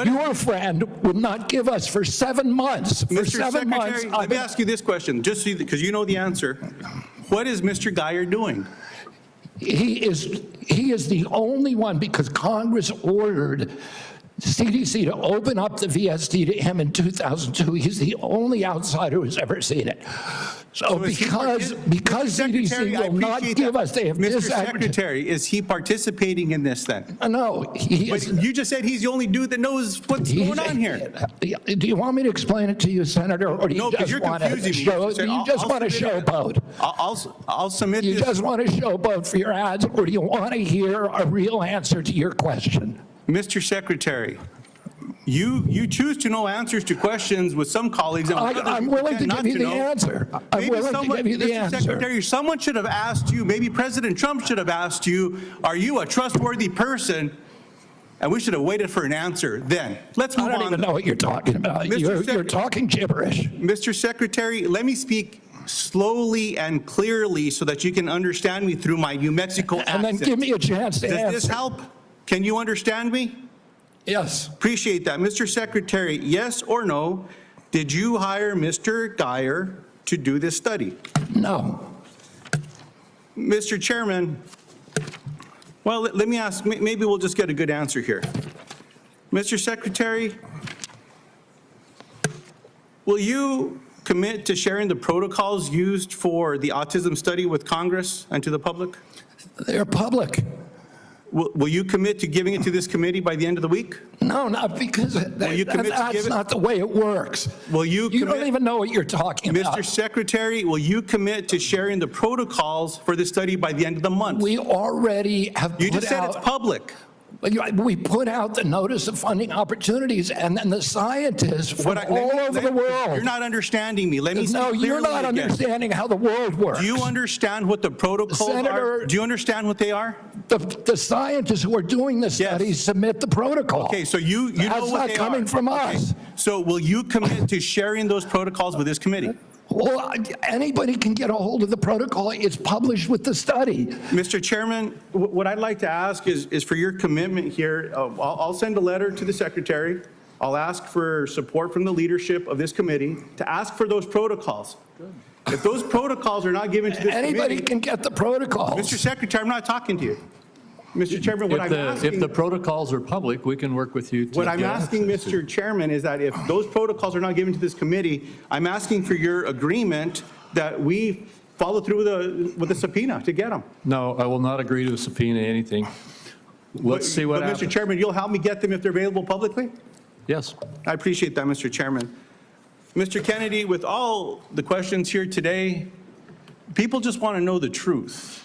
your friend would not give us for 7 months. For Mr. 7 months. Secretary, let me ask you this question, just so because you know the answer. What is Mr. Geyer doing? He is the only one, because Congress ordered CDC to open up the VSD to him in 2002. He's the only outsider who's ever seen it. So because CDC will not give us, they have Mr. disaggregated. Secretary, is he participating in this then? No, he But is. you just said he's the only dude that knows what's going on here. Do you want me to explain it to you, Senator, or do you No, because just you're want to confusing me. show? Sir, Do you I'll- just I'll want to submit showboat? I'll submit You this. just want to showboat for your ads, or do you want to hear a real answer to your question? Mr. Secretary, you choose to know answers to questions with some colleagues. And with others I'm you willing to pretend not give you the know. answer. I'm Maybe willing to someone- give you the Mr. answer. Secretary, someone should have asked you, maybe President Trump should have asked you, are you a trustworthy person? And we should have waited for an answer then. Let's move on. I don't even know what you're talking about. You're talking gibberish. Mr. Secretary, let me speak slowly and clearly so that you can understand me through my New Mexico accent. And then give me a chance to Does this answer. help? Can you understand me? Yes. Appreciate that. Mr. Secretary, yes or no, did you hire Mr. Geyer to do this study? No. Mr. Chairman, well, let me ask, maybe we'll just get a good answer here. Mr. Secretary, will you commit to sharing the protocols used for the autism study with Congress and to the public? They're public. Will you commit to giving it to this committee by the end of the week? No, not because that's not the way it works. Will you don't even know what you're talking about. Mr. Secretary, will you commit to sharing the protocols for the study by the end of the month? We already have You put just said out. it's public. We put out the notice of funding opportunities, and then the scientists from all over the world. You're not understanding me. Let me No, speak you're clearly not again. understanding how the world works. Do you understand what the protocols Senator, are? Do you understand what they are? The scientists who are doing the studies submit the protocol. Okay, so you know That's what not they coming are. from Okay, us. So will you commit to sharing those protocols with this committee? Well, anybody can get a hold of the protocol. It's published with the study. Mr. Chairman, what I'd like to ask is for your commitment here. I'll send a letter to the Secretary. I'll ask for support from the leadership of this committee to ask for those protocols. If those protocols are not given to this committee. Anybody can get the protocols. Mr. Secretary, I'm not talking to you. Mr. Chairman, what I'm asking. If the protocols are public, we can work with you to What I'm get asking, access to. Mr. Chairman, is that if those protocols are not given to this committee, I'm asking for your agreement that we follow through with the subpoena to get them. No, I will not agree to a subpoena anything. Let's see what But happens. Mr. Chairman, you'll help me get them if they're available publicly? Yes. I appreciate that, Mr. Chairman. Mr. Kennedy, with all the questions here today, people just want to know the truth.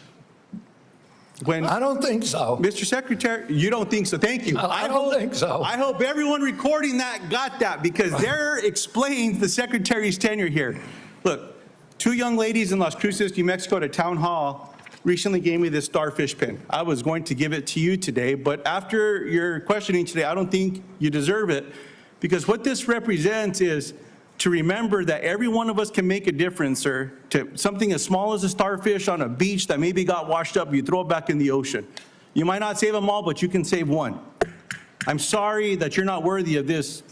I don't think so. Mr. Secretary, you don't think so? Thank you. I don't think so. I hope everyone recording that got that, because there explains the Secretary's tenure here. Look, 2 young ladies in Las Cruces, New Mexico at a town hall recently gave me this starfish pin. I was going to give it to you today, but after your questioning today, I don't think you deserve it, because what this represents is to remember that every one of us can make a difference, sir, to something as small as a starfish on a beach that maybe got washed up, you throw it back in the ocean. You might not save them all, but you can save one. I'm sorry that you're not worthy of this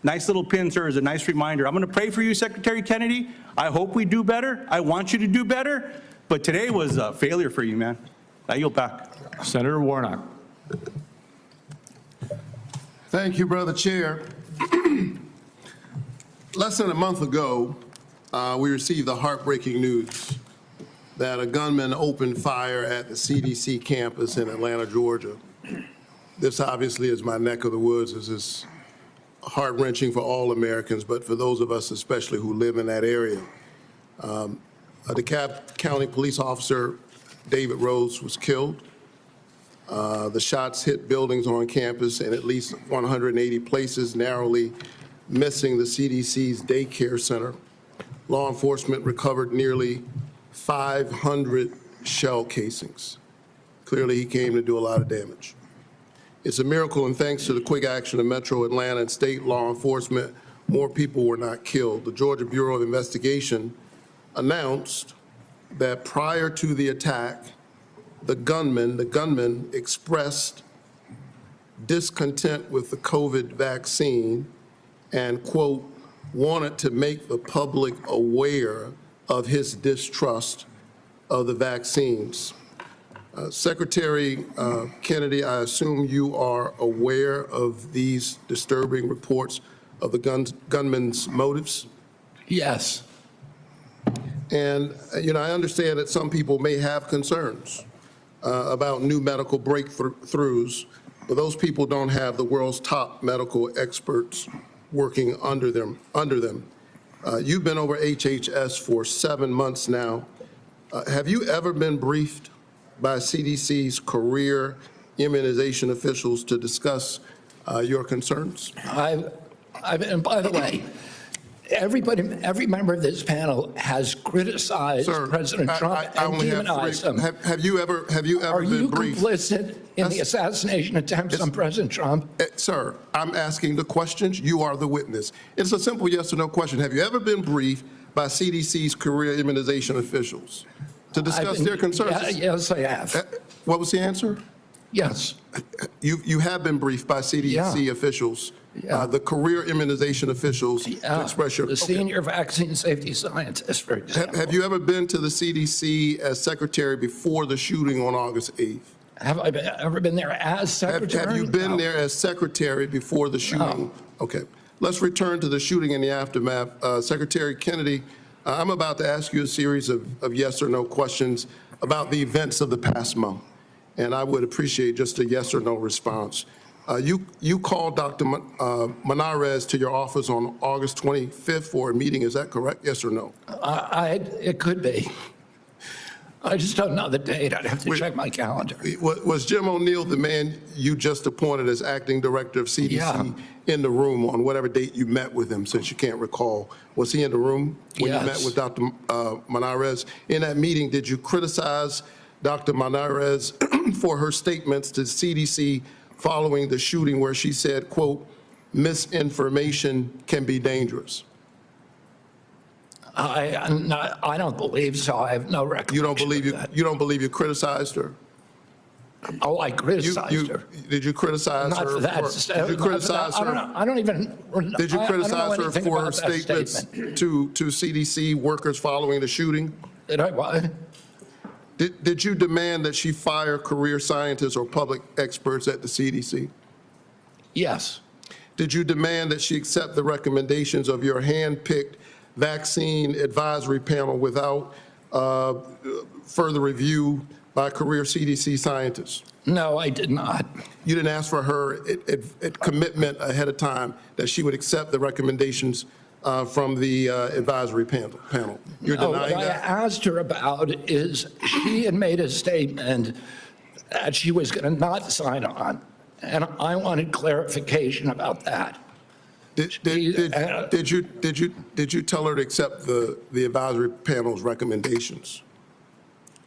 nice little pin, sir, as a nice reminder. I'm going to pray for you, Secretary Kennedy. I hope we do better. I want you to do better, but today was a failure for you, man. I yield back. Senator Warnock. Thank you, Brother Chair. Less than a month ago, we received the heartbreaking news that a gunman opened fire at the CDC campus in Atlanta, Georgia. This obviously is my neck of the woods. This is heart-wrenching for all Americans, but for those of us especially who live in that area. A DeKalb County police officer, David Rose, was killed. The shots hit buildings on campus in at least 180 places, narrowly missing the CDC's daycare center. Law enforcement recovered nearly 500 shell casings. Clearly, he came to do a lot of damage. It's a miracle, and thanks to the quick action of Metro Atlanta and state law enforcement, more people were not killed. The Georgia Bureau of Investigation announced that prior to the attack, the gunman expressed discontent with the COVID vaccine and, quote, wanted to make the public aware of his distrust of the vaccines. Secretary Kennedy, I assume you are aware of these disturbing reports of the gunman's motives? Yes. And, I understand that some people may have concerns about new medical breakthroughs, but those people don't have the world's top medical experts working under them. You've been over HHS for 7 months now. Have you ever been briefed by CDC's career immunization officials to discuss your concerns? And by the way, every member of this panel has criticized President Trump and demonized him. Have you ever Are been you briefed? complicit in the assassination attempts on President Trump? Sir, I'm asking the questions. You are the witness. It's a simple yes or no question. Have you ever been briefed by CDC's career immunization officials to discuss their concerns? Yes, I have. What was the answer? Yes. You have been briefed by CDC officials, the career immunization officials, to express your... The senior vaccine safety scientist, for example. Have you ever been to the CDC as secretary before the shooting on August 8th? Have I ever been there as secretary? Have you been there as secretary before the shooting? Okay. Let's return to the shooting and the aftermath. Secretary Kennedy, I'm about to ask you a series of yes or no questions about the events of the past month, and I would appreciate just a yes or no response. You called Dr. Monarez to your office on August 25th for a meeting. Is that correct? Yes or no? It could be. I just don't know the date. I'd have to check my calendar. Was Jim O'Neill the man you just appointed as acting director of CDC in the room on whatever date you met with him, since you can't recall? Was he in the room when you met with Dr. Monarez? In that meeting, did you criticize Dr. Monarez for her statements to CDC following the shooting where she said, quote, misinformation can be dangerous? I don't believe so. I have no recollection. You don't believe you criticized her? Oh, I criticized her. Did you criticize Not her? for that. Did you criticize her? I don't even. Did you criticize her anything for her about that statements statement. to CDC workers following the shooting? Did I what? Did you demand that she fire career scientists or public experts at the CDC? Yes. Did you demand that she accept the recommendations of your hand-picked vaccine advisory panel without further review by career CDC scientists? No, I did not. You didn't ask for her commitment ahead of time that she would accept the recommendations from the advisory panel? You're denying what that? I asked her about is she had made a statement that she was going to not sign on, and I wanted clarification about that. Did you tell her to accept the advisory panel's recommendations?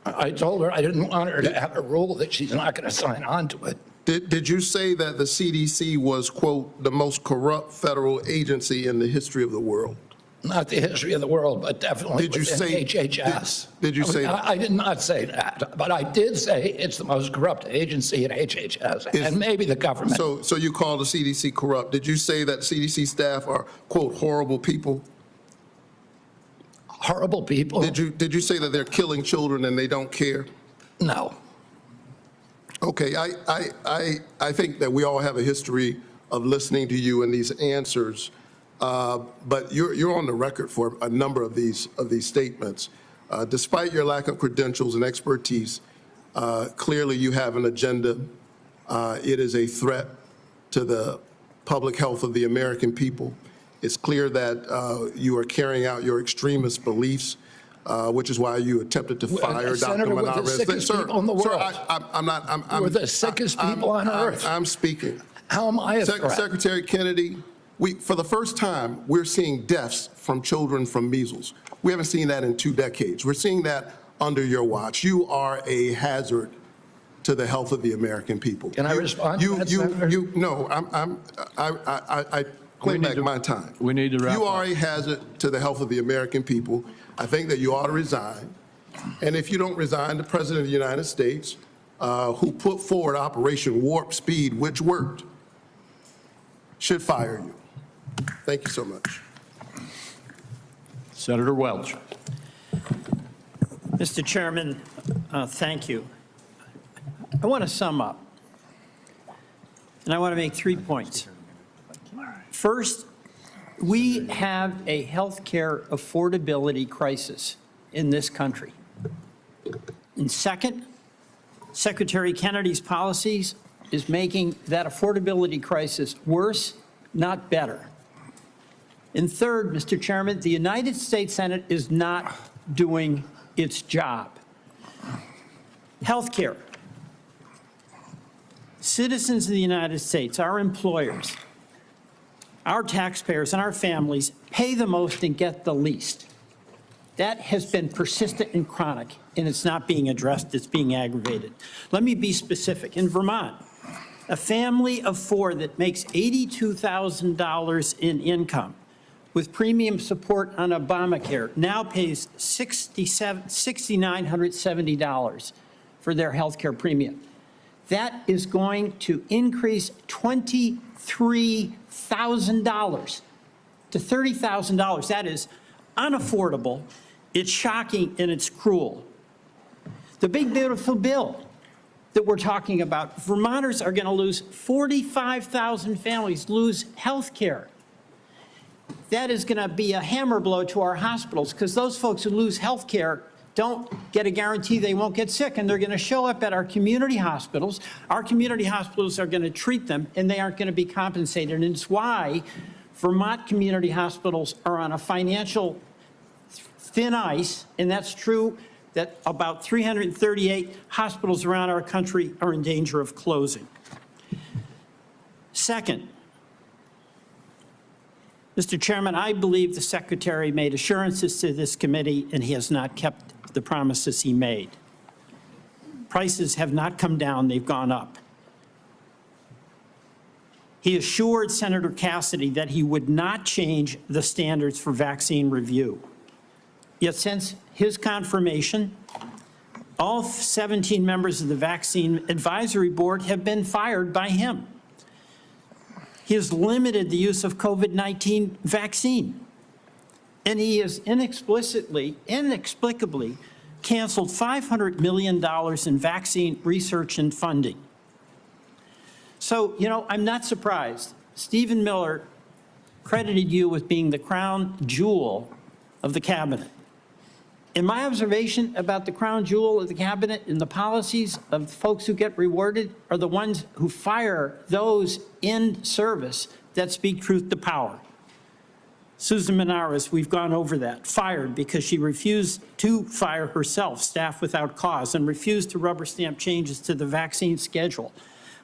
I told her I didn't want her to have a rule that she's not going to sign on to it. Did you say that the CDC was, quote, the most corrupt federal agency in the history of the world? Not the history of the world, but definitely within HHS. Did you say that? I did not say that, but I did say it's the most corrupt agency in HHS, and maybe the government. So you call the CDC corrupt. Did you say that CDC staff are, quote, horrible people? Horrible people? Did you say that they're killing children and they don't care? No. Okay, I think that we all have a history of listening to you and these answers, but you're on the record for a number of these statements. Despite your lack of credentials and expertise, clearly you have an agenda. It is a threat to the public health of the American people. It's clear that you are carrying out your extremist beliefs, which is why you attempted to fire Dr. Monarez. We're the sickest people in the world. Sir, we're the sickest people on earth. I'm speaking. How am I a threat? Secretary Kennedy, for the first time, we're seeing deaths from children from measles. We haven't seen that in 2 decades. We're seeing that under your watch. You are a hazard to the health of the American people. Can I respond to that, Senator? No, I claim back my time. We need to wrap You up. are a hazard to the health of the American people. I think that you ought to resign. And if you don't resign, the President of the United States, who put forward Operation Warp Speed, which worked, should fire you. Thank you so much. Senator Welch. Mr. Chairman, thank you. I want to sum up, and I want to make 3 points. First, we have a health care affordability crisis in this country. And second, Secretary Kennedy's policies is making that affordability crisis worse, not better. And third, Mr. Chairman, the United States Senate is not doing its job. Health care. Citizens of the United States, our employers, our taxpayers, and our families pay the most and get the least. That has been persistent and chronic, and it's not being addressed, it's being aggravated. Let me be specific. In Vermont, a family of four that makes $82,000 in income with premium support on Obamacare now pays $6,970 for their health care premium. That is going to increase $23,000 to $30,000. That is unaffordable, it's shocking, and it's cruel. The big beautiful bill that we're talking about, Vermonters are going to lose 45,000 families lose health care. That is going to be a hammer blow to our hospitals because those folks who lose health care don't get a guarantee they won't get sick, and they're going to show up at our community hospitals. Our community hospitals are going to treat them, and they aren't going to be compensated. And it's why Vermont community hospitals are on a financial thin ice, and that's true that about 338 hospitals around our country are in danger of closing. Second, Mr. Chairman, I believe the Secretary made assurances to this committee, and he has not kept the promises he made. Prices have not come down, they've gone up. He assured Senator Cassidy that he would not change the standards for vaccine review. Yet since his confirmation, all 17 members of the Vaccine Advisory Board have been fired by him. He has limited the use of COVID-19 vaccine. And he has inexplicably canceled $500 million in vaccine research and funding. So, I'm not surprised. Stephen Miller credited you with being the crown jewel of the cabinet. And my observation about the crown jewel of the cabinet and the policies of folks who get rewarded are the ones who fire those in service that speak truth to power. Susan Monarez, we've gone over that, fired because she refused to fire herself, staff without cause, and refused to rubber stamp changes to the vaccine schedule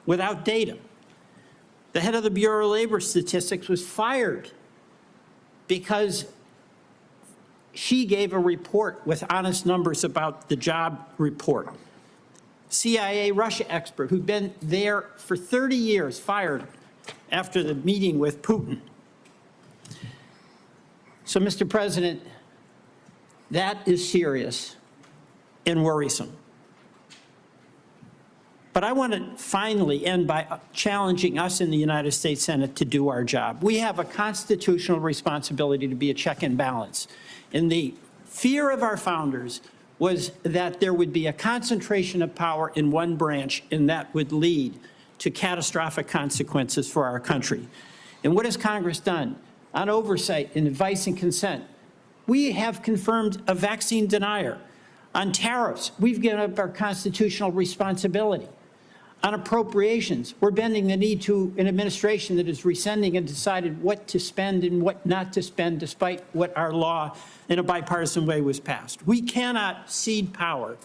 without data. The head of the Bureau of Labor Statistics was fired because she gave a report with honest numbers about the job report. CIA Russia expert who'd been there for 30 years, fired after the meeting with Putin. So, Mr. President, that is serious and worrisome. But I want to finally end by challenging us in the United States Senate to do our job. We have a constitutional responsibility to be a check and balance. And the fear of our founders was that there would be a concentration of power in one branch, and that would lead to catastrophic consequences for our country. And what has Congress done? On oversight and advice and consent, we have confirmed a vaccine denier. On tariffs, we've given up our constitutional responsibility. On appropriations, we're bending the knee to an administration that is rescinding and decided what to spend and what not to spend, despite what our law in a bipartisan way was passed. We cannot cede power,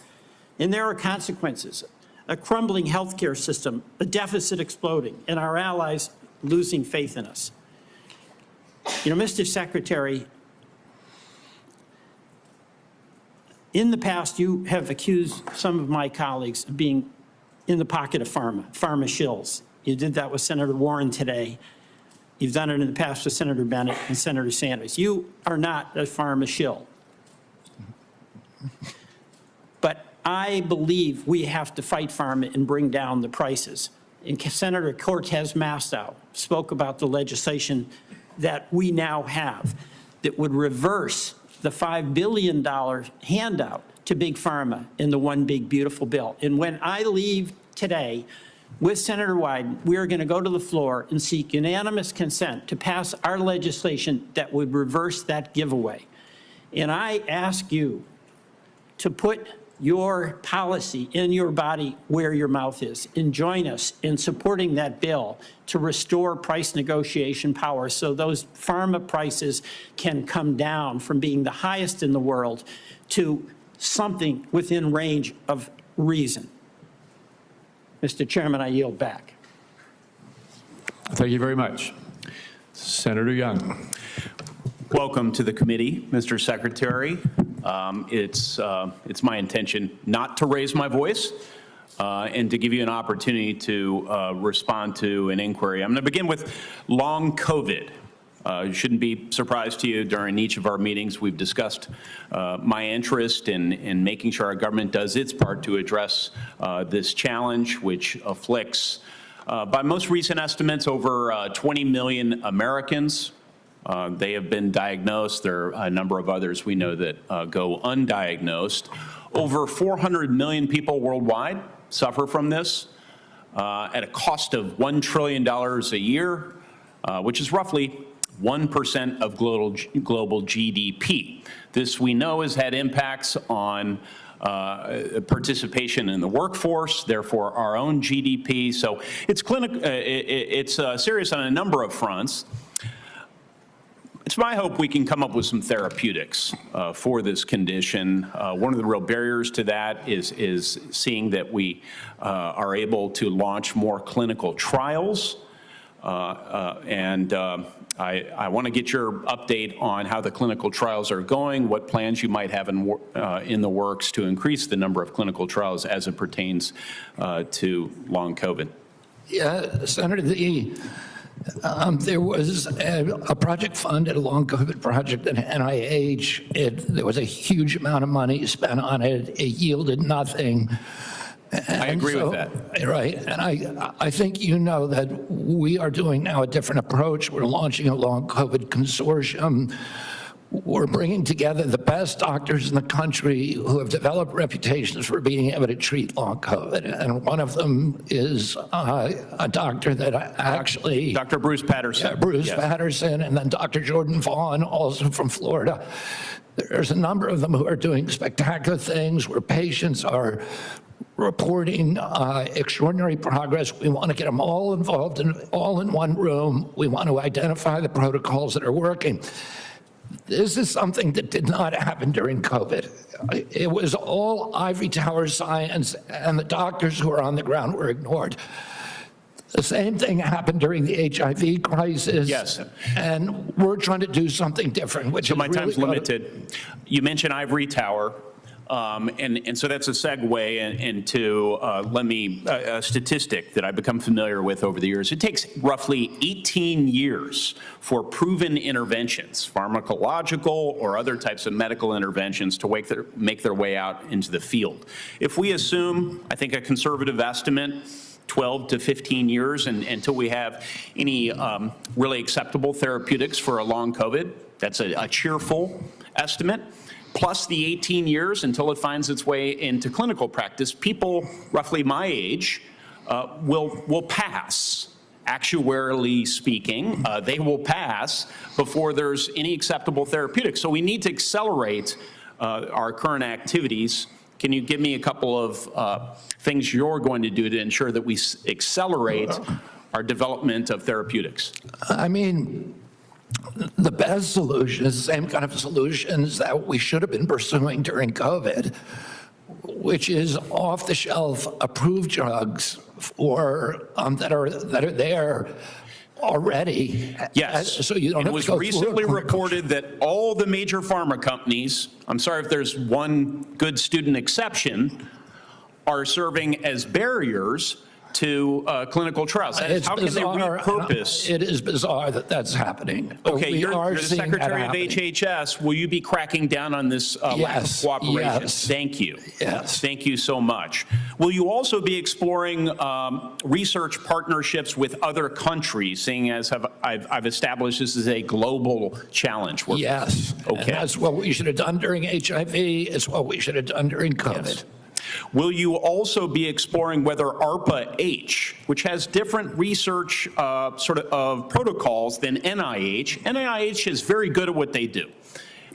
and there are consequences. A crumbling healthcare system, a deficit exploding, and our allies losing faith in us. Mr. Secretary, in the past, you have accused some of my colleagues of being in the pocket of pharma shills. You did that with Senator Warren today. You've done it in the past with Senator Bennett and Senator Sanders. You are not a pharma shill. But I believe we have to fight pharma and bring down the prices. And Senator Cortez Masto spoke about the legislation that we now have that would reverse the $5 billion handout to big pharma in the One Big Beautiful Bill. And when I leave today with Senator Wyden, we are going to go to the floor and seek unanimous consent to pass our legislation that would reverse that giveaway. And I ask you to put your policy in your body where your mouth is, and join us in supporting that bill to restore price negotiation power so those pharma prices can come down from being the highest in the world to something within range of reason. Mr. Chairman, I yield back. Thank you very much. Senator Young. Welcome to the committee, Mr. Secretary. It's my intention not to raise my voice and to give you an opportunity to respond to an inquiry. I'm going to begin with long COVID. It shouldn't be a surprise to you. During each of our meetings, we've discussed my interest in making sure our government does its part to address this challenge, which afflicts, by most recent estimates, over 20 million Americans. They have been diagnosed. There are a number of others we know that go undiagnosed. Over 400 million people worldwide suffer from this at a cost of $1 trillion a year, which is roughly 1% of global GDP. This, we know, has had impacts on participation in the workforce, therefore our own GDP. So it's serious on a number of fronts. It's my hope we can come up with some therapeutics for this condition. One of the real barriers to that is seeing that we are able to launch more clinical trials. I want to get your update on how the clinical trials are going, what plans you might have in the works to increase the number of clinical trials as it pertains to long COVID. Yeah, Senator, there was a project funded, a long COVID project at NIH. There was a huge amount of money spent on it. It yielded nothing. I agree with that. Right, and I think you know that we are doing now a different approach. We're launching a long COVID consortium. We're bringing together the best doctors in the country who have developed reputations for being able to treat long COVID. And one of them is a doctor that actually... Dr. Bruce Patterson. Yeah, Bruce Patterson, and then Dr. Jordan Vaughn, also from Florida. There's a number of them who are doing spectacular things where patients are reporting extraordinary progress. We want to get them all involved all in one room. We want to identify the protocols that are working. This is something that did not happen during COVID. It was all ivory tower science, and the doctors who are on the ground were ignored. The same thing happened during the HIV crisis. Yes. And we're trying to do something different, which so is my time's really limited. You mentioned ivory tower. And so that's a segue into a statistic that I've become familiar with over the years. It takes roughly 18 years for proven interventions, pharmacological or other types of medical interventions, to make their way out into the field. If we assume, I think a conservative estimate, 12 to 15 years until we have any really acceptable therapeutics for a long COVID, that's a cheerful estimate. Plus the 18 years until it finds its way into clinical practice, people roughly my age will pass. Actuarially speaking, they will pass before there's any acceptable therapeutics. So we need to accelerate our current activities. Can you give me a couple of things you're going to do to ensure that we accelerate our development of therapeutics? I mean, the best solution is the same kind of solutions that we should have been pursuing during COVID, which is off-the-shelf approved drugs for that are there already. Yes. So you don't and have it was to go recently through reported that all the major pharma companies, I'm sorry if there's one good student exception, are serving as barriers to clinical trials. That is, It's how can they bizarre. repurpose? It is bizarre that that's happening. But Okay, we you're are the seeing that Secretary of happening. HHS. Will you be cracking down on this lack of Yes, cooperation? yes. Thank you. Yes. Thank you so much. Will you also be exploring research partnerships with other countries, seeing as I've established this is a global challenge? Yes. Okay. And that's what we should have done during HIV. It's what we should have done during COVID. Yes. Will you also be exploring whether ARPA-H, which has different research protocols than NIH, NIH is very good at what they do,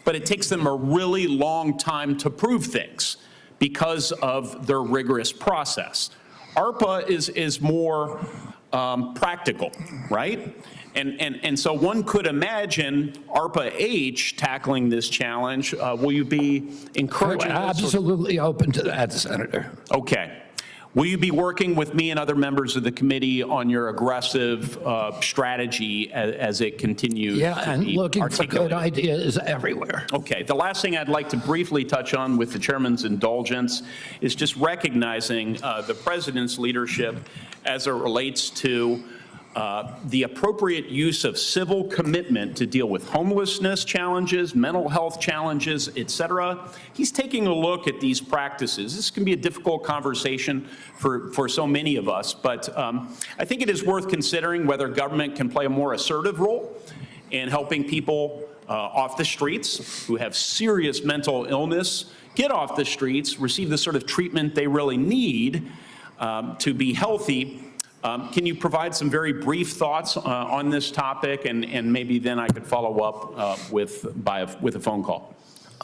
but it takes them a really long time to prove things because of their rigorous process. ARPA is more practical, right? And so one could imagine ARPA-H tackling this challenge. Will you be encouraging We're this? absolutely open to that, Senator. Okay. Will you be working with me and other members of the committee on your aggressive strategy as it continues Yeah, to and be looking for good articulated? ideas everywhere. Okay, the last thing I'd like to briefly touch on with the chairman's indulgence is just recognizing the president's leadership as it relates to the appropriate use of civil commitment to deal with homelessness challenges, mental health challenges, et cetera. He's taking a look at these practices. This can be a difficult conversation for so many of us, but I think it is worth considering whether government can play a more assertive role in helping people off the streets who have serious mental illness get off the streets, receive the sort of treatment they really need to be healthy. Can you provide some very brief thoughts on this topic, and maybe then I could follow up with a phone call?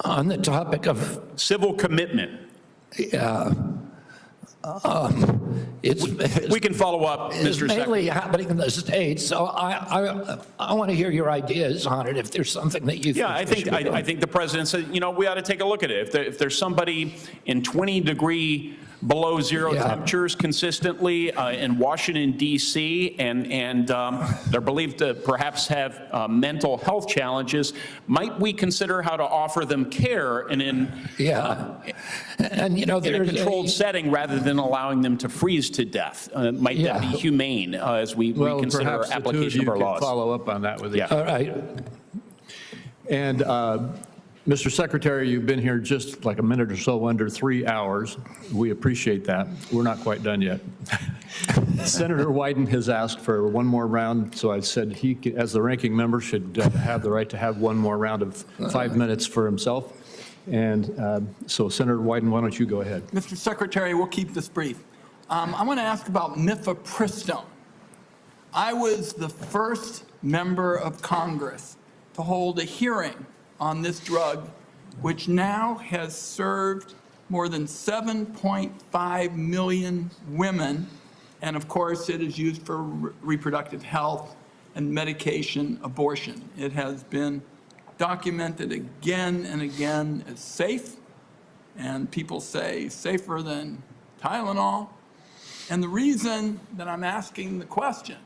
On the topic of civil commitment. Yeah. We can follow up, It's Mr. mainly Secretary. happening in the States, so I want to hear your ideas on it if there's something that you think. Yeah, I think the president said, you know, we ought to take a look at it. If there's somebody in 20-degree below zero temperatures consistently in Washington, D.C., and they're believed to perhaps have mental health challenges, might we consider how to offer them care and in a controlled setting rather than allowing them to freeze to death? Might that be humane as we reconsider perhaps the two of application you of our could laws? follow up on that with each All right. And Mr. Secretary, you've been here just like a minute or so under 3 hours. We appreciate that. We're not quite done yet. Senator Wyden has asked for one more round, so I said he, as the ranking member, should have the right to have one more round of 5 minutes for himself. And so Senator Wyden, why don't you go ahead? Mr. Secretary, we'll keep this brief. I want to ask about mifepristone. I was the first member of Congress to hold a hearing on this drug, which now has served more than 7.5 million women. And of course, it is used for reproductive health and medication abortion. It has been documented again and again as safe, and people say safer than Tylenol. And the reason that I'm asking the question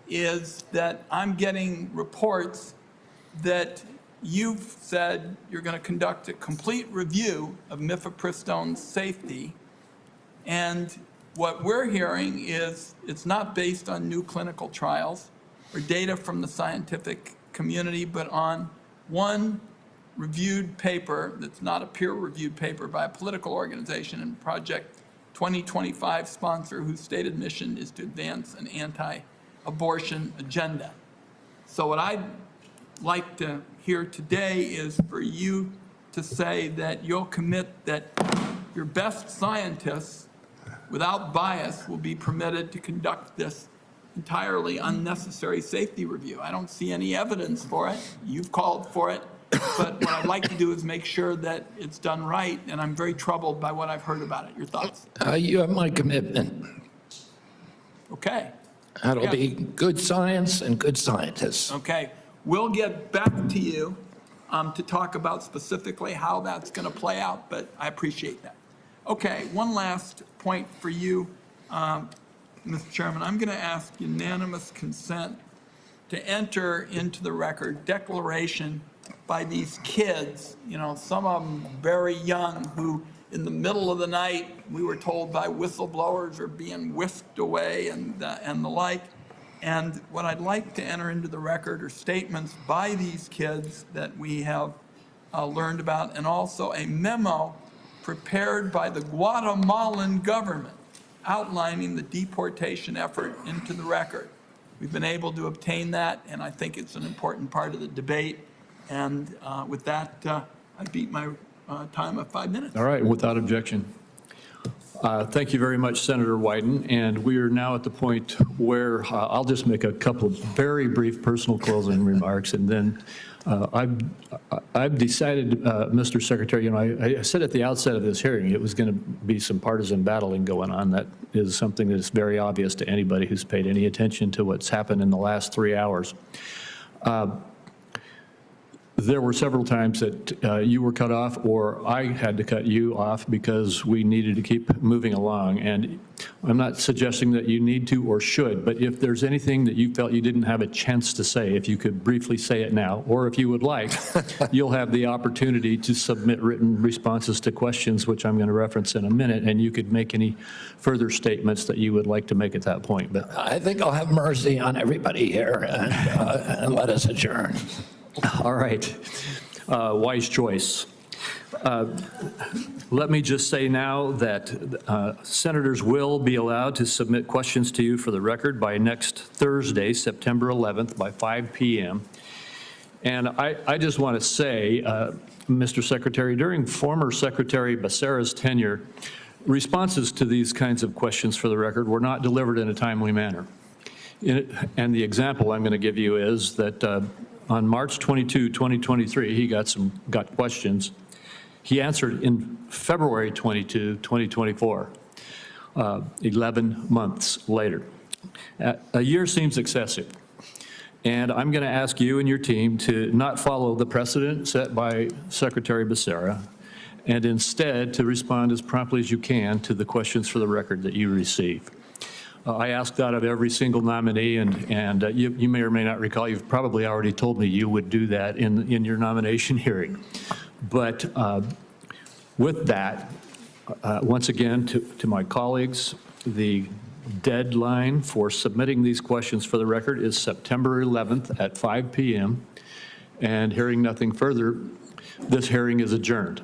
is that I'm getting reports that you've said you're going to conduct a complete review of mifepristone's safety, and what we're hearing is it's not based on new clinical trials or data from the scientific community, but on one reviewed paper that's not a peer-reviewed paper by a political organization and Project 2025 sponsor whose stated mission is to advance an anti-abortion agenda. So what I'd like to hear today is for you to say that you'll commit that your best scientists, without bias, will be permitted to conduct this entirely unnecessary safety review. I don't see any evidence for it. You've called for it. But what I'd like to do is make sure that it's done right, and I'm very troubled by what I've heard about it. Your thoughts? You have my commitment. Okay. That'll be good science and good scientists. Okay. We'll get back to you to talk about specifically how that's going to play out, but I appreciate that. Okay, one last point for you, Mr. Chairman. I'm going to ask unanimous consent to enter into the record declaration by these kids, you know, some of them very young, who in the middle of the night, we were told by whistleblowers are being whisked away and the like. And what I'd like to enter into the record are statements by these kids that we have learned about, and also a memo prepared by the Guatemalan government outlining the deportation effort into the record. We've been able to obtain that, and I think it's an important part of the debate. And with that, I beat my time of 5 minutes. All right, without objection. Thank you very much, Senator Wyden. And we are now at the point where I'll just make a couple of very brief personal closing remarks, and then I've decided, Mr. Secretary, I said at the outset of this hearing it was going to be some partisan battling going on. That is something that is very obvious to anybody who's paid any attention to what's happened in the last 3 hours. There were several times that you were cut off, or I had to cut you off because we needed to keep moving along. And I'm not suggesting that you need to or should, but if there's anything that you felt you didn't have a chance to say, if you could briefly say it now, or if you would like, you'll have the opportunity to submit written responses to questions, which I'm going to reference in a minute, and you could make any further statements that you would like to make at that point. But I think I'll have mercy on everybody here and let us adjourn. all right, wise choice. Let me just say now that senators will be allowed to submit questions to you for the record by next Thursday, September 11th, by 5 p.m. And I just want to say, Mr. Secretary, during former Secretary Becerra's tenure, responses to these kinds of questions for the record were not delivered in a timely manner. And the example I'm going to give you is that on March 22, 2023, he got questions. He answered in February 22, 2024, 11 months later. A year seems excessive. And I'm going to ask you and your team to not follow the precedent set by Secretary Becerra, and instead to respond as promptly as you can to the questions for the record that you receive. I ask that of every single nominee, and you may or may not recall, you've probably already told me you would do that in your nomination hearing. But with that, once again, to my colleagues, the deadline for submitting these questions for the record is September 11th at 5 p.m. And hearing nothing further, this hearing is adjourned.